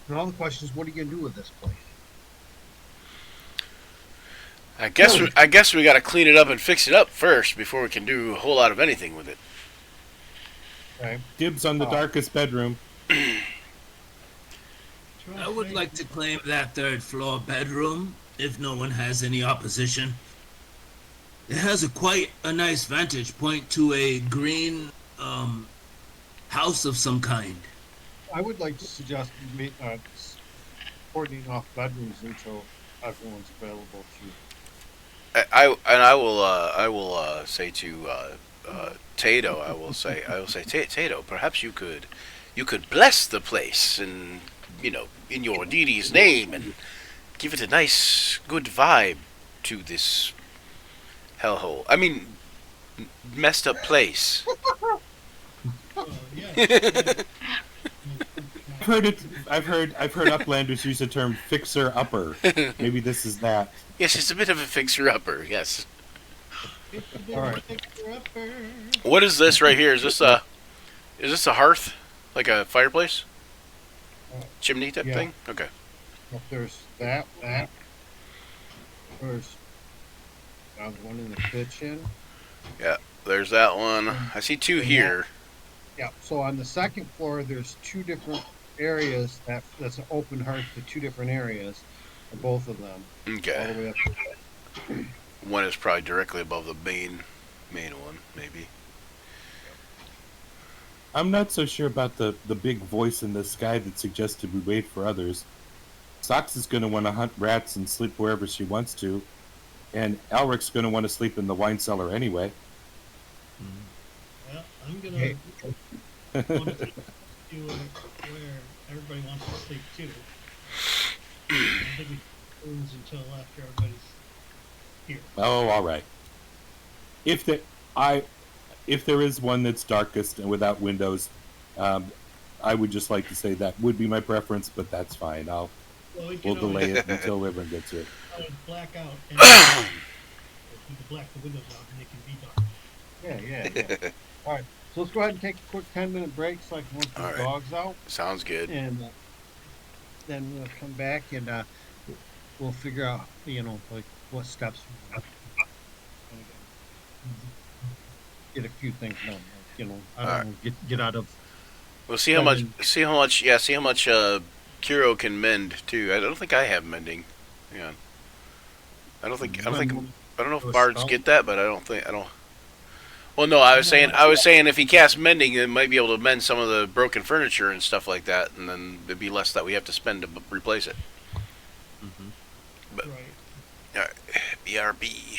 Speaker 3: And all the question is, what are you gonna do with this place?
Speaker 2: I guess we got to clean it up and fix it up first before we can do a whole lot of anything with it.
Speaker 3: Right?
Speaker 1: Dibs on the darkest bedroom.
Speaker 6: I would like to claim that third floor bedroom, if no one has any opposition. It has quite a nice vantage point to a green house of some kind.
Speaker 3: I would like to suggest coordinating off bedrooms until everyone's available to.
Speaker 2: I will say to Tato, I will say Tato, perhaps you could bless the place and in your deity's name and give it a nice good vibe to this hellhole. I mean, messed up place.
Speaker 4: Oh, yeah.
Speaker 1: I've heard Uplanders use the term fixer upper. Maybe this is that.
Speaker 2: Yes, it's a bit of a fixer upper. Yes.
Speaker 3: All right.
Speaker 2: What is this right here? Is this a hearth, like a fireplace, chimney type
Speaker 3: Yeah.
Speaker 2: thing? Okay.
Speaker 3: There's that. There's one in the kitchen.
Speaker 2: Yeah. There's that one. I see 2 here.
Speaker 3: Yeah. So on the second floor, there's 2 different areas that's an open hearth to two different areas, for both of them, all
Speaker 2: Okay.
Speaker 3: the way up.
Speaker 2: One is probably directly above the main one, maybe.
Speaker 1: I'm not so sure about the big voice in the sky that suggested we wait for others. Sox is going to want to hunt rats and sleep wherever she wants to, and Elric's going to want to sleep in the wine cellar anyway.
Speaker 4: Well, I'm gonna
Speaker 3: Hey,
Speaker 4: go to see where everybody wants to sleep too. I don't think we rooms until after everybody's here.
Speaker 1: Oh, all right. If the I if there is one that's darkest and without windows, um, I would just like to say that would be my preference, but that's fine.
Speaker 4: Well, we
Speaker 1: We'll
Speaker 4: can
Speaker 1: delay
Speaker 4: always
Speaker 1: it until everyone gets here.
Speaker 4: black out and we can black the windows out and it can be dark.
Speaker 3: yeah. All right, so let's go ahead and take a quick 10-minute break so I can let
Speaker 2: All
Speaker 3: the
Speaker 2: right.
Speaker 3: dogs out,
Speaker 2: Sounds good.
Speaker 3: and then we'll come back and we'll figure out, like what steps we're gonna get a few things done. I
Speaker 2: All
Speaker 3: don't
Speaker 2: right.
Speaker 3: know, get out of.
Speaker 2: We'll see how much.
Speaker 3: spending-
Speaker 2: See how much. Kiro can mend too. I don't think I have mending. Hang on. I don't think. I don't know if
Speaker 3: Those
Speaker 2: bards
Speaker 3: spells?
Speaker 2: get that, but I don't think. I don't. Well, no. I was saying if he casts mending, it might be able to mend some of the broken furniture and stuff like that, and then there'd be less that we have to spend to replace it. But
Speaker 4: Right.
Speaker 2: all right. BRB.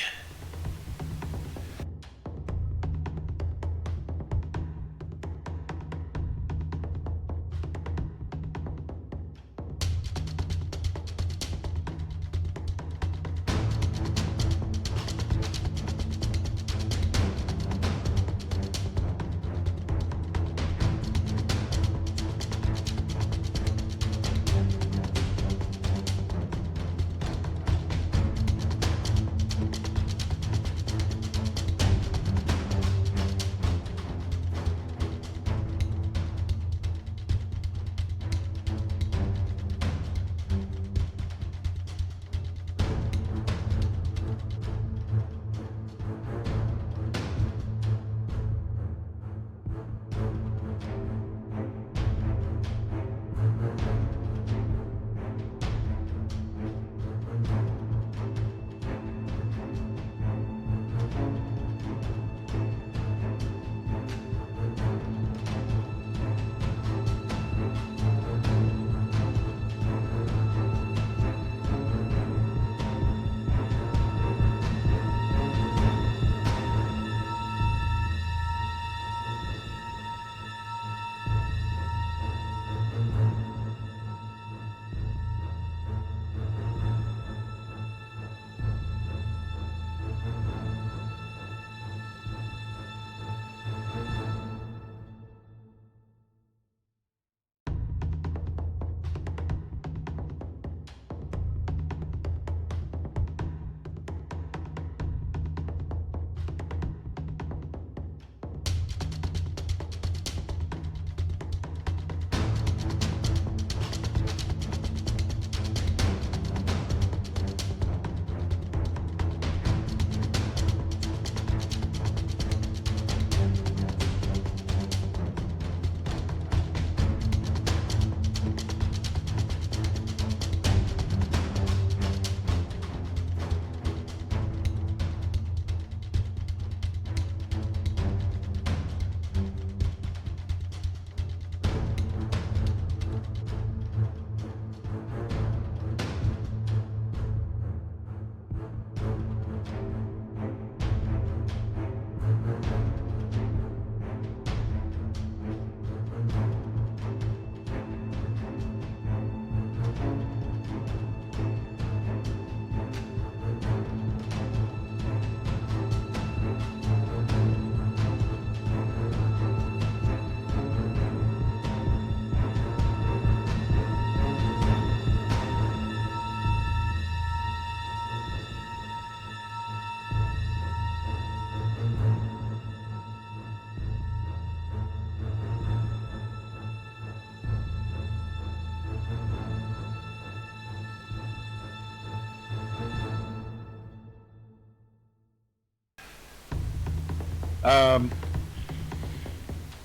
Speaker 1: Um,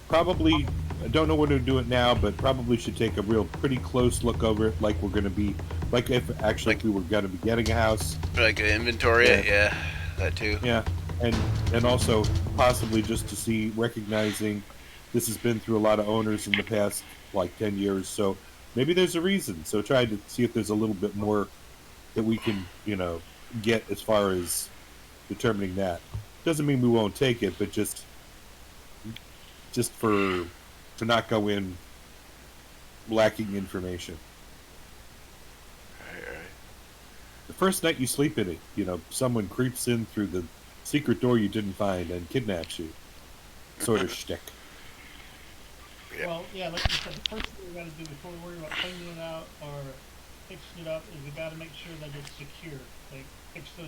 Speaker 1: probably I don't know when to do it now, but probably should take a real pretty close look over it, like we're going to be, like if actually if we were going to be getting a house.
Speaker 2: Like an inventory,
Speaker 1: Yeah.
Speaker 2: yeah, that too.
Speaker 1: Yeah, and also possibly just to see, recognizing this has been through a lot of owners in the past like 10 years, so maybe there's a reason. So try to see if there's a little bit more that we can, get as far as determining that. Doesn't mean we won't take it, but just for to not go in lacking information.
Speaker 2: All right.
Speaker 1: The first night you sleep in it, someone creeps in through the secret door you didn't find and kidnaps you. Sort of shtick.
Speaker 2: Yeah.
Speaker 4: Well, yeah, like you said, the first thing we got to do before we worry about cleaning it out or fixing it up is we got to make sure that it's secure. Like fix the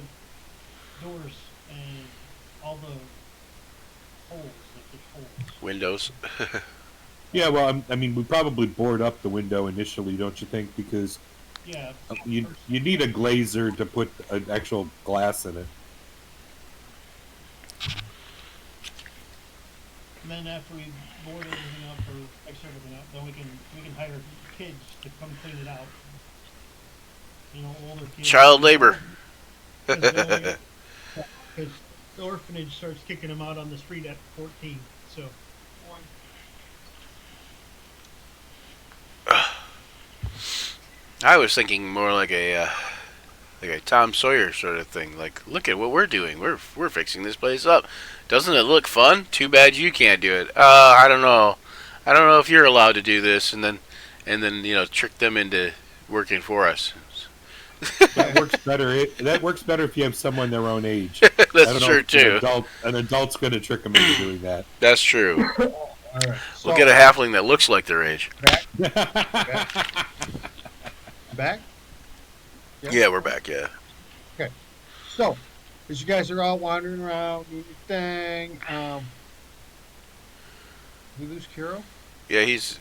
Speaker 4: doors and all the holes, like the holes.
Speaker 2: Windows.
Speaker 1: Yeah, well, I mean, we probably board up the window initially, don't you think? Because
Speaker 4: Yeah.
Speaker 1: you need a glazer to put an actual glass in it.
Speaker 4: And then after we board everything up or fix everything up, then we can hire kids to come clean it out. Older kids.
Speaker 2: Child labor.
Speaker 4: Because the orphanage starts kicking them out on the street at 14. So.
Speaker 2: I was thinking more like a Tom Sawyer sort of thing. Like, look at what we're doing. We're fixing this place up. Doesn't it look fun? Too bad you can't do it. I don't know. I don't know if you're allowed to do this, and then trick them into working for us.
Speaker 1: That works better. That works better if you have someone their own age.
Speaker 2: That's true too.
Speaker 1: An adult's going to trick them into doing that.
Speaker 2: That's true.
Speaker 3: All right. So,
Speaker 2: We'll get a halfling that looks like their age.
Speaker 3: back?
Speaker 2: Yeah, we're back. Yeah.
Speaker 3: So, as you guys are all wandering around, doing your thing, we lose Kiro?
Speaker 2: Yeah, he's.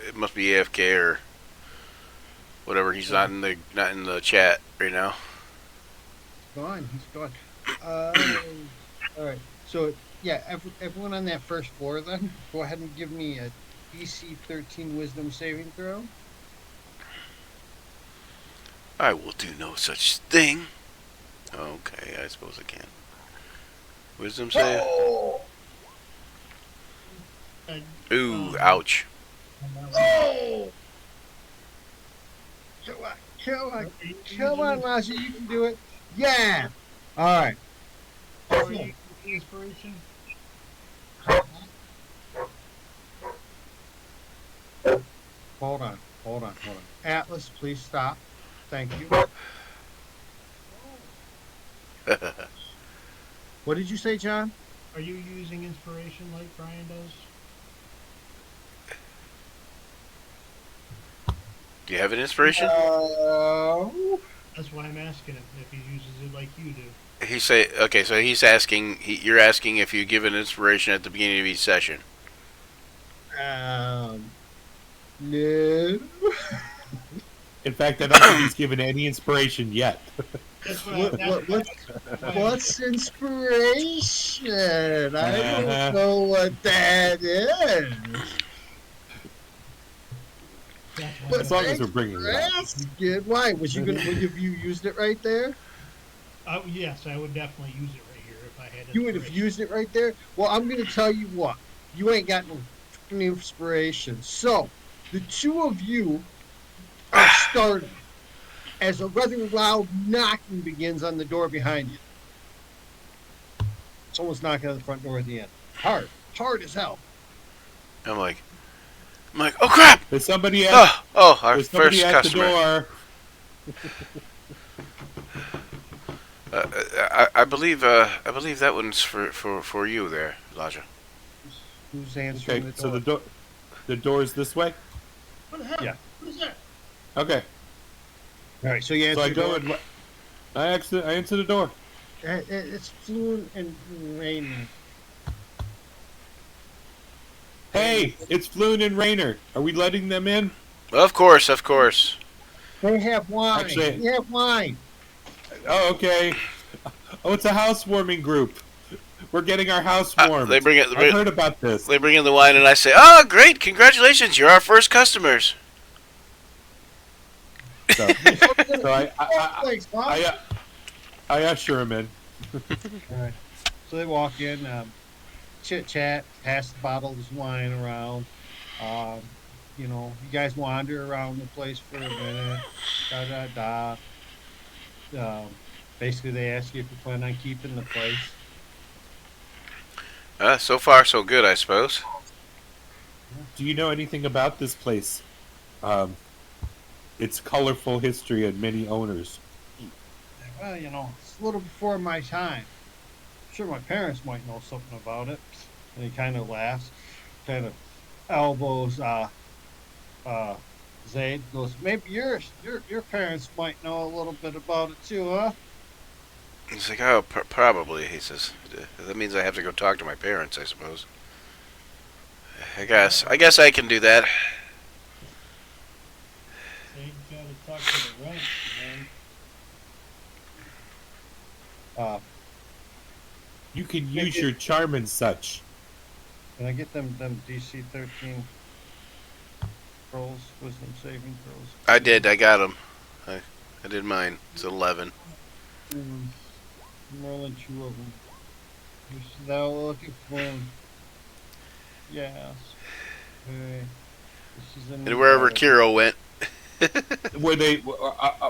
Speaker 2: It must be AFK or whatever. He's not in the chat right now.
Speaker 3: Gone. He's gone. All right. So, yeah, everyone on that first floor then, go ahead and give me a DC 13 Wisdom saving throw.
Speaker 2: I will do no such thing. Okay, I suppose I can. Wisdom save. Ooh, ouch.
Speaker 3: Oh! Come on, Lassie, you can do it. Yeah! All right.
Speaker 4: Are you inspiration?
Speaker 3: Hold on. Atlas, please stop. Thank you. What did you say, John?
Speaker 4: Are you using inspiration like Brian does?
Speaker 2: Do you have an inspiration?
Speaker 4: That's why I'm asking him if he uses it like you do.
Speaker 2: So he's asking. You're asking if you give an inspiration at the beginning of each session.
Speaker 3: No.
Speaker 1: In fact, I don't think he's given any inspiration yet.
Speaker 4: That's what
Speaker 3: What's inspiration? I don't know what that is.
Speaker 1: As long as we're bringing it up.
Speaker 3: Why? Would have you used it right there?
Speaker 4: Yes, I would definitely use it right here if I had it.
Speaker 3: You would have used it right there? Well, I'm going to tell you what. You ain't got no inspiration. So, the two of you are starting as a rather loud knocking begins on the door behind you. Someone's knocking on the front door at the end. Hard as hell.
Speaker 2: I'm like, oh crap!
Speaker 1: There's somebody at,
Speaker 2: Our
Speaker 1: there's somebody
Speaker 2: first
Speaker 1: at
Speaker 2: customer.
Speaker 1: the door.
Speaker 2: I believe that one's for you there, Elijah.
Speaker 3: Who's answering
Speaker 1: Okay,
Speaker 3: the
Speaker 1: so
Speaker 3: door?
Speaker 1: the door is this way?
Speaker 4: What the hell?
Speaker 3: Yeah.
Speaker 4: What is that?
Speaker 1: Okay.
Speaker 3: All right, so you answer
Speaker 1: So I
Speaker 3: the
Speaker 1: go
Speaker 3: door.
Speaker 1: and I answer the door.
Speaker 3: It's fluent and raining.
Speaker 1: Hey, it's Floon and Rainer. Are we letting them in?
Speaker 2: Of course.
Speaker 3: They have wine.
Speaker 1: Actually-
Speaker 3: They have wine.
Speaker 1: Oh, okay. Oh, it's a housewarming group. We're getting our house warmed.
Speaker 2: They bring it.
Speaker 1: I've heard about this.
Speaker 2: They bring in the wine, and I say, "Oh, great! Congratulations! You're our first customers."
Speaker 1: So, I usher him in.
Speaker 3: All right. So they walk in, chit chat, pass the bottles of wine around. Um, you know, you guys wander around the place for a minute. Da da da. Basically, they ask you if you plan on keeping the place.
Speaker 2: So far, so good, I suppose.
Speaker 1: Do you know anything about this place? Its colorful history and many owners.
Speaker 3: Well, you know, it's a little before my time. I'm sure my parents might know something about it. And he kind of laughs, kind of elbows Zayd. Goes, maybe your parents might know a little bit about it too, huh?
Speaker 2: He's like, "Oh, probably." He says, "That means I have to go talk to my parents, I suppose." I guess I can do that.
Speaker 4: So you gotta talk to the rent, man.
Speaker 1: You can use your charm and such.
Speaker 3: Can I get them DC 13 throws, wisdom saving throws?
Speaker 2: I did. I got him. I did mine. It's 11.
Speaker 3: More than 2 of them. You're now looking for them. Yes. Okay. This is
Speaker 2: And wherever Kiro went.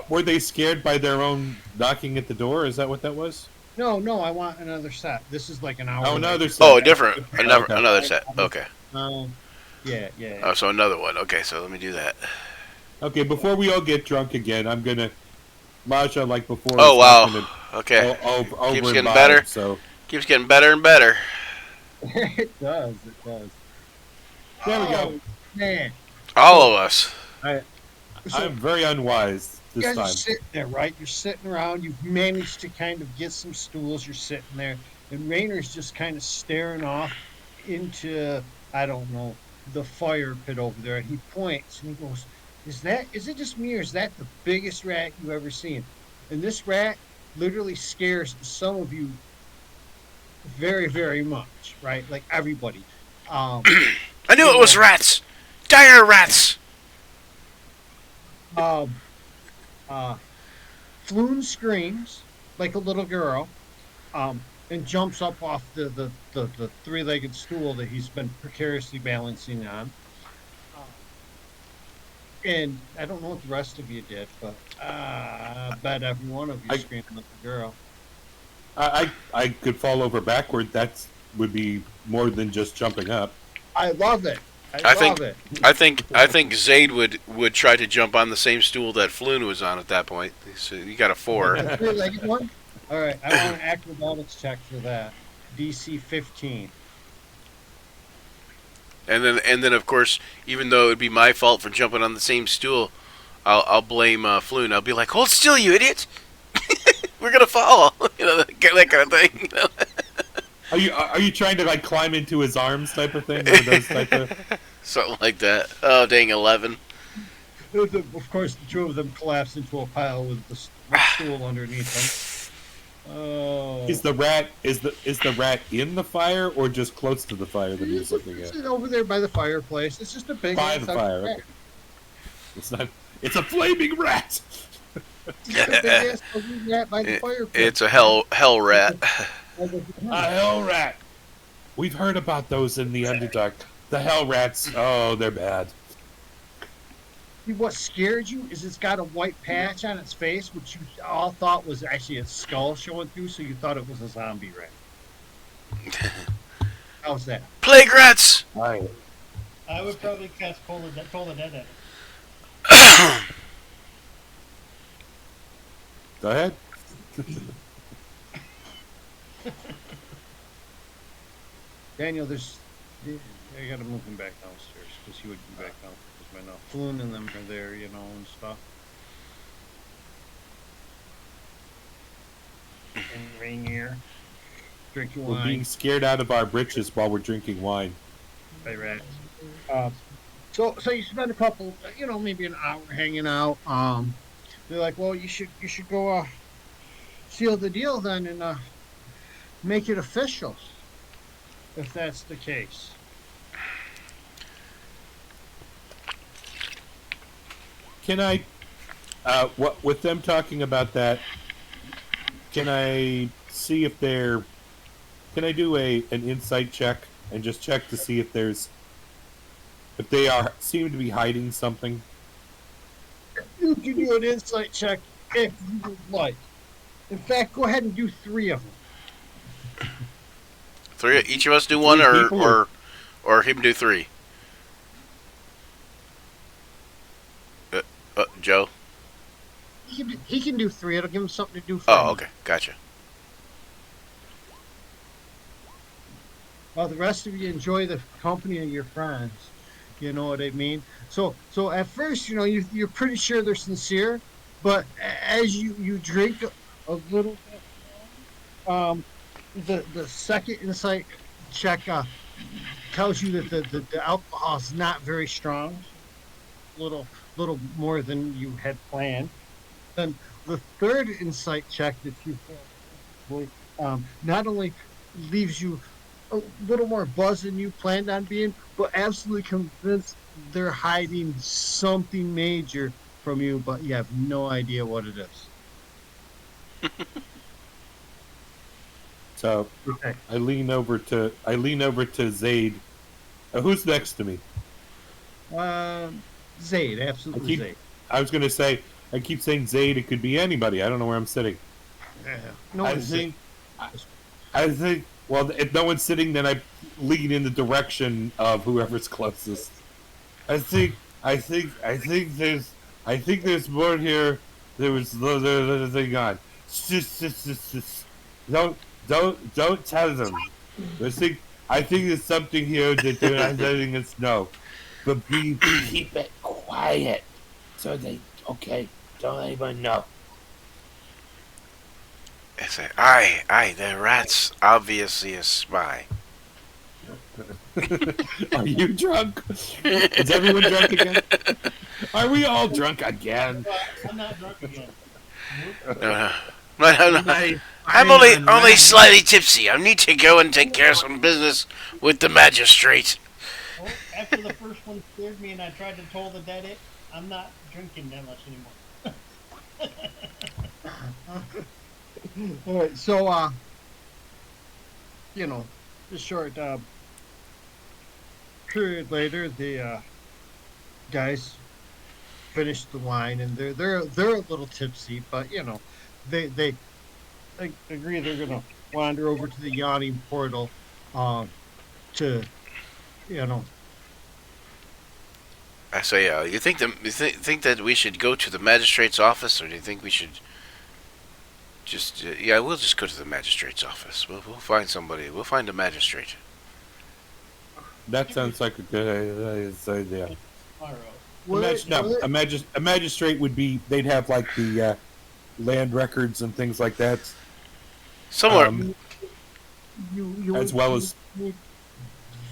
Speaker 1: Were they scared by their own knocking at the door? Is that what that was?
Speaker 3: No, I want another set. This is like an hour.
Speaker 1: Oh, another
Speaker 3: later.
Speaker 1: set.
Speaker 2: Oh, different.
Speaker 1: Okay.
Speaker 2: Another set. Okay.
Speaker 3: Yeah.
Speaker 2: Oh, so another one. Okay, so let me do that.
Speaker 1: Okay, before we all get drunk again, I'm gonna Maja like before.
Speaker 2: Oh,
Speaker 1: is
Speaker 2: wow.
Speaker 1: not gonna
Speaker 2: Okay.
Speaker 1: over
Speaker 2: Keeps
Speaker 1: and
Speaker 2: getting
Speaker 1: by,
Speaker 2: better.
Speaker 1: So
Speaker 2: Keeps getting better and better.
Speaker 3: It does.
Speaker 1: there we go.
Speaker 3: Oh, man.
Speaker 2: All of us.
Speaker 3: So
Speaker 1: I'm very unwise
Speaker 3: you
Speaker 1: this
Speaker 3: guys are
Speaker 1: time.
Speaker 3: sitting there, right? You're sitting around. You've managed to kind of get some stools. You're sitting there, and Rainer's just kind of staring off into, I don't know, the fire pit over there. And he points and he goes, is it just me, or is that the biggest rat you've ever seen? And this rat literally scares some of you very, very much, right? Like everybody.
Speaker 2: I knew it was rats. Dire rats.
Speaker 3: Floon screams like a little girl, and jumps up off the three-legged stool that he's been precariously balancing on. And I don't know what the rest of you did, but I bet every one of you screamed like a girl.
Speaker 1: I could fall over backward. That would be more than just jumping up.
Speaker 3: I love it.
Speaker 2: I
Speaker 3: love it.
Speaker 2: I think Zayd would try to jump on the same stool that Floon was on at that point. So you got a 4.
Speaker 3: The three-legged one? All right, I want an acrobatics check for that. DC 15.
Speaker 2: And then of course, even though it would be my fault for jumping on the same stool, I'll blame Floon. I'll be like, "Hold still, you idiot! We're gonna fall." You know, that kind of thing. You know?
Speaker 1: Are you trying to like climb into his arms type of thing? Or those type of...
Speaker 2: Something like that. Oh, dang, 11.
Speaker 3: Of course, the two of them collapse into a pile with the stool underneath them. Oh.
Speaker 1: Is the rat in the fire or just close to the fire that he's looking at?
Speaker 3: It's over there by the fireplace. It's just a big
Speaker 1: By the fire. Okay. It's not. It's a flaming rat.
Speaker 3: It's a big ass ugly rat by the fireplace.
Speaker 2: It's a hell rat.
Speaker 1: A hell rat. We've heard about those in the Underdark. The hell rats. Oh, they're bad.
Speaker 3: What scared you is it's got a white patch on its face, which you all thought was actually a skull showing through, so you thought it was a zombie rat. How's that?
Speaker 2: Plague rats.
Speaker 1: Right.
Speaker 4: I would probably cast Toll the Dead at it.
Speaker 1: Go ahead.
Speaker 3: Daniel, I gotta move him back downstairs because he would be back down because my now Floon and them are there, you know, and stuff. And Rainier drinking
Speaker 1: We're being
Speaker 3: wine.
Speaker 1: scared out of our britches while we're drinking wine.
Speaker 3: By rats. So you spend a couple, maybe an hour hanging out. They're like, well, you should go seal the deal then, and make it official if that's the case.
Speaker 1: Can I? What with them talking about that? Can I see if they're? Can I do an insight check and just check to see if they are seem to be hiding something?
Speaker 3: You can do an insight check if you would like. In fact, go ahead and do three of them.
Speaker 2: Three. Each of us do one,
Speaker 1: Three
Speaker 2: or
Speaker 1: people,
Speaker 2: or him do three. Joe.
Speaker 3: He can do three. It'll give him something to do for
Speaker 2: Oh,
Speaker 3: him.
Speaker 2: okay, gotcha.
Speaker 3: While the rest of you enjoy the company of your friends. You know what I mean? So at first, you're pretty sure they're sincere, but as you drink a little bit, the second insight check tells you that the alcohol is not very strong, little more than you had planned. Then the third insight check that you not only leaves you a little more buzz than you planned on being, but absolutely convinced they're hiding something major from you, but you have no idea what it is.
Speaker 1: So
Speaker 3: Okay.
Speaker 1: I lean over to Zaid. Who's next to me?
Speaker 3: Zaid, absolutely
Speaker 1: keep-
Speaker 3: Zaid.
Speaker 1: I was going to say. I keep saying Zaid. It could be anybody. I don't know where I'm sitting.
Speaker 3: No
Speaker 1: I
Speaker 3: one's
Speaker 1: think. I think. Well, if no one's sitting, then I lean in the direction of whoever's closest. I think. I think there's more here. There's a thing on. Don't tell them. I think there's something here that they're not letting us know. But keep it quiet. So don't anyone know.
Speaker 2: I say, aye, the rat's obviously a spy.
Speaker 1: Are you drunk? Is everyone drunk again? Are we all drunk again?
Speaker 4: I'm not drunk again.
Speaker 2: No. I'm
Speaker 6: I'm
Speaker 2: only slightly tipsy. I need to go and take care of some business with the magistrate.
Speaker 4: Well, after the first one scared me and I tried to toll the dead it, I'm not drinking that much anymore.
Speaker 3: All right, so a short period later, the guys finish the wine, and they're a little tipsy, but they agree they're gonna wander over to the yawning portal, to you know
Speaker 2: I say, you think think that we should go to the magistrate's office, or do you think we should just we'll just go to the magistrate's office. We'll find somebody. We'll find a magistrate.
Speaker 1: That sounds like a good idea.
Speaker 4: Tomorrow.
Speaker 1: A magistrate would be. They'd have like the land records and things like that.
Speaker 2: Somewhere.
Speaker 3: you
Speaker 1: As well as-
Speaker 3: need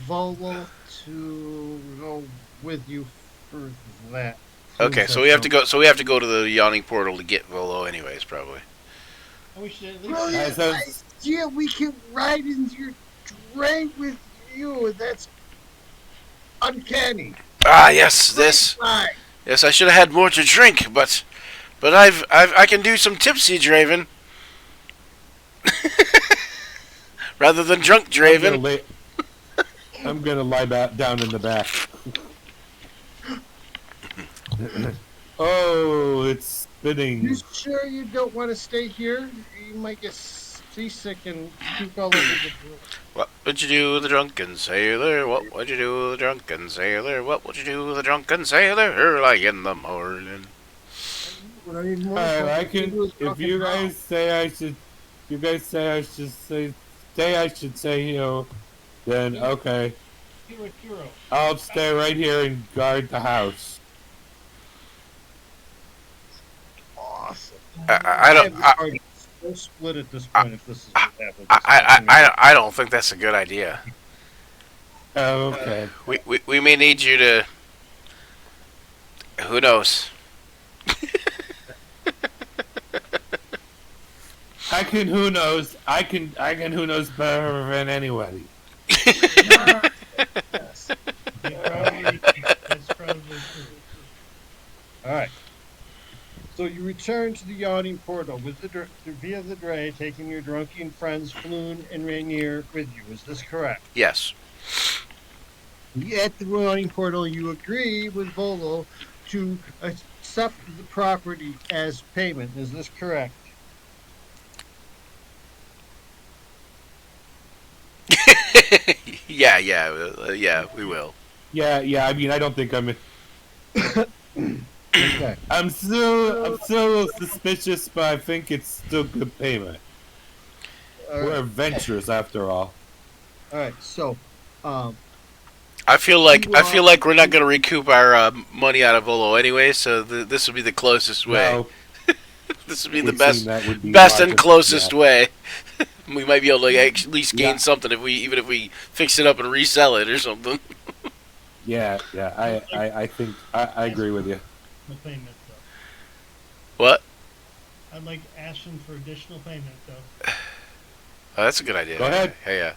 Speaker 3: Volo to go with you for that.
Speaker 2: Okay, so we have to go. So we have to go to the yawning portal to get Volo, anyways, probably.
Speaker 4: And we should at
Speaker 3: Brilliant
Speaker 4: least.
Speaker 3: idea. We can ride in your train with you. That's uncanny.
Speaker 2: Ah, yes, this.
Speaker 3: Right.
Speaker 2: Yes, I should have had more to drink, but I can do some tipsy draven rather than drunk draven.
Speaker 1: I'm gonna lie down in the back. Oh, it's spinning.
Speaker 3: You sure you don't want to stay here? You might get seasick and puke all over the place.
Speaker 2: What would you do with the drunken sailor? What would you do with the drunken sailor? What would you do with the drunken sailor early in the morning?
Speaker 1: I can. If you guys say I should, say then okay.
Speaker 4: Hero.
Speaker 1: I'll stay right here and guard the house.
Speaker 3: Awesome.
Speaker 2: I don't.
Speaker 3: We'll split at this point if this is what happens.
Speaker 2: I don't think that's a good idea.
Speaker 1: Oh, okay.
Speaker 2: We may need you to. Who knows?
Speaker 1: I can. Who knows? I can. Who knows better than anybody?
Speaker 3: Yes.
Speaker 4: That's probably true.
Speaker 3: All right. So you return to the yawning portal with via the dray, taking your drunken friends Floon and Rainier with you. Is this correct?
Speaker 2: Yes.
Speaker 3: At the yawning portal, you agree with Volo to accept the property as payment. Is this correct?
Speaker 2: Yeah, we will.
Speaker 1: Yeah, yeah. I mean, I don't think I'm.
Speaker 3: Okay.
Speaker 1: I'm still suspicious, but I think it's still good payment.
Speaker 3: All
Speaker 1: We're
Speaker 3: right.
Speaker 1: adventurers after all.
Speaker 3: All right. So, um,
Speaker 2: I feel like we're not going to recoup our money out of Volo anyway, so this would be the closest way.
Speaker 1: No,
Speaker 2: This would be
Speaker 1: would
Speaker 2: the best
Speaker 1: seem that would be
Speaker 2: best and
Speaker 1: logic,
Speaker 2: closest
Speaker 1: yeah.
Speaker 2: way. We might be able to at least gain
Speaker 1: Yeah.
Speaker 2: something even if we fix it up and resell it or something.
Speaker 1: Yeah, yeah. I think I agree with you.
Speaker 4: The payment, though.
Speaker 2: What?
Speaker 4: I'd like to ask them for additional payment, though.
Speaker 2: Oh, that's a good idea.
Speaker 1: Go ahead.
Speaker 2: Yeah.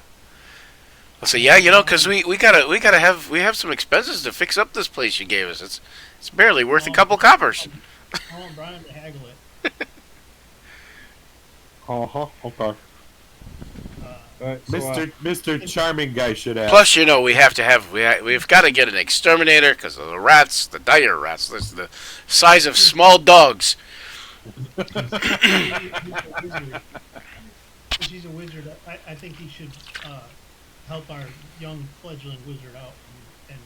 Speaker 2: I'll say yeah, because we gotta have some expenses to fix up this place you gave us. It's barely worth a couple coppers.
Speaker 4: I want Brian to haggle it.
Speaker 1: Okay.
Speaker 4: Uh,
Speaker 3: all right. So,
Speaker 1: Mr. Charming guy should ask.
Speaker 2: Plus, we've got to get an exterminator because of the rats, the dire rats. This is the size of small dogs.
Speaker 4: Since he's a wizard, I think he should help our young fledgling wizard out and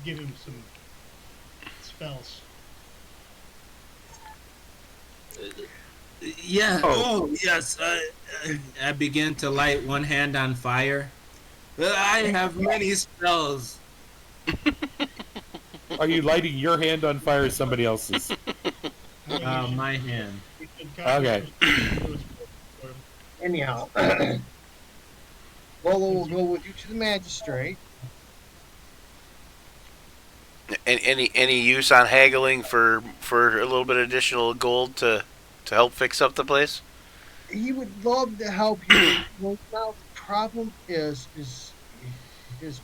Speaker 4: give him some spells.
Speaker 6: Yeah.
Speaker 1: Oh.
Speaker 6: Oh, yes. I begin to light one hand on fire. I have many spells.
Speaker 1: Are you lighting your hand on fire or somebody else's?
Speaker 4: I think he should-
Speaker 6: My hand.
Speaker 4: he should kind
Speaker 1: Okay.
Speaker 4: of-
Speaker 3: anyhow, Volo will go with you to the magistrate.
Speaker 2: And any use on haggling for a little bit of additional gold to help fix up the place?
Speaker 3: He would love to help you. Well, now the problem is his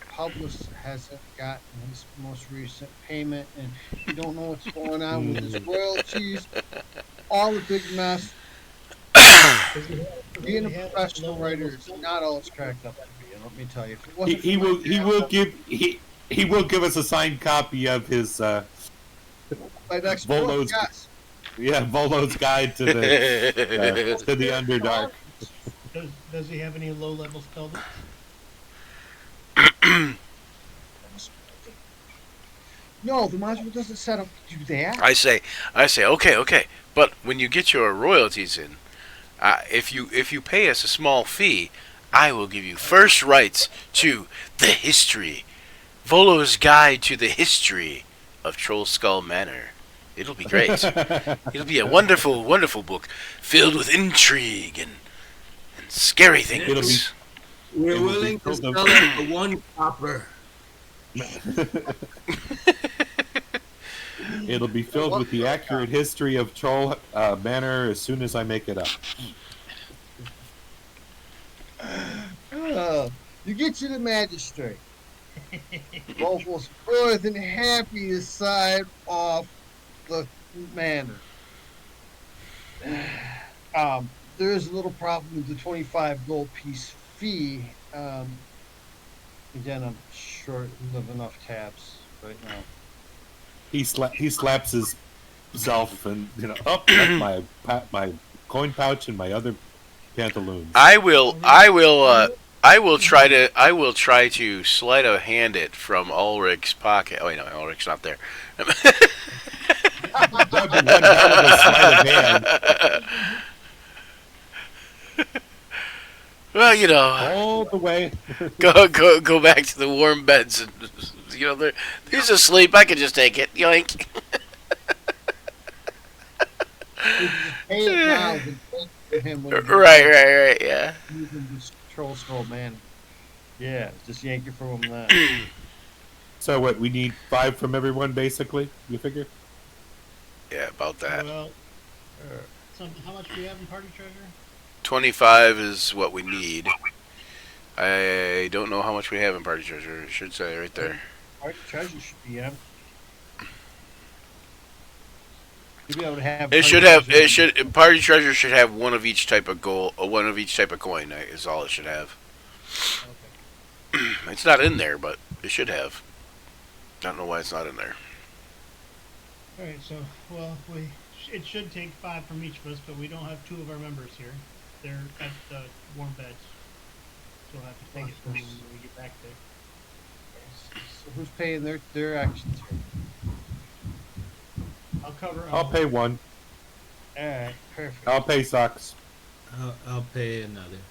Speaker 3: publicist hasn't gotten his most recent payment, and you don't know what's going on with his royalties. All a big mess. Being a professional writer is not all it's cracked up to be. And let me tell you, if it wasn't
Speaker 1: He
Speaker 3: for
Speaker 1: will give us a signed copy of his
Speaker 3: my next book,
Speaker 1: Volo's
Speaker 3: yes.
Speaker 1: Volo's guide to the Underdark.
Speaker 4: Does he have any low-level spell books?
Speaker 3: No, the module doesn't set up to do that.
Speaker 2: I say, okay, but when you get your royalties in, if you pay us a small fee, I will give you first rights to the history, Volo's Guide to the History of Troll Skull Manor. It'll be great. It'll be a wonderful, wonderful book filled with intrigue and scary things.
Speaker 1: It'll be-
Speaker 6: We're
Speaker 1: It'll
Speaker 6: willing
Speaker 1: be
Speaker 6: to
Speaker 1: filled
Speaker 6: sell
Speaker 1: up-
Speaker 6: it for 1 copper.
Speaker 1: It'll be filled with the accurate history of Troll Manor as soon as I make it up.
Speaker 3: You get to the magistrate. Both was more than happy to side off the manor. There is a little problem with the 25 gold piece fee. Again, I'm short of enough tabs right now.
Speaker 1: He slaps himself and that's my coin pouch and my other pantaloons.
Speaker 2: I will try to sleight of hand it from Ulrich's pocket. Oh wait, no, Ulrich's not there.
Speaker 1: That'd be one hell of a sleight of hand.
Speaker 2: Well,
Speaker 1: All the way.
Speaker 2: go back to the warm beds. And, he's asleep. I can just take it. Yoink.
Speaker 3: Pay it now than wait for him when he's
Speaker 2: Right. Yeah.
Speaker 3: using this troll skull man. Yeah, just yank it from him then.
Speaker 1: So what? We need 5 from everyone, basically. You figure?
Speaker 2: Yeah, about that.
Speaker 4: Well, So how much do we have in party treasure?
Speaker 2: 25 is what we need. I don't know how much we have in party treasure. It should say right there.
Speaker 3: Party treasure should be empty. You'll be able to have.
Speaker 2: It
Speaker 3: party
Speaker 2: should have.
Speaker 3: treasure.
Speaker 2: It should. Party treasure should have one of each type of gold. One of each type of coin is all it should have.
Speaker 3: Okay.
Speaker 2: It's not in there, but it should have. I don't know why it's not in there.
Speaker 4: All right, so it should take 5 from each of us, but we don't have 2 of our members here. They're at the warm beds, so we'll have to take it from them when we get back there.
Speaker 3: So who's paying their actions here?
Speaker 4: I'll cover.
Speaker 1: I'll pay one.
Speaker 3: All right, perfect.
Speaker 1: I'll pay socks.
Speaker 6: I'll pay another.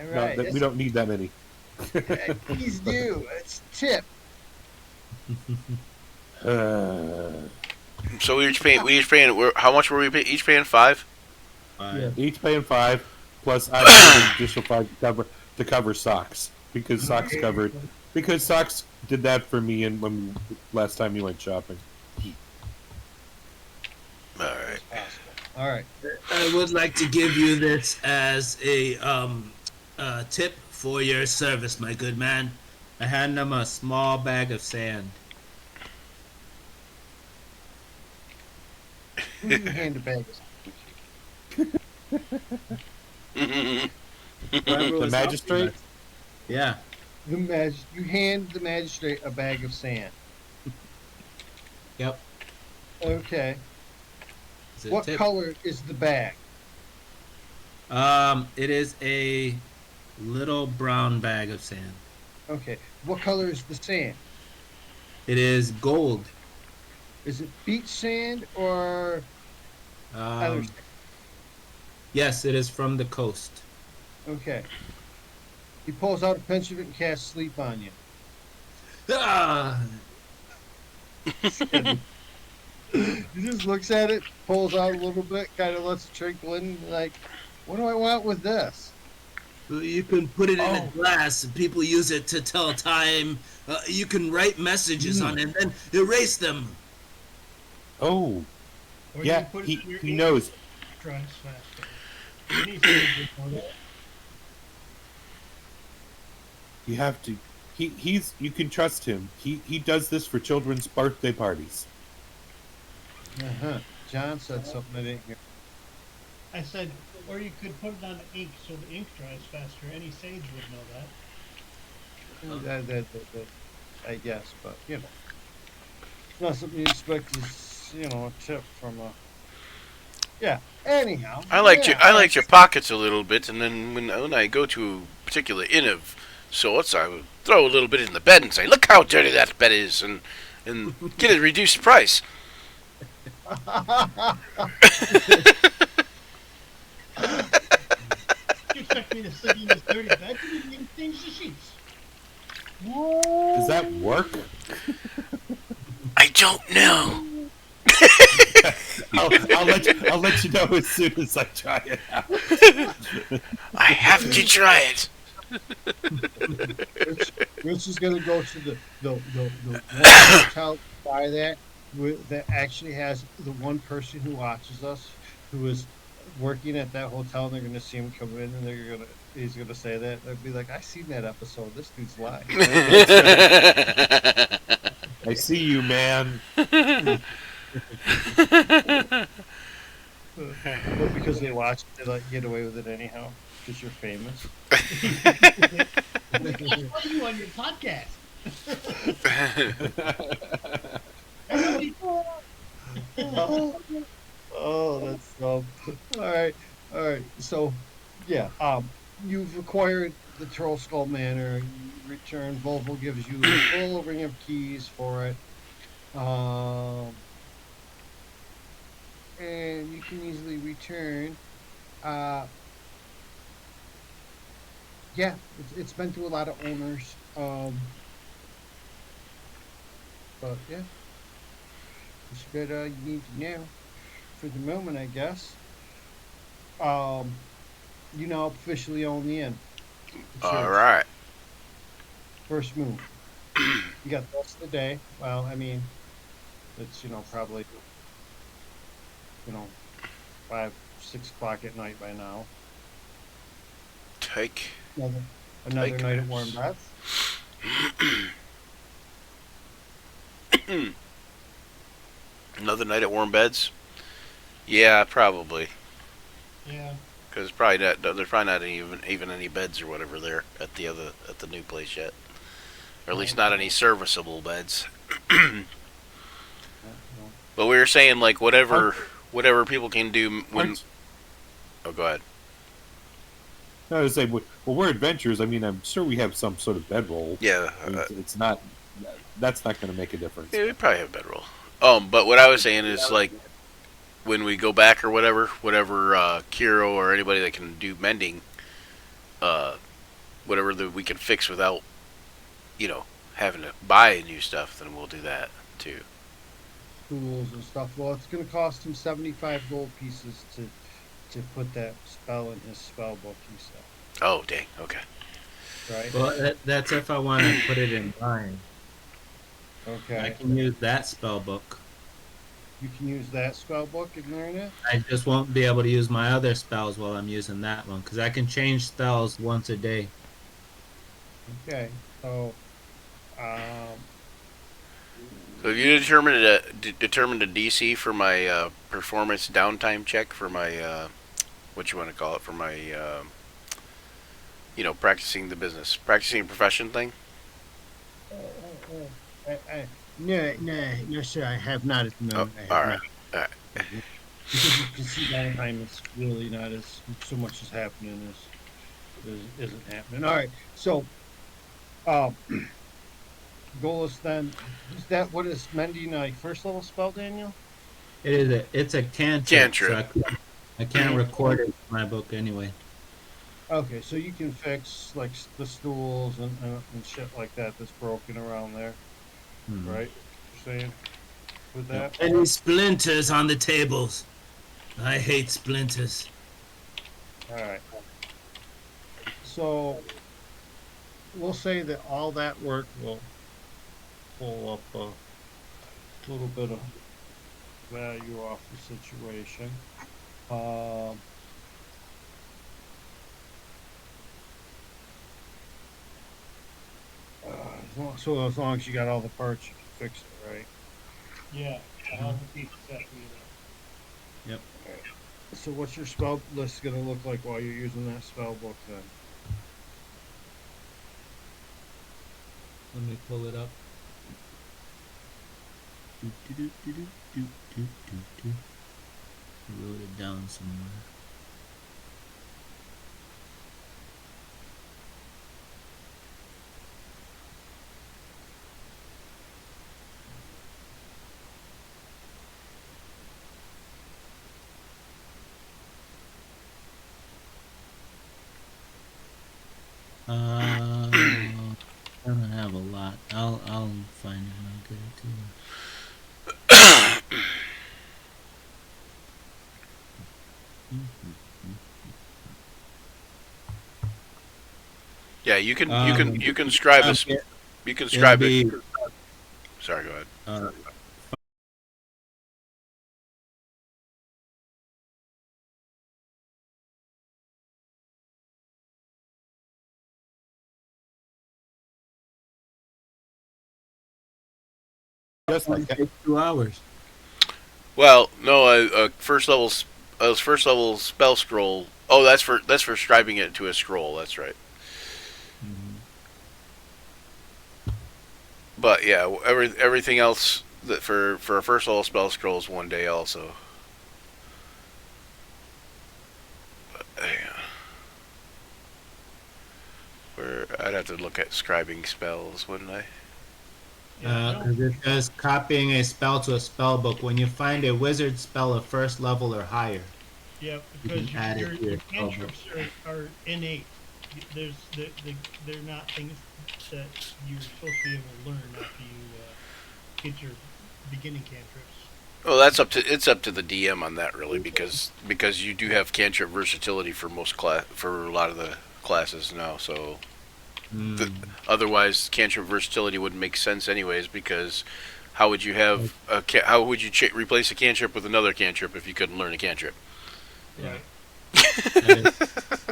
Speaker 3: All
Speaker 1: No,
Speaker 3: right,
Speaker 1: we don't need that many.
Speaker 3: he's due. It's tip.
Speaker 2: So we each paying. How much were we each paying? 5.
Speaker 3: Yeah.
Speaker 1: Each paying 5, plus I paid an additional 5 to cover socks because socks covered. Because socks did that for me, and when last time you went shopping.
Speaker 2: All right.
Speaker 3: All right.
Speaker 6: I would like to give you this as a tip for your service, my good man.
Speaker 5: I hand him a small bag of sand.
Speaker 3: Who do you hand a bag of?
Speaker 5: Whoever
Speaker 1: The
Speaker 5: was
Speaker 1: magistrate?
Speaker 5: helping us. Yeah.
Speaker 3: You hand the magistrate a bag of sand.
Speaker 5: Yep.
Speaker 3: Okay.
Speaker 5: It's a
Speaker 3: What
Speaker 5: tip.
Speaker 3: color is the bag?
Speaker 5: It is a little brown bag of sand.
Speaker 3: Okay. What color is the sand?
Speaker 5: It is gold.
Speaker 3: Is it beach sand or other
Speaker 5: Um,
Speaker 3: sand?
Speaker 5: yes, it is from the coast.
Speaker 3: Okay. He pulls out a pencil and casts sleep on you.
Speaker 5: Ah!
Speaker 3: He just looks at it, pulls out a little bit, kind of lets it trickle in, like, what do I want with this?
Speaker 6: You can put it in a
Speaker 1: Oh.
Speaker 6: glass, and people use it to tell time. You can write messages on it and then erase them.
Speaker 1: Oh,
Speaker 4: Or
Speaker 1: yeah,
Speaker 4: you put it
Speaker 1: he,
Speaker 4: in your
Speaker 1: he
Speaker 4: ink
Speaker 1: knows.
Speaker 4: dries faster. He needs to do that.
Speaker 1: You have to. He's. You can trust him. He does this for children's birthday parties.
Speaker 3: Uh-huh. John said something I didn't hear.
Speaker 4: I said, or you could put it on the ink so the ink dries faster. Any sage would know that.
Speaker 3: I guess, but, you know. It's not something you expect to, a tip from a... Yeah, anyhow.
Speaker 2: I liked
Speaker 3: yeah,
Speaker 2: your pockets a little bit, and then when I go to a particular inn of sorts, I would throw a little bit in the bed and say, "Look how dirty that bed is," and get a reduced price.
Speaker 4: You expect me to sleep in this dirty bed? You didn't even change the sheets.
Speaker 1: Does that work?
Speaker 2: I don't know.
Speaker 1: I'll let you know as soon as I try it out.
Speaker 2: I have to try it.
Speaker 3: Rich is going to go to the one hotel to buy that that actually has the one person who watches us who is working at that hotel, and they're going to see him come in, and he's going to say that. They'll be like, "I seen that episode. This dude's lying."
Speaker 1: I see you, man.
Speaker 3: But because they watch it, they let you get away with it anyhow because you're famous.
Speaker 4: We can't put you on your podcast.
Speaker 3: Oh, that's dumb. All right. So, yeah, you've acquired the Troll Skull Manor. You return. Volvo gives you a full ring of keys for it. And you can easily return. Yeah, it's been through a lot of owners. But yeah, that's what you need to know for the moment, I guess. You now officially own the inn. It's
Speaker 2: All
Speaker 3: yours.
Speaker 2: right.
Speaker 3: First move. You got the rest of the day. Well, I mean, it's probably 5, 6 o'clock at night by now.
Speaker 2: Take.
Speaker 3: Another night at warm beds.
Speaker 2: Another night at warm beds. Yeah, probably.
Speaker 4: Yeah.
Speaker 2: Because probably not. There's probably not even any beds or whatever there at the new place yet, or at least not any serviceable beds.
Speaker 3: No.
Speaker 2: But we were saying like whatever people can do when.
Speaker 1: Aren't-
Speaker 2: Oh, go ahead.
Speaker 1: I was saying, well, we're adventurers. I mean, I'm sure we have some sort of bedroll.
Speaker 2: Yeah,
Speaker 1: I mean, it's not. That's not going to make a difference.
Speaker 2: yeah, we probably have a bedroll. But what I was saying is like when we go back or whatever Kiro or anybody that can do mending, whatever that we can fix without, having to buy new stuff, then we'll do that too.
Speaker 3: Tools and stuff. Well, it's going to cost him 75 gold pieces to put that spell in his spell book, he said.
Speaker 2: Oh, dang. Okay.
Speaker 3: Right?
Speaker 5: Well, that's if I want to put it in mine. I
Speaker 3: Okay.
Speaker 5: can use that spell book.
Speaker 3: You can use that spell book and learn it?
Speaker 5: I just won't be able to use my other spells while I'm using that one because I can change spells once a day.
Speaker 3: Okay. So, um,
Speaker 2: So have you determined a DC for my performance downtime check for my what you want to call it for my practicing a profession thing?
Speaker 3: no, sir, I have not at the
Speaker 2: Oh,
Speaker 3: moment. I have
Speaker 2: all right.
Speaker 3: not.
Speaker 2: All right.
Speaker 3: Because you can see downtime is really not as so much is happening as isn't happening. All right, so um, Golas then is that what is mending a first level spell, Daniel?
Speaker 5: It's a cantrip.
Speaker 2: Cantrip.
Speaker 5: So I can't record it in my book anyway.
Speaker 3: Okay, so you can fix like the stools and shit like that that's broken around there, right? You're saying with that.
Speaker 6: Any splinters on the tables? I hate splinters.
Speaker 3: All right. So we'll say that all that work will pull up a little bit of value off the situation. Um, as long as you got all the parts, you can fix it, right?
Speaker 4: Yeah. All the pieces that we
Speaker 3: So what's your spell list going to look like while you're using that spell book then?
Speaker 5: Let me pull it up. I wrote it down somewhere. I don't have a lot. I'll find it and I'll get it to you.
Speaker 2: Yeah, you can scribe a
Speaker 5: Okay.
Speaker 2: you can scribe it.
Speaker 5: It'll be,
Speaker 2: Sorry, go ahead.
Speaker 1: Just like that.
Speaker 5: take 2 hours.
Speaker 2: Well, no, first level spell scroll. Oh, that's for scribing it to a scroll. That's right. But yeah, everything else that for a first level spell scroll is 1 day also. But, yeah. Where I'd have to look at scribing spells, wouldn't I?
Speaker 5: Because it says copying a spell to a spell book when you find a wizard spell of first level or higher.
Speaker 4: Yeah,
Speaker 5: You
Speaker 4: because
Speaker 5: can add it
Speaker 4: your
Speaker 5: to your
Speaker 4: cantrips are innate. They're not things that you're supposed to be able to learn after you get your beginning cantrips.
Speaker 2: Well, it's up to the DM on that really because you do have cantrip versatility for for a lot of the classes now. So otherwise, cantrip versatility wouldn't make sense anyways because how would you replace a cantrip with another cantrip if you couldn't learn a cantrip?
Speaker 5: Yeah.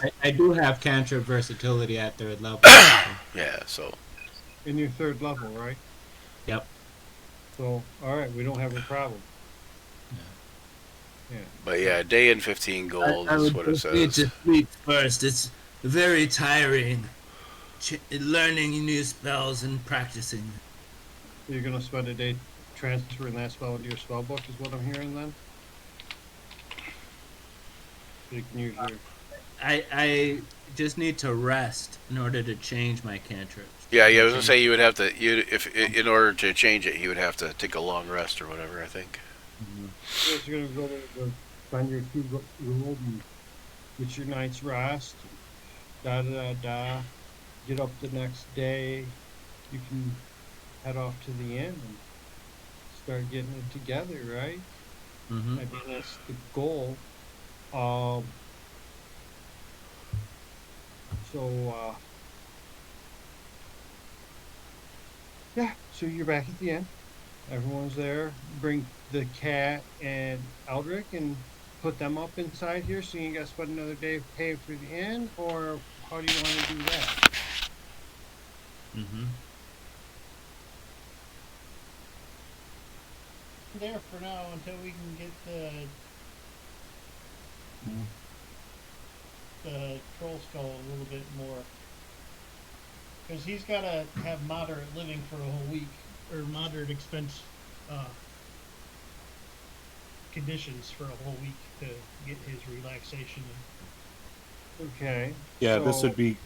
Speaker 4: Right.
Speaker 5: I do have cantrip versatility at 3rd level.
Speaker 2: Yeah, so
Speaker 3: In your 3rd level, right?
Speaker 5: Yep.
Speaker 3: So, all right, we don't have a problem. Yeah.
Speaker 2: but yeah, a day and 15 gold
Speaker 6: I
Speaker 2: is
Speaker 6: would
Speaker 2: what it
Speaker 6: just need
Speaker 2: says.
Speaker 6: to sleep first. It's very tiring. Learning new spells and practicing.
Speaker 3: So you're gonna spend a day transferring that spell into your spell book, is what I'm hearing then? So you can use your.
Speaker 5: I just need to rest in order to change my cantrips.
Speaker 2: Yeah, I was gonna say you would have to if in order to change it, you would have to take a long rest or whatever. I think.
Speaker 5: Mhm.
Speaker 3: So you're gonna spend your 2 gold and get your night's rest. Da da da da. Get up the next day. You can head off to the inn and start getting it together, right?
Speaker 5: Mhm.
Speaker 3: I mean, that's the goal. Um. So. Yeah. So you're back at the inn. Everyone's there. Bring the cat and Eldrick and put them up inside here. So you guys spend another day paying for the inn, or how do you want to do that?
Speaker 5: Mhm.
Speaker 4: There for now until we can get the troll skull a little bit more. Because he's got to have moderate living for a whole week, or moderate expense conditions for a whole week to get his relaxation.
Speaker 3: Okay.
Speaker 1: Yeah, this would be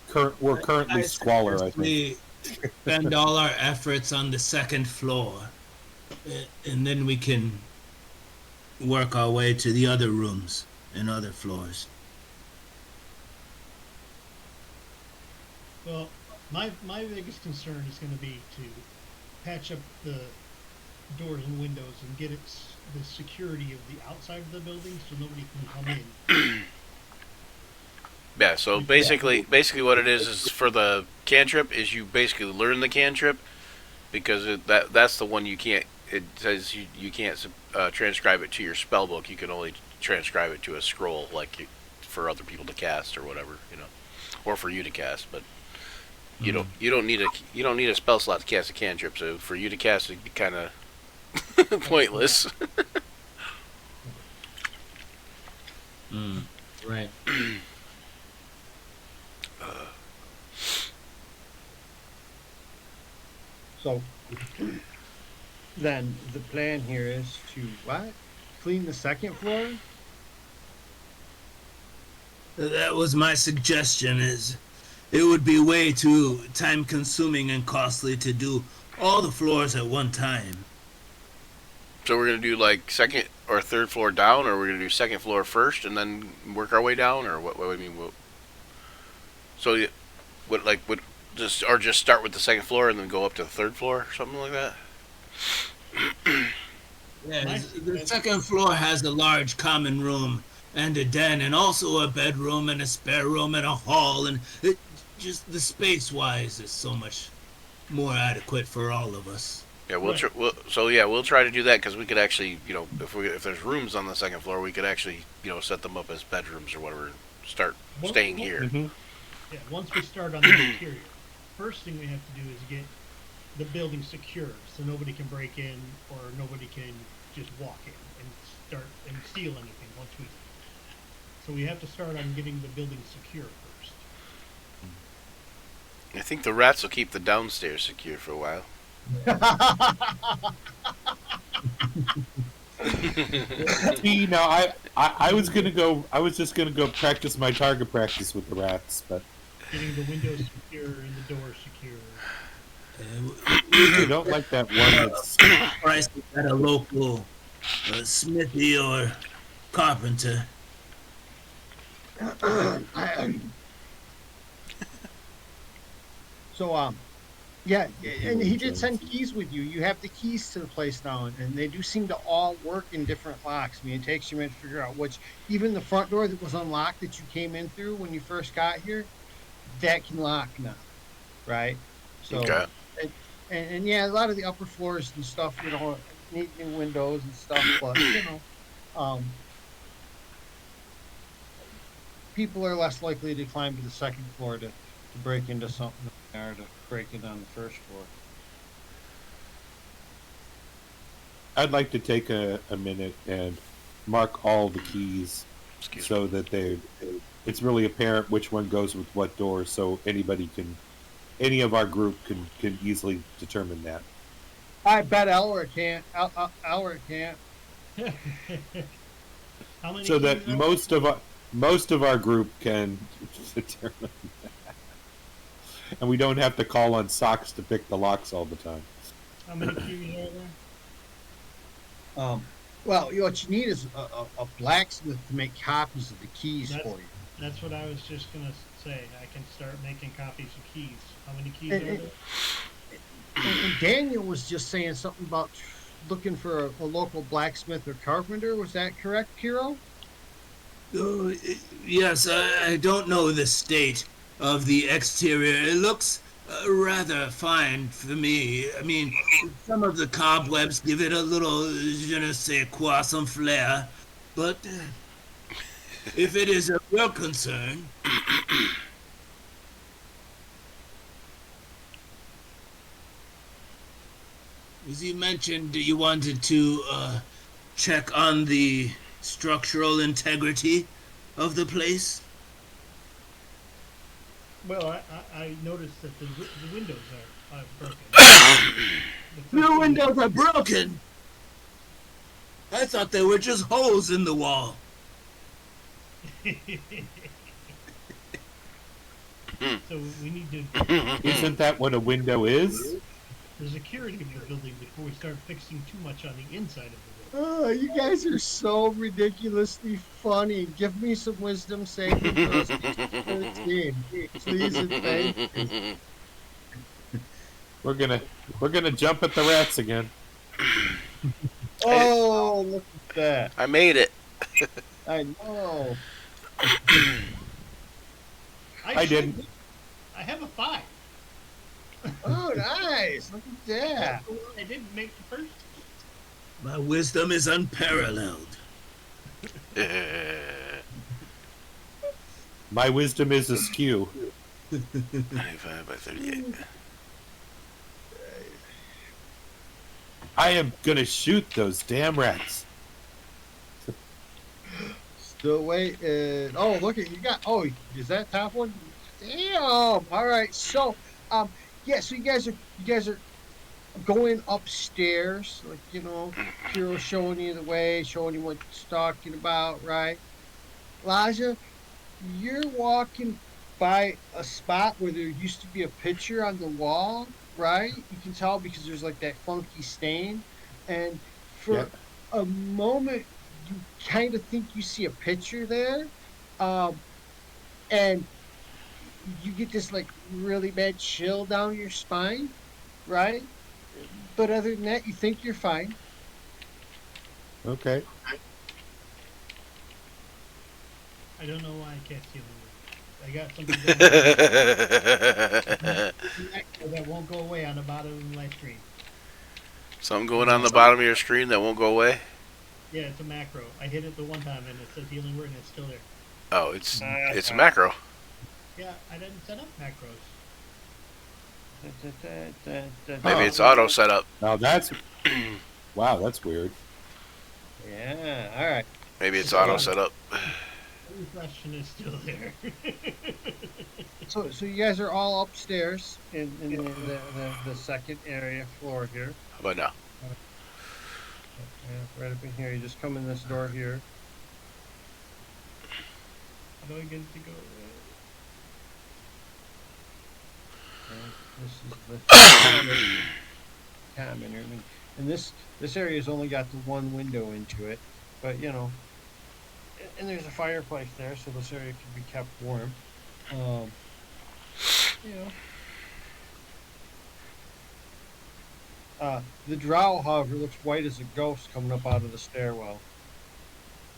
Speaker 1: we're currently
Speaker 6: I
Speaker 1: squalor, I
Speaker 6: suggest
Speaker 1: think.
Speaker 6: we spend all our efforts on the 2nd floor, and then we can work our way to the other rooms and other floors.
Speaker 4: Well, my biggest concern is going to be to patch up the doors and windows and get the security of the outside of the building so nobody can come in.
Speaker 2: Yeah, so basically what it is for the cantrip is you basically learn the cantrip because that's the one you can't. It says you can't transcribe it to your spell book. You can only transcribe it to a scroll, like for other people to cast or whatever, or for you to cast. But you don't need a spell slot to cast a cantrip. So for you to cast it, it'd be kind of pointless.
Speaker 5: Right.
Speaker 3: So then the plan here is to what? Clean the 2nd floor?
Speaker 6: That was my suggestion. Is it would be way too time consuming and costly to do all the floors at one time.
Speaker 2: So we're gonna do like 2nd or 3rd floor down, or we're gonna do 2nd floor first and then work our way down, or what? What do you mean? So, what just start with the 2nd floor and then go up to the 3rd floor, or something like that.
Speaker 6: Yeah,
Speaker 4: My
Speaker 6: the
Speaker 4: suggestion-
Speaker 6: 2nd floor has a large common room and a den, and also a bedroom and a spare room and a hall, and it just the space wise is so much more adequate for all of us.
Speaker 2: Yeah, we'll,
Speaker 4: Right.
Speaker 2: we'll try to do that because we could actually, if there's rooms on the 2nd floor, we could actually, set them up as bedrooms or whatever. And start
Speaker 4: Well,
Speaker 2: staying
Speaker 4: well,
Speaker 2: here.
Speaker 1: Mm-hmm.
Speaker 4: Yeah, once we start on the interior, first thing we have to do is get the building secure so nobody can break in or nobody can just walk in and start and steal anything once we. So we have to start on getting the building secure first.
Speaker 2: I think the rats will keep the downstairs secure for a while.
Speaker 1: See, now I was gonna go. I was just gonna go practice my target practice with the rats, but
Speaker 4: Getting the windows secure and the doors secure.
Speaker 1: I don't like that one. That's
Speaker 6: Price at a local smithy or carpenter.
Speaker 3: So yeah, and he did send keys with you. You have the keys to the place now, and they do seem to all work in different locks. I mean, it takes you a minute to figure out which. Even the front door that was unlocked that you came in through when you first got here, that can lock now, right? So,
Speaker 2: Okay.
Speaker 3: and yeah, a lot of the upper floors and stuff, need new windows and stuff, but people are less likely to climb to the second floor to break into something or to break in on the first floor.
Speaker 1: I'd like to take a minute and mark all the keys
Speaker 2: Excuse me.
Speaker 1: so that it's really apparent which one goes with what door, so any of our group can easily determine that.
Speaker 3: I bet Elric can't. Elric can't.
Speaker 4: How many
Speaker 1: So
Speaker 4: keys
Speaker 1: that
Speaker 4: are
Speaker 1: most of our group can determine that. And we don't have to call on socks to pick the locks all the time.
Speaker 4: How many keys are there?
Speaker 3: Well, what you need is a blacksmith to make copies of the keys
Speaker 4: That's-
Speaker 3: for you.
Speaker 4: That's what I was just gonna say. I can start making copies of keys. How many keys
Speaker 3: And-
Speaker 4: are there?
Speaker 3: And Daniel was just saying something about looking for a local blacksmith or carpenter. Was that correct, Kiro?
Speaker 6: Oh, yes, I don't know the state of the exterior. It looks rather fine for me. I mean, some of the cobwebs give it a little je ne sais quoi, some flair. But if it is a real concern, as you mentioned, you wanted to check on the structural integrity of the place.
Speaker 4: Well, I noticed that the windows are broken. The
Speaker 6: Your
Speaker 4: first
Speaker 6: windows are broken. I thought they were just holes in the wall.
Speaker 4: So we need to.
Speaker 1: Isn't that what a window is?
Speaker 4: There's security in the building before we start fixing too much on the inside of the building.
Speaker 3: Oh, you guys are so ridiculously funny. Give me some wisdom saving throws. 13. Please and thank you.
Speaker 1: We're gonna jump at the rats again.
Speaker 3: Oh, look at that.
Speaker 2: I made it.
Speaker 3: I know.
Speaker 1: I didn't.
Speaker 4: should- I have a 5.
Speaker 3: Oh, nice. Look at that.
Speaker 4: I didn't make the first.
Speaker 6: My wisdom is unparalleled.
Speaker 1: My wisdom is askew.
Speaker 2: 95 by 38.
Speaker 1: I am gonna shoot those damn rats.
Speaker 3: Still waiting. Oh, look at you got. Oh, is that top one? Damn. All right. So, yeah. So you guys are going upstairs, like Kiro showing you the way, showing you what he's talking about, right? Elijah, you're walking by a spot where there used to be a picture on the wall, right? You can tell because there's like that funky stain, and for
Speaker 1: Yeah.
Speaker 3: a moment you kind of think you see a picture there, and you get this like really bad chill down your spine, right? But other than that, you think you're fine.
Speaker 1: Okay.
Speaker 4: I don't know why I can't see the I got something that won't go away on the bottom of my screen.
Speaker 2: Something going on the bottom of your screen that won't go away?
Speaker 4: Yeah, it's a macro. I hit it the one time and it says healing word and it's still there.
Speaker 2: Oh, it's a macro.
Speaker 4: Yeah, I didn't set up macros.
Speaker 2: Maybe it's auto set up.
Speaker 1: Now that's wow. That's weird.
Speaker 3: Yeah, all right.
Speaker 2: Maybe it's auto set up.
Speaker 4: Refresh and it's still there.
Speaker 3: So you guys are all upstairs in the second area floor here.
Speaker 2: How about now?
Speaker 3: Yeah, right up in here. You just come in this door here.
Speaker 4: How do I get it to go?
Speaker 3: This is the common room, and this area has only got the one window into it, but and there's a fireplace there, so this area can be kept warm. The drow, however, looks white as a ghost coming up out of the stairwell.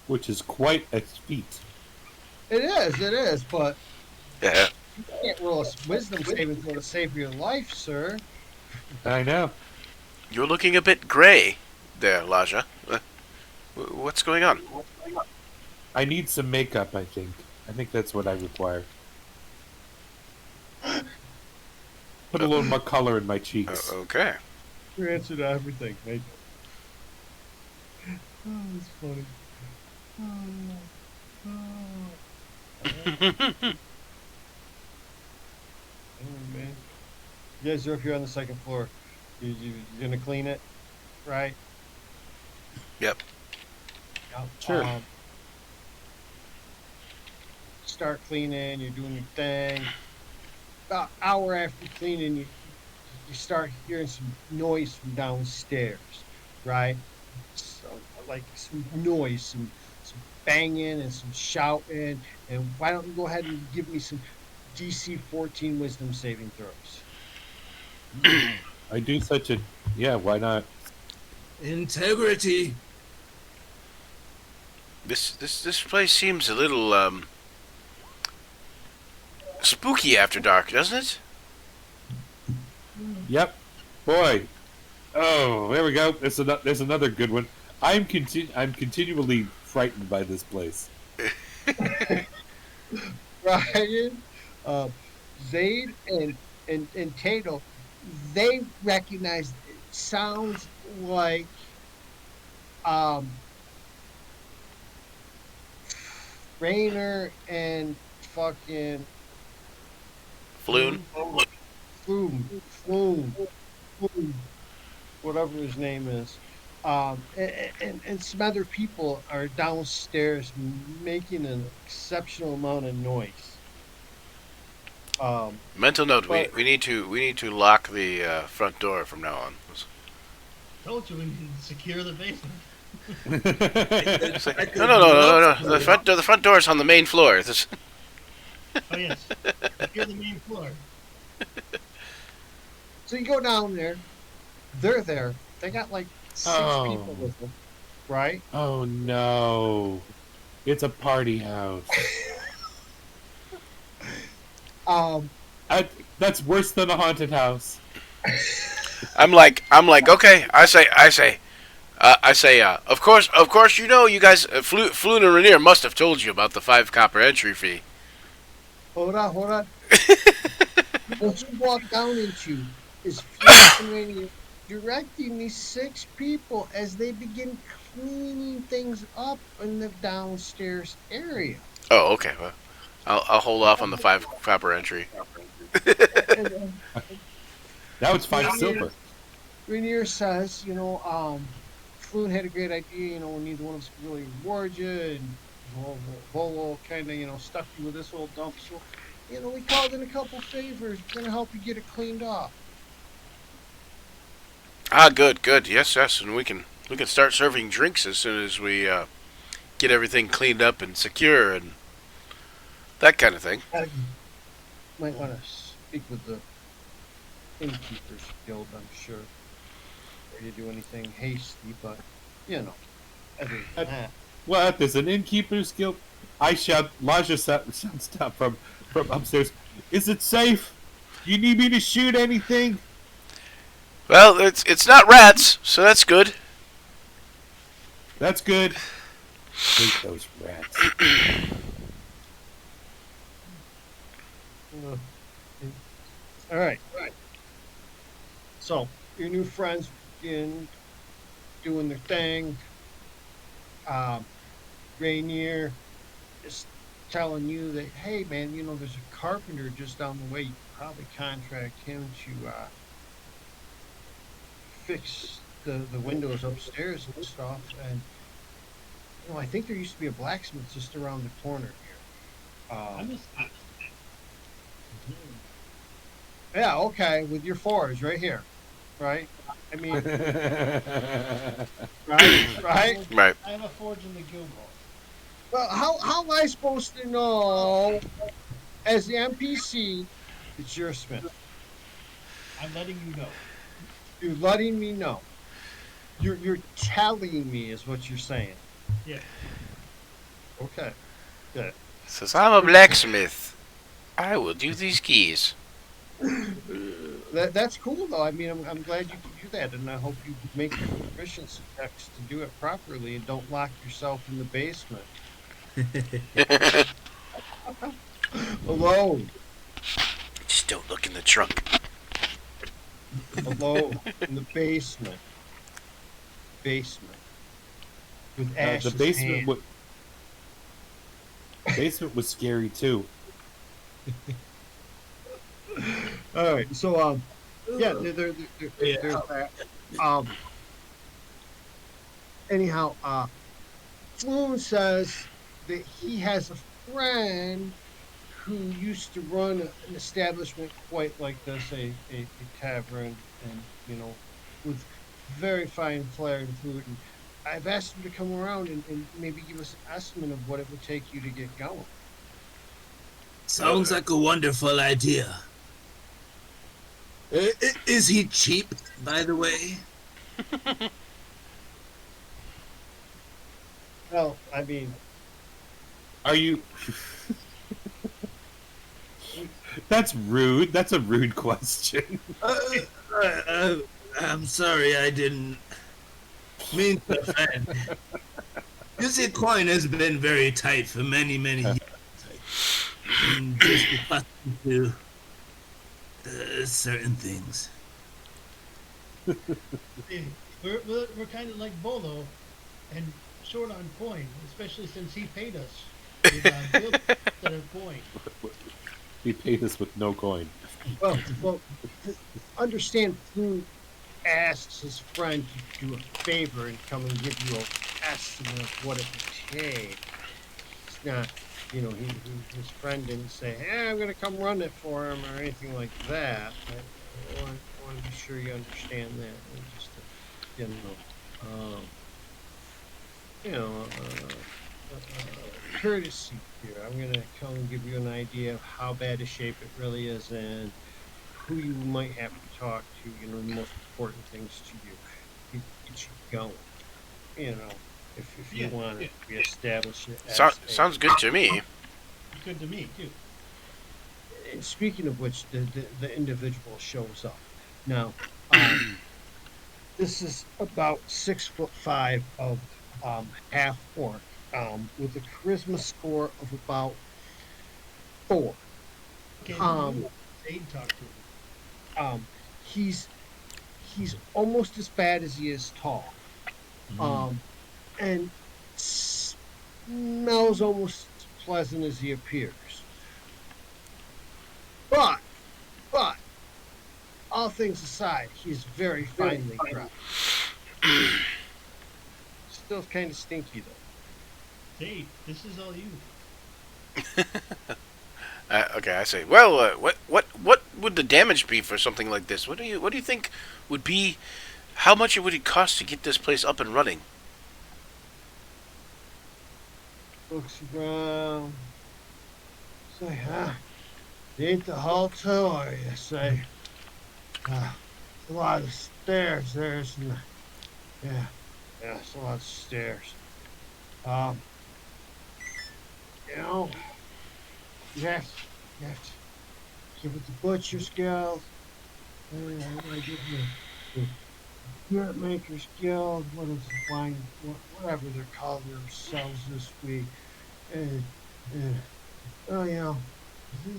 Speaker 1: Which is quite a feat.
Speaker 3: It is, but
Speaker 2: Yeah.
Speaker 3: you can't roll a wisdom saving throw to save your life, sir.
Speaker 1: I know.
Speaker 2: You're looking a bit gray there, Elijah. What's going on?
Speaker 1: I need some makeup, I think. I think that's what I require. Put a little more color in my cheeks.
Speaker 2: Okay.
Speaker 3: Your answer to everything. Right? Oh, that's funny. Oh, oh, man. You guys are up here on the second floor. You're gonna clean it, right?
Speaker 2: Yep.
Speaker 3: Yep.
Speaker 1: Sure.
Speaker 3: Start cleaning. You're doing your thing. About hour after cleaning, you start hearing some noise from downstairs, right? So, like some noise, some banging and some shouting. And why don't you go ahead and give me some DC 14 Wisdom saving throws?
Speaker 1: I do such a yeah. Why not?
Speaker 6: Integrity.
Speaker 2: This place seems a little spooky after dark, doesn't it?
Speaker 1: Yep. Boy. Oh, there we go. There's another good one. I'm continually frightened by this place.
Speaker 3: Ryan, uh, Zayd, and Tato, they recognize it sounds like um, Rainer and fucking
Speaker 2: Floon.
Speaker 3: Flume, whatever his name is. And some other people are downstairs making an exceptional amount of noise.
Speaker 2: Mental note:
Speaker 3: But
Speaker 2: we need to lock the front door from now on.
Speaker 4: Told you we need to secure the basement.
Speaker 2: It's like, no. The front door is on the main floor.
Speaker 4: Oh yes, secure the main floor.
Speaker 3: so you go down there, they're there. They got like six people with them, right?
Speaker 1: Oh no. It's a party house.
Speaker 3: Um,
Speaker 1: That's worse than a haunted house.
Speaker 2: I'm like, okay. I say. Of course, you guys, Floon and Rainier must have told you about the 5 copper entry fee.
Speaker 3: hold on. What you walk down into is Flint and Rainier directing these 6 people as they begin cleaning things up in the downstairs area.
Speaker 2: Oh, okay. Well, I'll hold off on the 5 copper entry.
Speaker 3: And
Speaker 1: Now it's 5
Speaker 3: Rainier,
Speaker 1: silver.
Speaker 3: Rainier says, Floon had a great idea, neither one of us could really reward you, and Volo kind of, stuck you with this old dump. So, we called in a couple favors. We're going to help you get it cleaned off.
Speaker 2: Ah, good. Yes, and we can start serving drinks as soon as we get everything cleaned up and secure and that kind of thing.
Speaker 3: Might want to speak with the Innkeepers Guild, I'm sure. Or you do anything hasty, but, other than that.
Speaker 1: What? There's an innkeeper's guild? I shout. Laja shouts down from upstairs. Is it safe? Do you need me to shoot anything?
Speaker 2: Well, it's not rats, so that's good.
Speaker 1: That's good. Hate those rats.
Speaker 3: All right. So your new friends begin doing their thing. Rainier is telling you that, hey man, there's a carpenter just down the way. You could probably contract him to fix the windows upstairs and stuff. And I think there used to be a blacksmith just around the corner here.
Speaker 4: I'm just.
Speaker 3: Yeah, okay, with your fours right here, right? I mean, right.
Speaker 2: Right.
Speaker 4: I have a forge in the guild hall.
Speaker 3: Well, how am I supposed to know, as the NPC, that you're a smith?
Speaker 4: I'm letting you know.
Speaker 3: You're letting me know. You're telling me is what you're saying.
Speaker 4: Yeah.
Speaker 3: Okay. Good.
Speaker 2: Says I'm a blacksmith. I will do these keys.
Speaker 3: That's cool though. I mean, I'm glad you can do that, and I hope you make your proficiency checks to do it properly, and don't lock yourself in the basement. Alone.
Speaker 2: Just don't look in the trunk.
Speaker 3: Alone. In the basement. Basement. With
Speaker 1: The
Speaker 3: Ash's hand.
Speaker 1: basement was scary too.
Speaker 3: All right. So yeah,
Speaker 6: Yeah.
Speaker 3: there's that. Um anyhow, Floon says that he has a friend who used to run an establishment quite like this, a tavern, and with very fine flair and food. And I've asked him to come around and maybe give us an estimate of what it would take you to get going.
Speaker 6: Sounds like a wonderful idea. Is he cheap, by the way?
Speaker 3: Well, I mean,
Speaker 1: Are you? That's rude. That's a rude question.
Speaker 6: I'm sorry, I didn't mean to offend. You see, coin has been very tight for many, many years. I'm just accustomed to certain things.
Speaker 4: Hey, we're kind of like Bolo and short on coin, especially since he paid us with guild instead of coin.
Speaker 1: He paid us with no coin.
Speaker 3: well, understand Floon asks his friend to do a favor and come and give you an estimate of what it would take. It's not, his friend didn't say, "Hey, I'm going to come run it for him" or anything like that. I want to be sure you understand that. And just, um, you know, courtesy here. I'm going to come and give you an idea of how bad a shape it really is and who you might have to talk to, the most important things to you. Get you going, if you want to reestablish it.
Speaker 2: Sounds good to me.
Speaker 4: It's good to me too.
Speaker 3: And speaking of which, the individual shows up. Now, this is about 6'5" of half orc, with a charisma score of about 4.
Speaker 4: Okay,
Speaker 3: Um,
Speaker 4: Aid talk to him.
Speaker 3: He's almost as bad as he is tall. And smells almost as pleasant as he appears. But all things aside, he's very finely dressed. Still kind of stinky though.
Speaker 4: Aid, this is all you.
Speaker 2: Okay, I say. Well, what would the damage be for something like this? What do you think would be? How much would it cost to get this place up and running?
Speaker 3: Looks around. Say, you ain't the hall too, are you? Say, it's a lot of stairs there, isn't it? Yeah, it's a lot of stairs. Um, you know, you have to give it the Butcher's Guild. I gotta give you the Spirit Makers Guild. What is the wine? Whatever they're calling themselves this week. And,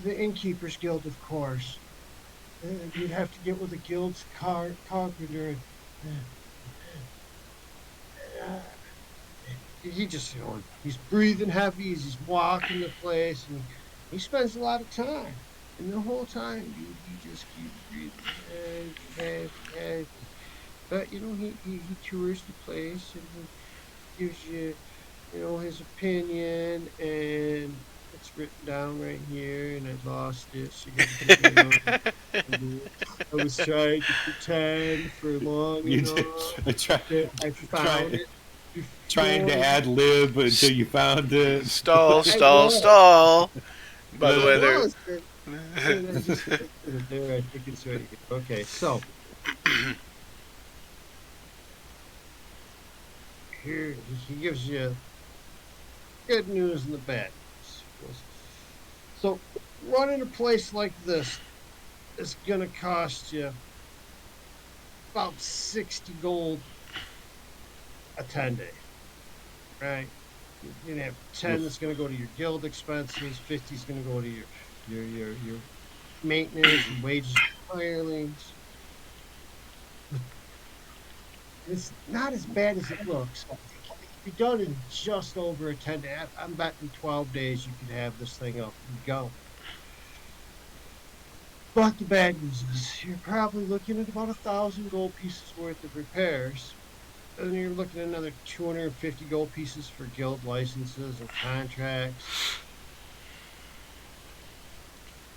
Speaker 3: the Innkeepers Guild, of course. You'd have to get with the guild's carpenter. Uh, he just, he's breathing heavy as he's walking the place, and he spends a lot of time. And the whole time, he just keeps breathing heavy. But, he tours the place, and he gives you, his opinion, and it's written down right here, and I lost it. So I was trying to pretend for long
Speaker 1: You
Speaker 3: enough that I found it.
Speaker 1: Trying to ad lib until you found it.
Speaker 2: Stall. By the way,
Speaker 3: there. I think it's ready. Okay, so here he gives you good news and the bad news. So running a place like this is gonna cost you about 60 gold a 10-day, right? You're gonna have 10 that's gonna go to your guild expenses, 50 is gonna go to your your maintenance and wages for hirelings. It's not as bad as it looks. It can be done in just over a 10 day. I'm betting 12 days you could have this thing up and go. But the bad news is you're probably looking at about 1,000 gold pieces worth of repairs. And you're looking at another 250 gold pieces for guild licenses and contracts.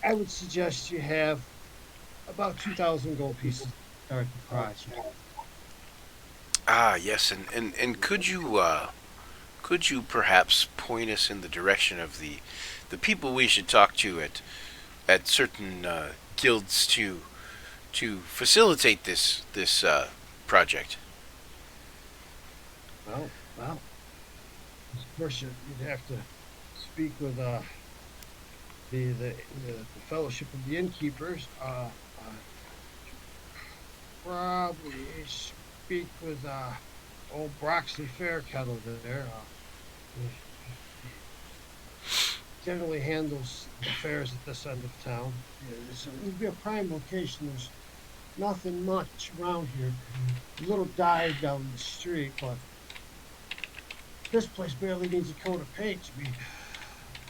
Speaker 3: I would suggest you have about 2,000 gold pieces to start the project.
Speaker 2: Ah, yes, and could you perhaps point us in the direction of the people we should talk to at certain guilds to facilitate this project?
Speaker 3: Well, of course you'd have to speak with the Fellowship of the Innkeepers. Probably speak with old Broxley Fairkettle there. He generally handles affairs at this end of town. Yeah, it would be a prime location. There's nothing much around here. A little dive down the street, but this place barely needs a coat of paint to be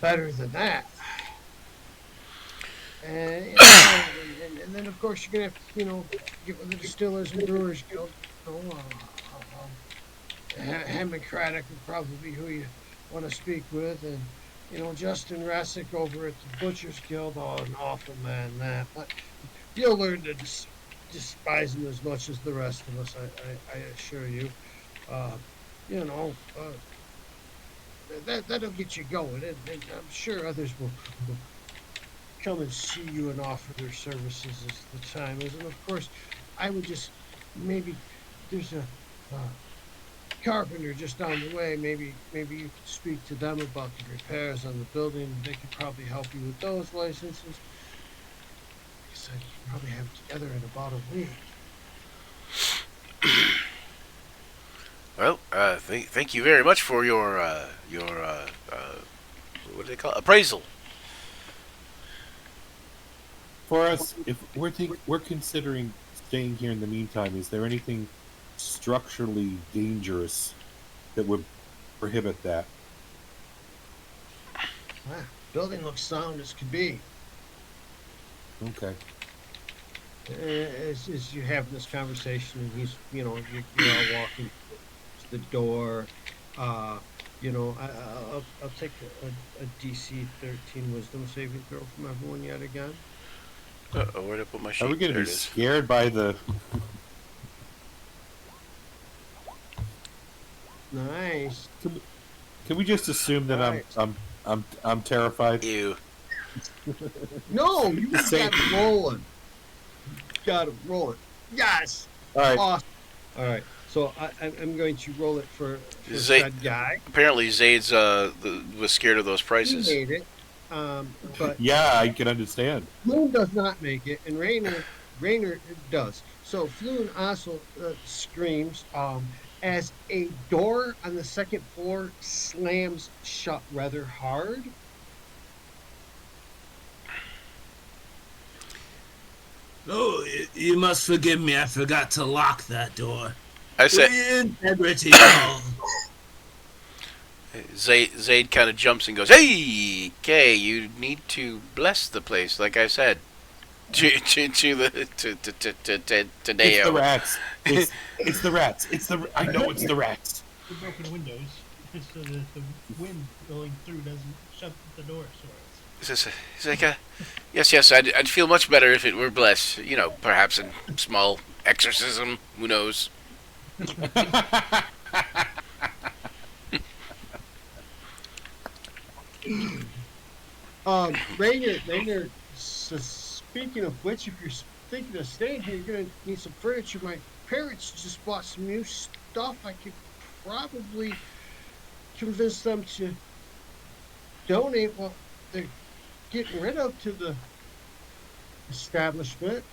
Speaker 3: better than that. And, you know, and then of course you're gonna have to, get with the distillers and brewers guild. Hammond Craddock would probably be who you want to speak with, and Justin Ressick over at the Butchers Guild. Oh, an awful man that, but you'll learn to despise him as much as the rest of us. I assure you. Uh, you know, uh, that'll get you going, and I'm sure others will come and see you and offer their services as the time is. And of course, I would just maybe there's a carpenter just down the way. Maybe you could speak to them about the repairs on the building. They could probably help you with those licenses. Like I said, you could probably have it together in about a week.
Speaker 2: Well, thank you very much for your what do they call it? Appraisal.
Speaker 1: For us, if we're considering staying here in the meantime, is there anything structurally dangerous that would prohibit that?
Speaker 3: Building looks sound as could be.
Speaker 1: Okay.
Speaker 3: As you're having this conversation, and he's, you're all walking to the door. I'll take a DC 13 Wisdom saving throw from everyone yet again.
Speaker 2: Where'd I put my sheet?
Speaker 1: Are we going to
Speaker 2: There
Speaker 1: be
Speaker 2: it is.
Speaker 1: scared by the?
Speaker 3: Nice.
Speaker 1: Can we just assume that
Speaker 3: Nice.
Speaker 1: I'm terrified?
Speaker 2: Ew.
Speaker 3: No, you got
Speaker 1: Same.
Speaker 3: it rolling. Got it rolling. Yes.
Speaker 1: All right.
Speaker 3: Awesome. All right. So I'm going to roll it for
Speaker 2: Zay-
Speaker 3: that guy.
Speaker 2: Apparently, Zayd's was scared of those
Speaker 3: He
Speaker 2: prices.
Speaker 3: made it. But
Speaker 1: Yeah, I can understand.
Speaker 3: Floon does not make it, and Rainer does. So Floon also screams as a door on the second floor slams shut rather hard.
Speaker 6: Oh, you must forgive me. I forgot to lock that door.
Speaker 2: I said,
Speaker 6: Integrity. Oh.
Speaker 2: Zayd kind of jumps and goes, "Hey, Kay, you need to bless the place, like I said." To Deo.
Speaker 1: It's the rats. It's the rats. I know it's the rats.
Speaker 4: We broken windows so that the wind going through doesn't shut the door.
Speaker 2: He's like, yes, I'd feel much better if it were blessed. Perhaps in small exorcism. Who knows?
Speaker 3: Rainer, speaking of which, if you're thinking of staying here, you're going to need some furniture. My parents just bought some new stuff. I could probably convince them to donate what they're getting rid of to the establishment.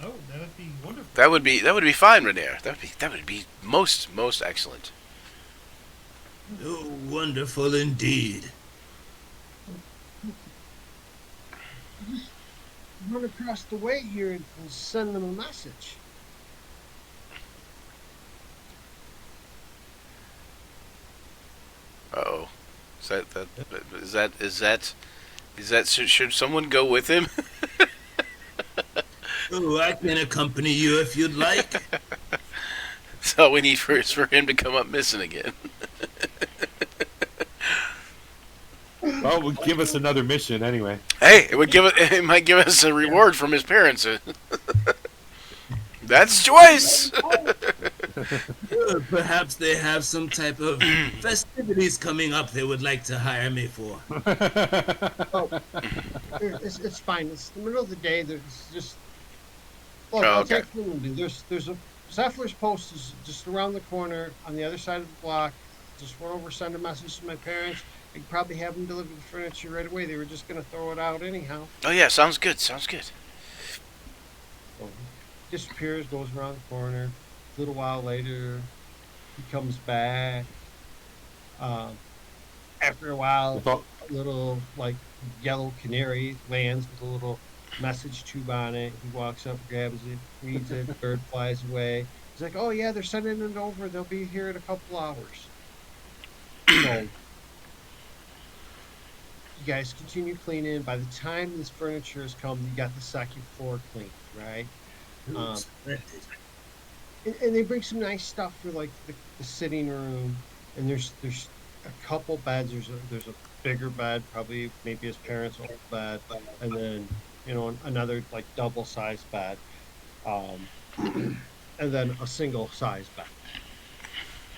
Speaker 4: Oh, that would be wonderful.
Speaker 2: That would be fine, Renair. That would be most excellent.
Speaker 6: Oh, wonderful indeed.
Speaker 3: run across the way here and send them a message.
Speaker 2: Uh-oh. Is that should someone go with him?
Speaker 6: Oh, I can accompany you if you'd like.
Speaker 2: That's all we need is for him to come up missing again.
Speaker 1: Well, would give us another mission anyway.
Speaker 2: Hey, it might give us a reward from his parents. That's choice.
Speaker 6: Perhaps they have some type of festivities coming up they would like to hire me for.
Speaker 3: Oh, it's fine. It's the middle of the day. There's just look.
Speaker 2: Oh,
Speaker 3: I'll
Speaker 2: okay.
Speaker 3: take Fluendy. There's a Zephyr's post is just around the corner on the other side of the block. Just went over, send a message to my parents. I could probably have them deliver the furniture right away. They were just gonna throw it out anyhow.
Speaker 2: Oh yeah, sounds good. Sounds good.
Speaker 3: So he disappears, goes around the corner. A little while later, he comes back. After a while,
Speaker 1: With all-
Speaker 3: a little like yellow canary lands with a little message tube on it. He walks up, grabs it, reads it. Bird flies away. He's like, "Oh yeah, they're sending it over. They'll be here in a couple hours." So you guys continue cleaning. By the time this furniture has come, you got the second floor cleaned, right? Um, and they bring some nice stuff for like the sitting room. And there's a couple beds. There's a bigger bed, probably maybe his parents' old bed, and then another like double sized bed, um, and then a single sized bed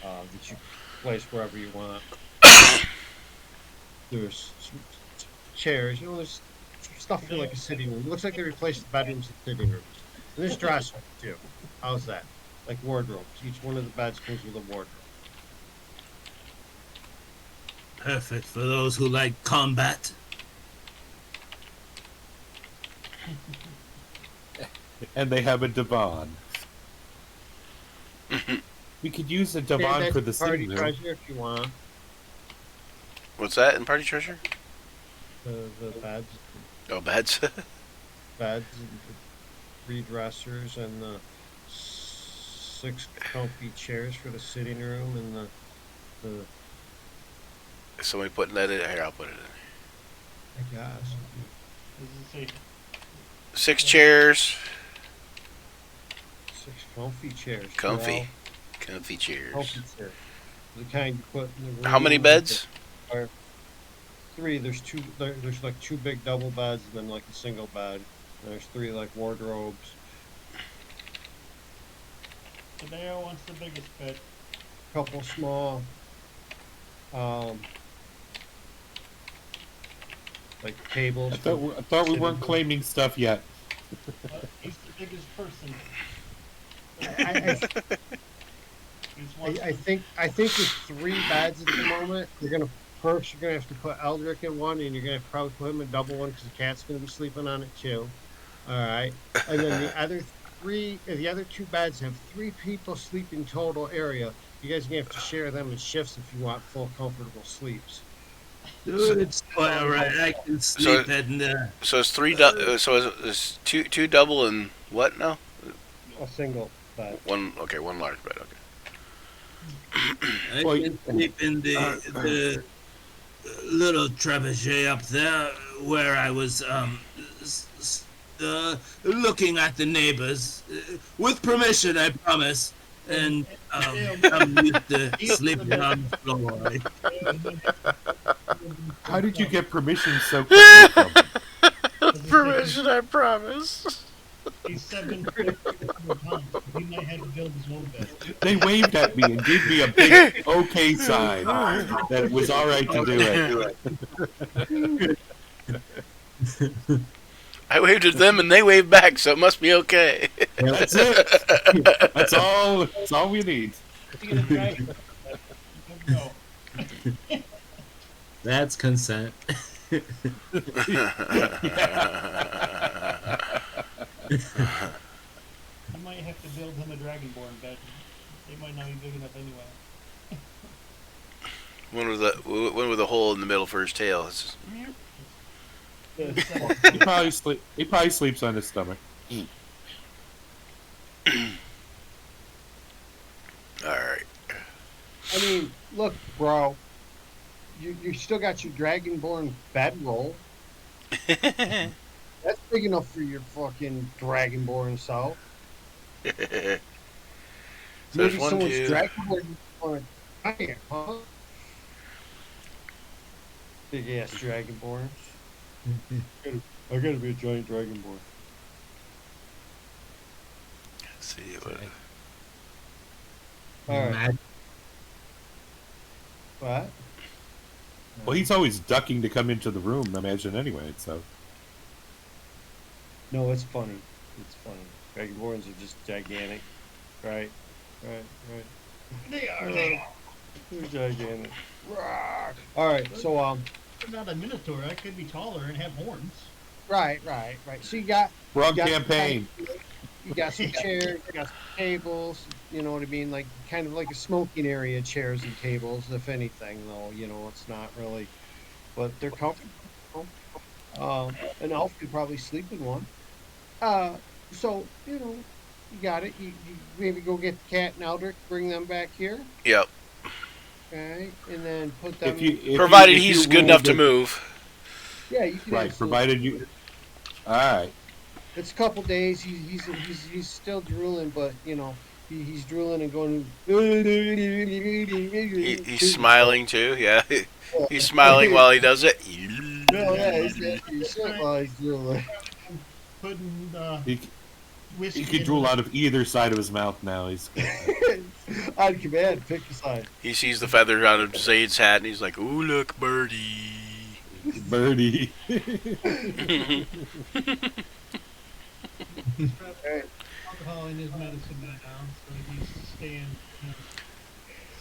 Speaker 3: that you place wherever you want. There's some chairs. There's stuff for like a sitting room. It looks like they replaced the bedrooms with sitting rooms. And there's dressers too. How's that? Like wardrobes. Each one of the beds comes with a wardrobe.
Speaker 6: Perfect for those who like combat.
Speaker 1: and they have a divan. We could use a divan
Speaker 3: that's
Speaker 1: for the
Speaker 3: party
Speaker 1: sitting room.
Speaker 3: treasure if you want.
Speaker 2: What's that in Party Treasure?
Speaker 3: The beds,
Speaker 2: Oh, beds.
Speaker 3: and the three dressers and the 6 comfy chairs for the sitting room and the
Speaker 2: Somebody putting that in here. I'll put it in.
Speaker 3: I guess.
Speaker 4: Does it say
Speaker 2: 6 chairs.
Speaker 3: 6 comfy chairs.
Speaker 2: Comfy. Comfy chairs.
Speaker 3: Comfy chairs. The kind you put in the room.
Speaker 2: How many
Speaker 3: with
Speaker 2: beds?
Speaker 3: the- 3. There's 2. There's like 2 big double beds and then like a single bed. And there's 3 like wardrobes.
Speaker 4: Hideo wants the biggest bed?
Speaker 3: Couple small. Like tables.
Speaker 1: I thought we weren't claiming stuff yet.
Speaker 4: He's the biggest person.
Speaker 3: I,
Speaker 4: He's one.
Speaker 3: I think with 3 beds at the moment, you're gonna have to put Eldrick in one, and you're gonna probably put him in double one because the cat's gonna be sleeping on it too. All right, and then the other 2 beds have 3 people sleeping total area. You guys are gonna have to share them in shifts if you want full comfortable sleeps.
Speaker 6: Dude, it's quite alright. I can sleep in there.
Speaker 2: So it's 3. So it's two double and what now?
Speaker 3: A single bed.
Speaker 2: One. Okay, one large bed. Okay.
Speaker 6: I
Speaker 1: Well,
Speaker 6: can sleep in the little trebuchet up there where I was looking at the neighbors. With permission, I promise. And I'm used to sleeping on the floor.
Speaker 1: How did you get permission so quickly from them?
Speaker 2: Permission, I promise.
Speaker 4: He's 7 foot. He might have to build his own bed.
Speaker 1: They waved at me and gave me a big okay sign that it was all right to do it.
Speaker 2: I waved at them and they waved back, so it must be okay.
Speaker 1: That's it. That's all we need.
Speaker 4: No.
Speaker 5: That's consent.
Speaker 4: I might have to build him a dragonborn bed. They might not be big enough anyway.
Speaker 2: One with a hole in the middle for his tail. It's just,
Speaker 1: He probably sleeps on his stomach.
Speaker 2: All right.
Speaker 3: I mean, look, bro, you still got your Dragonborn bedroll. That's big enough for your fucking Dragonborn self.
Speaker 2: So there's
Speaker 3: Maybe
Speaker 2: one,
Speaker 3: someone's
Speaker 2: two.
Speaker 3: Dragonborn on a giant, huh? Big ass Dragonborns. I gotta be a giant Dragonborn.
Speaker 2: Let's see what.
Speaker 3: All right.
Speaker 5: Imagine-
Speaker 3: What?
Speaker 1: Well, he's always ducking to come into the room, I imagine, anyway, so.
Speaker 3: No, it's funny. It's funny. Dragonborns are just gigantic. Right.
Speaker 4: They are.
Speaker 3: They're gigantic. Rawr. All right. So
Speaker 4: They're not a minotaur. I could be taller and have horns.
Speaker 3: right. So
Speaker 1: Wrong
Speaker 3: you got
Speaker 1: campaign.
Speaker 3: You got some chairs, you got some tables, you know what I mean? Like kind of like a smoking area, chairs and tables, if anything, though, it's not really, but they're comfortable. An elf could probably sleep in one. So, you got it. You maybe go get the cat and Eldrick, bring them back here,
Speaker 2: Yep.
Speaker 3: okay? And then put them,
Speaker 2: Provided
Speaker 1: if you
Speaker 2: he's good
Speaker 1: rule
Speaker 2: enough to
Speaker 1: the-
Speaker 2: move.
Speaker 3: yeah, you can
Speaker 1: Right,
Speaker 3: absolutely-
Speaker 1: provided you. Alright.
Speaker 3: It's a couple days. He's still drooling, but he's drooling and going.
Speaker 2: He's smiling too. Yeah. He's smiling while he does it.
Speaker 3: Yeah, he's while he's drooling.
Speaker 4: Putting
Speaker 1: He,
Speaker 4: whiskey.
Speaker 1: he can
Speaker 4: in
Speaker 1: drool
Speaker 4: the-
Speaker 1: out of either side of his mouth now. He's
Speaker 3: On command, pick a side.
Speaker 2: He sees the feathers on of Zaid's hat and he's like, "Ooh, look, birdie."
Speaker 1: birdie.
Speaker 4: Alcohol in his medicine now, so he's staying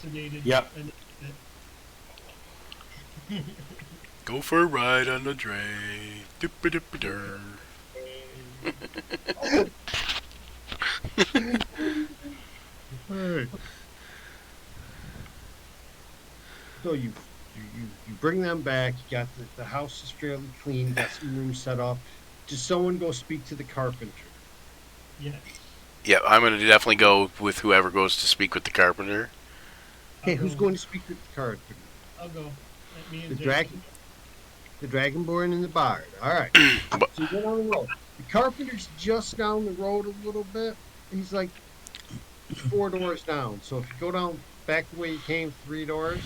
Speaker 4: sedated.
Speaker 1: Yep.
Speaker 2: Go for a ride on the train. Dip-a-dip-a-dur.
Speaker 3: So you bring them back. You got the house is fairly clean. Got some rooms set up. Does someone go speak to the carpenter?
Speaker 4: Yes.
Speaker 2: Yeah, I'm gonna definitely go with whoever goes to speak with the carpenter.
Speaker 3: Okay,
Speaker 4: I'll
Speaker 3: who's
Speaker 4: go.
Speaker 3: going to speak with the carpenter?
Speaker 4: I'll go. Let me and
Speaker 3: The
Speaker 4: Jason.
Speaker 3: the Dragonborn and the Bard. All right.
Speaker 2: But-
Speaker 3: So you go down the road. The carpenter's just down the road a little bit. He's like 4 doors down. So if you go down back the way you came, 3 doors,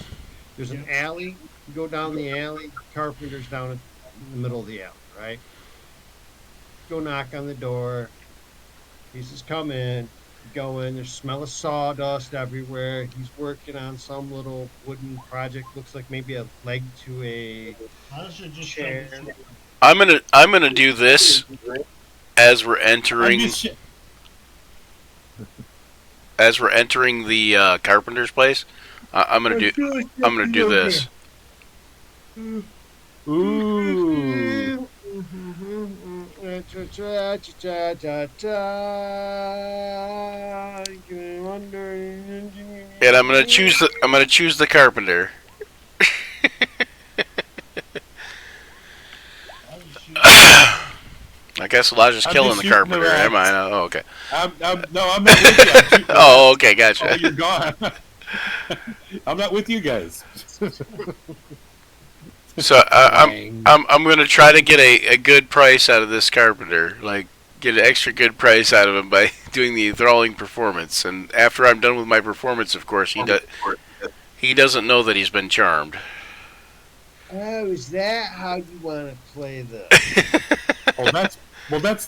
Speaker 3: there's an
Speaker 4: Yeah.
Speaker 3: alley. You go down the alley. The carpenter's down in the middle of the alley, right? Go knock on the door. He says, "Come in." You go in. There's smell of sawdust everywhere. He's working on some little wooden project. Looks like maybe a leg to a
Speaker 4: I should just
Speaker 3: chair.
Speaker 2: I'm gonna do this as we're entering the carpenter's place. I'm gonna do this.
Speaker 1: Ooh.
Speaker 2: And I'm gonna choose the carpenter. I guess Elijah's
Speaker 1: I'm
Speaker 2: killing
Speaker 1: just
Speaker 2: the
Speaker 1: shooting
Speaker 2: carpenter.
Speaker 1: the
Speaker 2: Am I?
Speaker 1: rats.
Speaker 2: Oh, okay.
Speaker 1: I'm not with you. I'm shooting the
Speaker 2: Oh,
Speaker 1: rats.
Speaker 2: okay,
Speaker 1: Oh,
Speaker 2: gotcha.
Speaker 1: you're gone. I'm not with you guys.
Speaker 2: So I'm gonna try to get a good price out of this carpenter, like get an extra good price out of him by doing the enthralling performance. And after I'm done with my performance, of course, he doesn't know that he's been charmed.
Speaker 3: Oh, is that how you want to play this?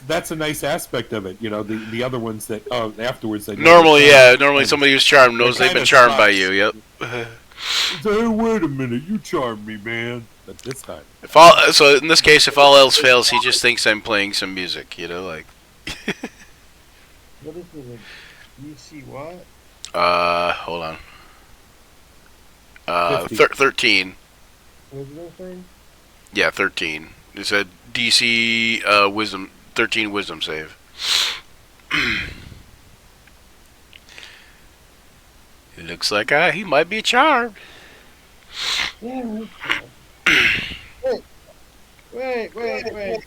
Speaker 1: That's a nice aspect of it. The other ones that afterwards they
Speaker 2: Normally, yeah, normally somebody who's charmed knows they've been
Speaker 1: kinda
Speaker 2: charmed by
Speaker 1: sucks.
Speaker 2: you. Yep.
Speaker 1: Hey, wait a minute, you charmed me, man. But this time,
Speaker 2: So in this case, if all else fails, he just thinks I'm playing some music. Like.
Speaker 3: What is it? You see what?
Speaker 2: Hold on.
Speaker 1: 50.
Speaker 2: 13.
Speaker 3: Wisdom thing?
Speaker 2: Yeah, 13. It said DC wisdom 13 wisdom save. It looks like he might be charmed.
Speaker 3: Yeah. Hey, Wait.
Speaker 2: Wait.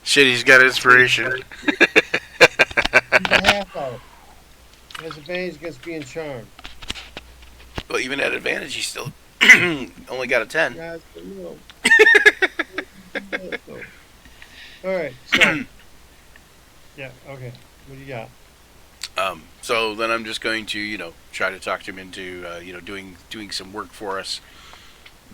Speaker 2: Shit, he's got inspiration.
Speaker 3: He's a half elf. He has advantage against being charmed.
Speaker 2: Well, even at advantage, he still only got a 10.
Speaker 3: Guys, no. All right. So, yeah. Okay. What do you got?
Speaker 2: So then I'm just going to, try to talk to him into, doing some work for us,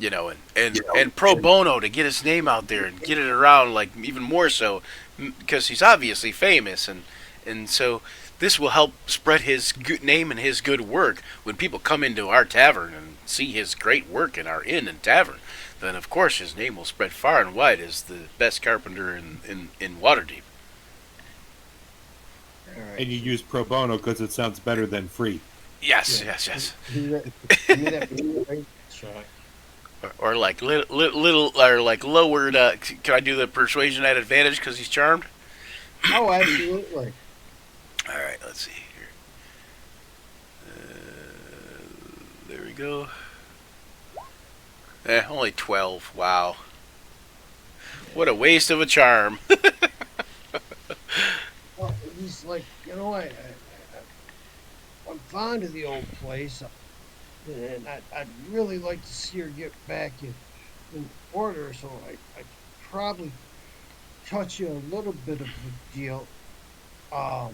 Speaker 2: and pro bono to get his name out there and get it around, like even more so, because he's obviously famous, and so this will help spread his good name and his good work when people come into our tavern and see his great work in our inn and tavern. Then of course his name will spread far and wide as the best carpenter in Waterdeep.
Speaker 3: All right.
Speaker 1: And you use pro bono because it sounds better than free.
Speaker 2: Yes,
Speaker 3: Yeah.
Speaker 2: yes.
Speaker 3: Give me that shot.
Speaker 2: Or like little or like lowered. Can I do the persuasion at advantage because he's charmed?
Speaker 3: Oh, absolutely.
Speaker 2: All right, let's see here. There we go. Only 12. Wow. What a waste of a charm.
Speaker 3: Well, he's like, I'm fond of the old place, and I'd really like to see her get back in order. So I probably touch you a little bit of a deal. Um,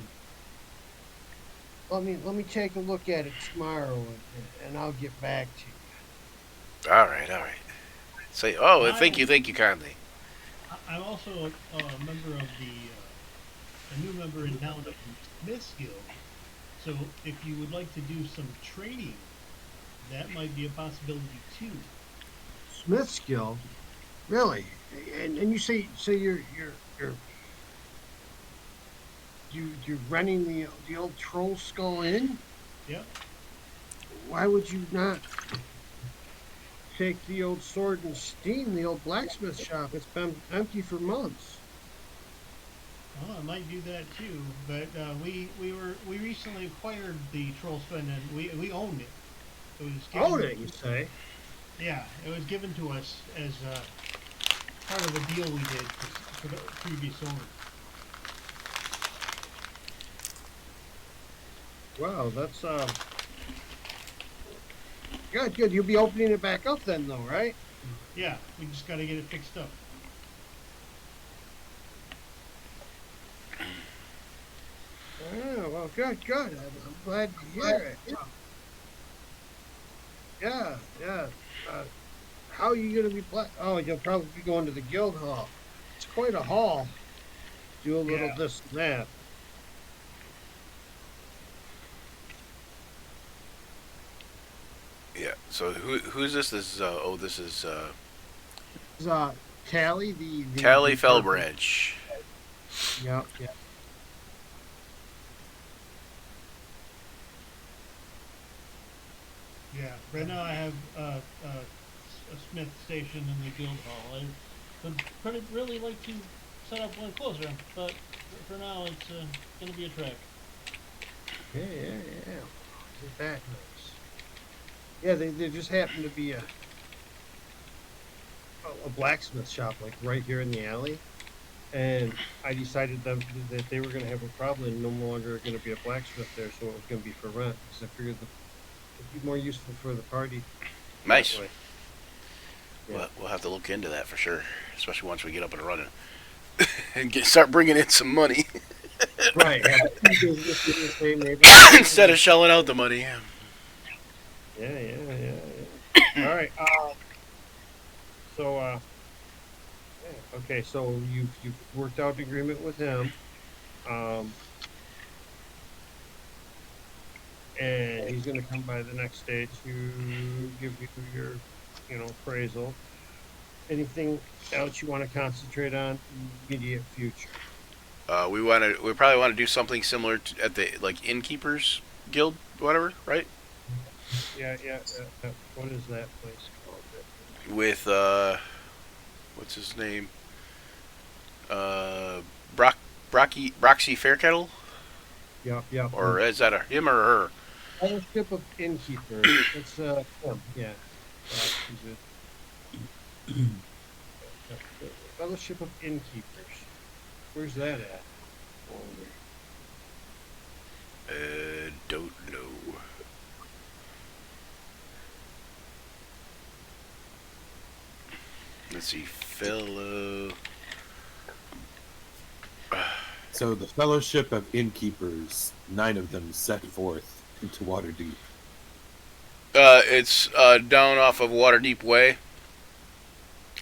Speaker 3: let me take a look at it tomorrow, and I'll get back to you.
Speaker 2: All right. Say, thank you kindly.
Speaker 4: I'm also a member of a new member in town of the Smith's Guild. So if you would like to do some training, that might be a possibility too.
Speaker 3: Smith's Guild, really? And you say you're renting the old Troll Skull Inn?
Speaker 4: Yep.
Speaker 3: Why would you not take the old Sword and Steam, the old blacksmith shop? It's been empty for months.
Speaker 4: Well, I might do that too, but we recently acquired the Troll Spin and we owned it. It was given,
Speaker 3: Own it, you say?
Speaker 4: Yeah, it was given to us as part of a deal we did for the previous owner.
Speaker 3: Wow, that's good. You'll be opening it back up then, though, right?
Speaker 4: Yeah, we just got to get it fixed up.
Speaker 3: Oh, well, good. I'm glad to hear it. Yeah. How are you going to be Oh, you'll probably be going to the guild hall. It's quite a hall. Do a little this and that.
Speaker 2: Yeah. So who's this? This is this is
Speaker 3: This is, Tally, the
Speaker 2: Tally Fellbranch.
Speaker 3: Yeah.
Speaker 4: Yeah, right now I have a Smith station in the guild hall. I would really like to set up one closer, but for now it's going to be a trek.
Speaker 3: Yeah. Isn't that nice? Yeah, there just happened to be a blacksmith shop like right here in the alley, and I decided that they were going to have a problem and no longer going to be a blacksmith there, so it was going to be for rent because I figured it'd be more useful for the party.
Speaker 2: Nice.
Speaker 3: Yeah.
Speaker 2: We'll have to look into that for sure, especially once we get up and running and start bringing in some money
Speaker 3: Right. Have two businesses in the same neighborhood.
Speaker 2: instead of shelling out the money.
Speaker 3: Yeah. All right. Okay. So you've worked out an agreement with him, and he's going to come by the next day to give you your, appraisal. Anything else you want to concentrate on? Immediate future.
Speaker 2: We probably want to do something similar at the innkeepers guild, whatever, right?
Speaker 3: Yeah. What is that place called?
Speaker 2: With what's his name? Broxy Fairkettle,
Speaker 3: Yeah.
Speaker 2: or is that him or her?
Speaker 3: Fellowship of Innkeepers. It's him. Yeah. Proxies the Fellowship of Innkeepers. Where's that at?
Speaker 2: Don't know. Let's see, fellow.
Speaker 1: So the Fellowship of Innkeepers, 9 of them set forth into Waterdeep.
Speaker 2: It's down off of Waterdeep Way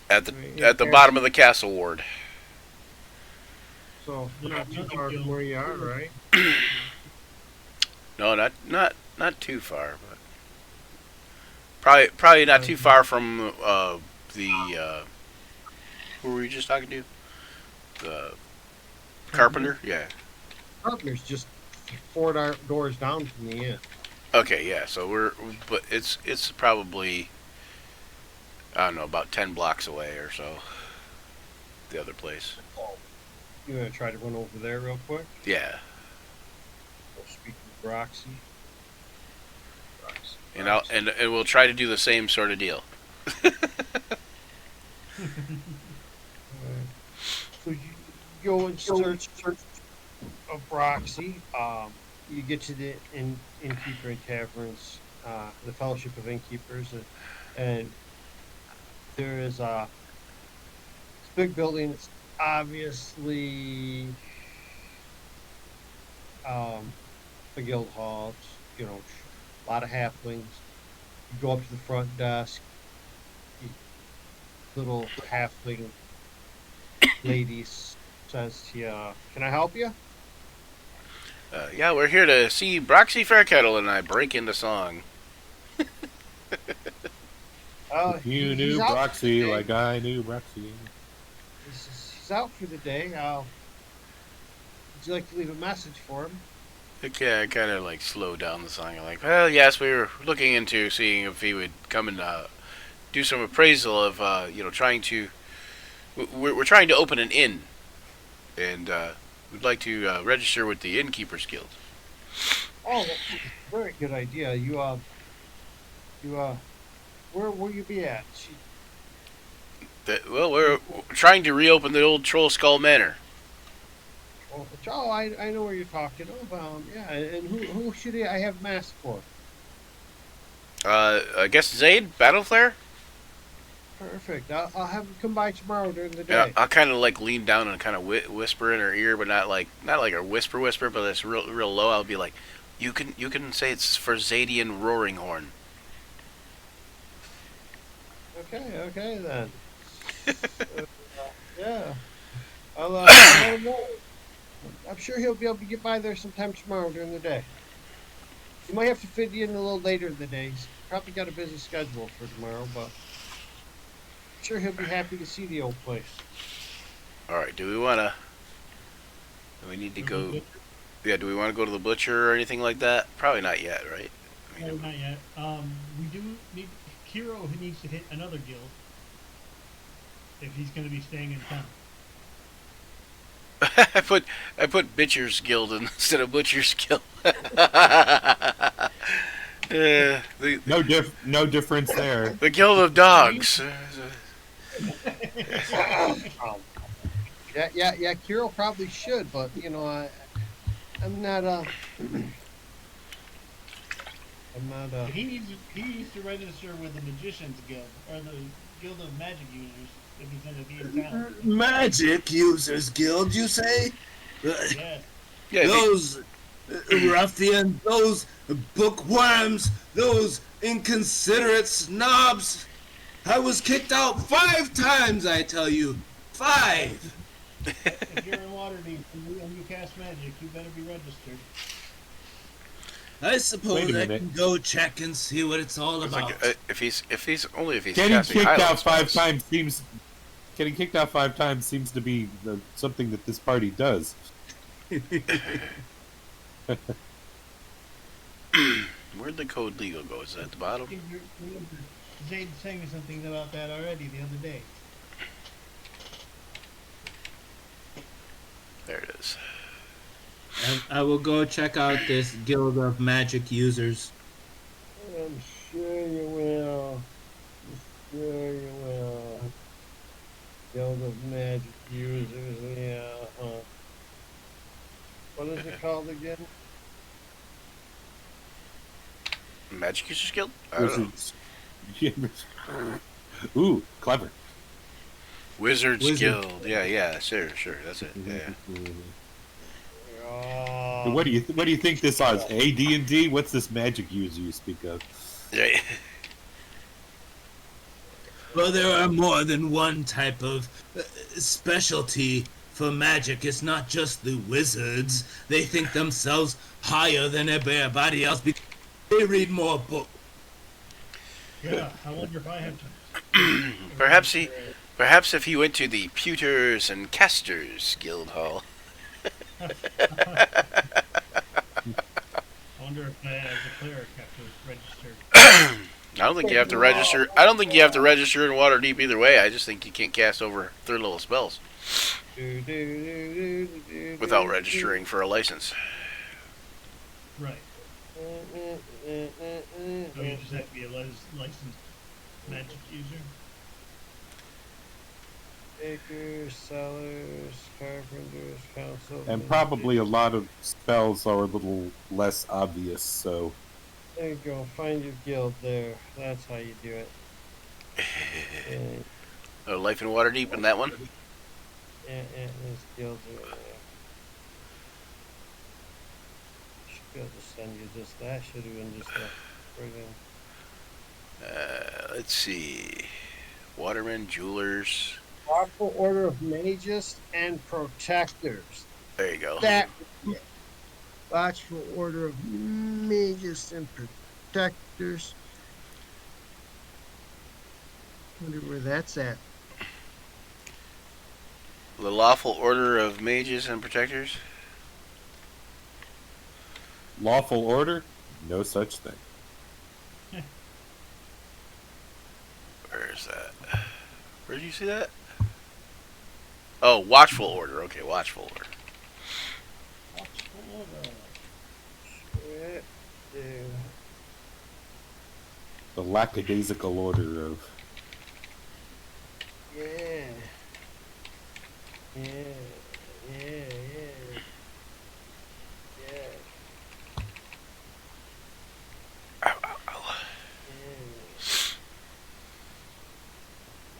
Speaker 2: at the
Speaker 3: Right,
Speaker 2: at the
Speaker 3: yeah,
Speaker 2: bottom of the castle ward.
Speaker 3: So not too
Speaker 4: Another
Speaker 3: far from
Speaker 4: guild.
Speaker 3: where you are, right?
Speaker 2: No, not too far, but probably not too far from the who were we just talking to? The carpenter? Yeah.
Speaker 3: Carpenter's just doors down from the inn.
Speaker 2: Okay, yeah. So but it's probably I don't know about 10 blocks away or so. The other place.
Speaker 3: You gonna try to run over there real quick?
Speaker 2: Yeah.
Speaker 3: We'll speak with Roxy.
Speaker 2: And we'll try to do the same sort of deal.
Speaker 3: So you go and search of Roxy. You get to the innkeeper and taverns, the Fellowship of Innkeepers, and there is a big building. It's obviously a guild hall. It's, a lot of halflings. You go up to the front desk. Little halfling lady says to you, "Can I help you?"
Speaker 2: Yeah, we're here to see Broxy Fairkettle, and I break into song.
Speaker 1: You knew
Speaker 3: He's out for the
Speaker 1: Broxy
Speaker 3: day.
Speaker 1: like I knew Broxy.
Speaker 3: He's out for the day. Would you like to leave a message for him?
Speaker 2: Okay, I kind of like slow down the song. I'm like, well, yes, we were looking into seeing if he would come and do some appraisal of, trying to. We're trying to open an inn, and we'd like to register with the Innkeepers Guild.
Speaker 3: Oh, very good idea. Where will you be at?
Speaker 2: Well, we're trying to reopen the old Troll Skull Manor.
Speaker 3: Oh, I know where you're talking about. Yeah, and who should I have masked for?
Speaker 2: I guess Zaid, Battleflare?
Speaker 3: Perfect. I'll have him come by tomorrow during the
Speaker 2: Yeah,
Speaker 3: day.
Speaker 2: I'll kind of like lean down and kind of whisper in her ear, but not like a whisper, but it's real low. I'll be like, you can say it's for Zadian Roaring Horn.
Speaker 3: Okay then. Yeah. I'll let him know. I'm sure he'll be able to get by there sometime tomorrow during the day. You might have to fit you in a little later in the day. He's probably got a busy schedule for tomorrow, but I'm sure he'll be happy to see the old place.
Speaker 2: All right, do we need to go? Yeah, do we want to go to the butcher or anything like that? Probably not yet, right?
Speaker 4: No, not yet. We do need Kiro who needs to hit another guild if he's going to be staying in town.
Speaker 2: I put Bitcher's Guild instead of Butcher's Guild.
Speaker 1: No difference there.
Speaker 2: The Guild of Dogs.
Speaker 3: Yeah. Kiro probably should, but I'm not.
Speaker 4: He needs to register with the Magician's Guild or the Guild of Magic Users if he's going to be in town.
Speaker 6: Magic Users Guild, you say?
Speaker 4: Yeah.
Speaker 2: Yeah,
Speaker 6: Those ruffians, those bookworms, those inconsiderate snobs. I was kicked out 5 times, I tell you. 5!
Speaker 4: If you're in Waterdeep and you cast magic, you better be registered.
Speaker 6: I suppose
Speaker 1: Wait a
Speaker 6: I
Speaker 1: minute.
Speaker 6: can go check and see what it's all
Speaker 2: it's
Speaker 6: about.
Speaker 2: like, if he's
Speaker 1: Getting
Speaker 2: casting
Speaker 1: kicked out
Speaker 2: Highland
Speaker 1: 5
Speaker 2: spells.
Speaker 1: times seems. Getting kicked out 5 times seems to be something that this party does.
Speaker 2: Where'd the code legal go? Is that at the bottom?
Speaker 4: Zade sang me something about that already the other day.
Speaker 2: There it is.
Speaker 5: I will go check out this Guild of Magic Users.
Speaker 3: I'm sure you will. Very well. Guild of Magic Users, yeah. What is it called again?
Speaker 2: Magic Users Guild? I don't know.
Speaker 1: Wizards. Ooh, clever.
Speaker 2: Wizards
Speaker 5: Wizard.
Speaker 2: Guild. Yeah, yeah, sure. That's it. Yeah.
Speaker 3: Oh,
Speaker 1: What do you think this is? AD&D? What's this magic user you speak of?
Speaker 2: Yeah.
Speaker 6: Well, there are more than one type of specialty for magic. It's not just the wizards. They think themselves higher than everybody else because they read more books.
Speaker 4: Yeah, I wonder if I have to.
Speaker 2: Perhaps if he went to the Pewters and Casters Guild Hall.
Speaker 4: I wonder if I, as a cleric, have to register.
Speaker 2: I don't think you have to register. I don't think you have to register in Waterdeep either way. I just think you can't cast over third level spells without registering for a license.
Speaker 4: Right. So you just have to be a licensed magic user.
Speaker 3: Bakers, sellers, carpenters, council.
Speaker 1: And probably a lot of spells are a little less obvious, so
Speaker 3: There you go. Find your guild there. That's how you do it.
Speaker 2: Oh, Life in Waterdeep in that one.
Speaker 3: There's guilds are there. Should be able to send you just that. Should have been just a friggin'
Speaker 2: Let's see. Watermen, Jewelers.
Speaker 3: Lawful Order of Mages and Protectors.
Speaker 2: There you go.
Speaker 3: That Watchful Order of Mages and Protectors. Wonder where that's at.
Speaker 2: The Lawful Order of Mages and Protectors.
Speaker 1: lawful order? No such thing.
Speaker 2: Where is that? Where did you see that? Oh, Watchful Order. Okay, Watchful Order.
Speaker 3: Watchful Order. Shit, dude.
Speaker 1: The lackadaisical order of
Speaker 3: Yeah. Yeah. Yeah.
Speaker 2: Ow, ow, ow.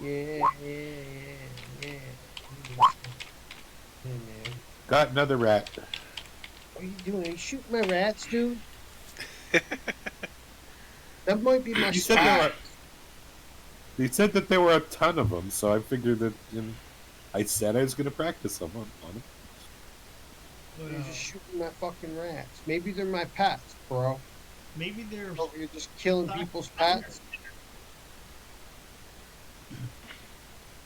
Speaker 3: Yeah. Hey, man.
Speaker 1: got another rat.
Speaker 3: What are you doing? Are you shooting my rats, dude? That might be my
Speaker 1: You said there
Speaker 3: spot.
Speaker 1: were. They said that there were a ton of them, so I figured that. I said I was going to practice on them.
Speaker 3: You're just shooting my fucking rats. Maybe they're my pets, bro.
Speaker 4: Maybe they're.
Speaker 3: Oh, you're just killing people's pets.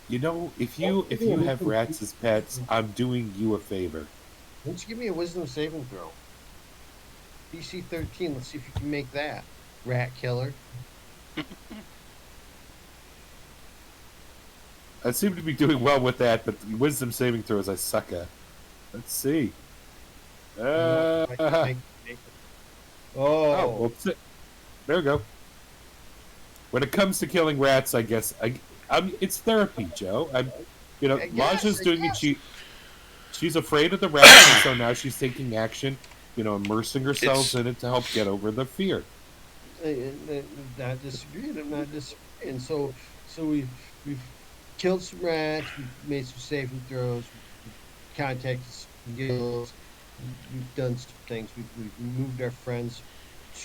Speaker 1: You know, if you have rats as pets, I'm doing you a favor.
Speaker 3: Why don't you give me a wisdom saving throw? DC 13. Let's see if you can make that. Rat killer.
Speaker 1: I seem to be doing well with that, but the wisdom saving throws I suck at. Let's see.
Speaker 3: I can make it.
Speaker 1: Oh, well, there we go. When it comes to killing rats, I guess it's therapy, Joe.
Speaker 3: I guess,
Speaker 1: Laja's
Speaker 3: I
Speaker 1: doing
Speaker 3: guess.
Speaker 1: it. She's afraid of the rats, and so now she's taking action. Immersing herself in it to help get over the fear.
Speaker 3: Not disagreeing. I'm not disagreeing. So we've killed some rats. We've made some saving throws. We've contacted some guilds. We've done some things. We've moved our friends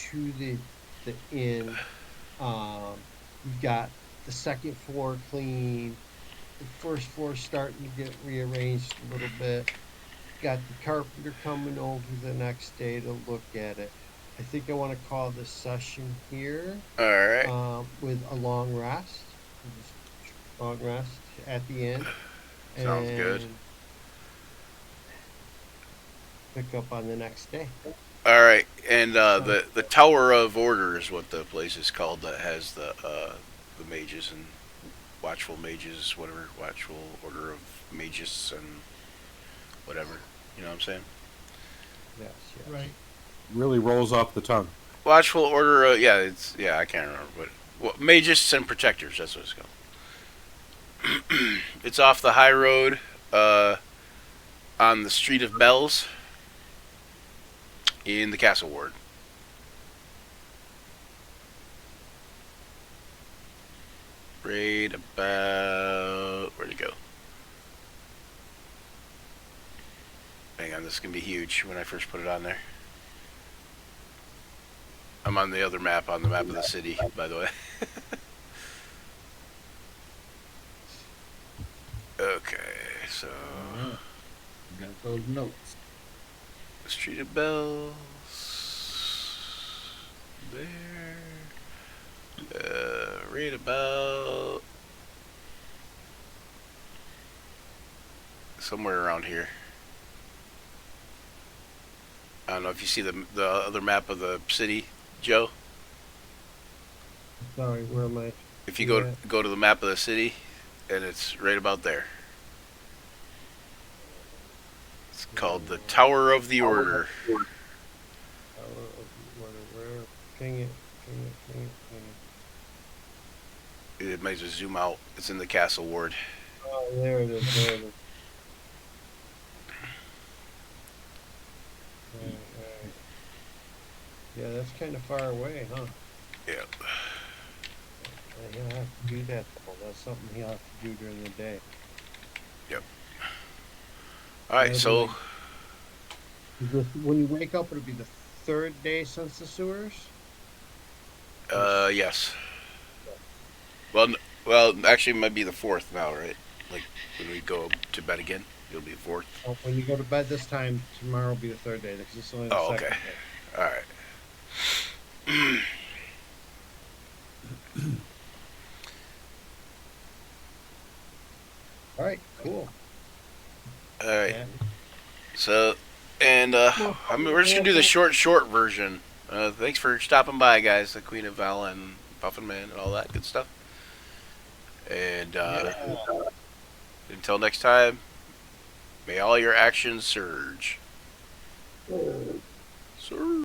Speaker 3: to the inn. We've got the second floor clean. The first floor starting to get rearranged a little bit. Got the carpenter coming over the next day to look at it. I think I want to call this session here
Speaker 2: Alright.
Speaker 3: with a long rest. Long rest at the end.
Speaker 2: Sounds good.
Speaker 3: And pick up on the next day.
Speaker 2: Alright. And the Tower of Order is what the place is called that has the mages and watchful mages, whatever. Watchful Order of Mages and whatever. You know what I'm saying?
Speaker 3: Yes, yes.
Speaker 4: Right.
Speaker 1: Really rolls off the tongue.
Speaker 2: Watchful Order, I can't remember, but Well, mages and protectors. That's what it's called. It's off the high road, on the Street of Bells, in the Castle Ward. Right about, where'd it go? Hang on, this is gonna be huge when I first put it on there. I'm on the other map, on the map of the city, by the way. Okay, so
Speaker 3: Alright. Got those notes.
Speaker 2: Street of Bells there. Right about somewhere around here. I don't know if you see the other map of the city, Joe.
Speaker 3: Sorry, where am I?
Speaker 2: If you
Speaker 3: Yeah.
Speaker 2: go to the map of the city, and it's right about there. It's called the Tower of the Order.
Speaker 3: Where? Ping it, ping it, ping it, ping it.
Speaker 2: It might just zoom out. It's in the Castle Ward.
Speaker 3: Oh, there it is, there it is. Alright. Yeah, that's kind of far away, huh?
Speaker 2: Yeah.
Speaker 3: He'll have to do that, though. That's something he'll have to do during the day.
Speaker 2: All right. So
Speaker 3: When you wake up, it'll be the third day since the sewers?
Speaker 2: yes. Well, actually, it might be the fourth now, right? Like when we go to bed again, it'll be the fourth.
Speaker 3: Oh, when you go to bed this time, tomorrow will be the third day, because it's only the
Speaker 2: Oh,
Speaker 3: second
Speaker 2: okay.
Speaker 3: day.
Speaker 2: All right.
Speaker 3: All right, cool.
Speaker 2: All right.
Speaker 3: Yeah.
Speaker 2: So, and we're just gonna do the short version. Thanks for stopping by, guys. The Queen of Val and Puffin Man and all that good stuff. And until next time, may all your actions surge. Surge.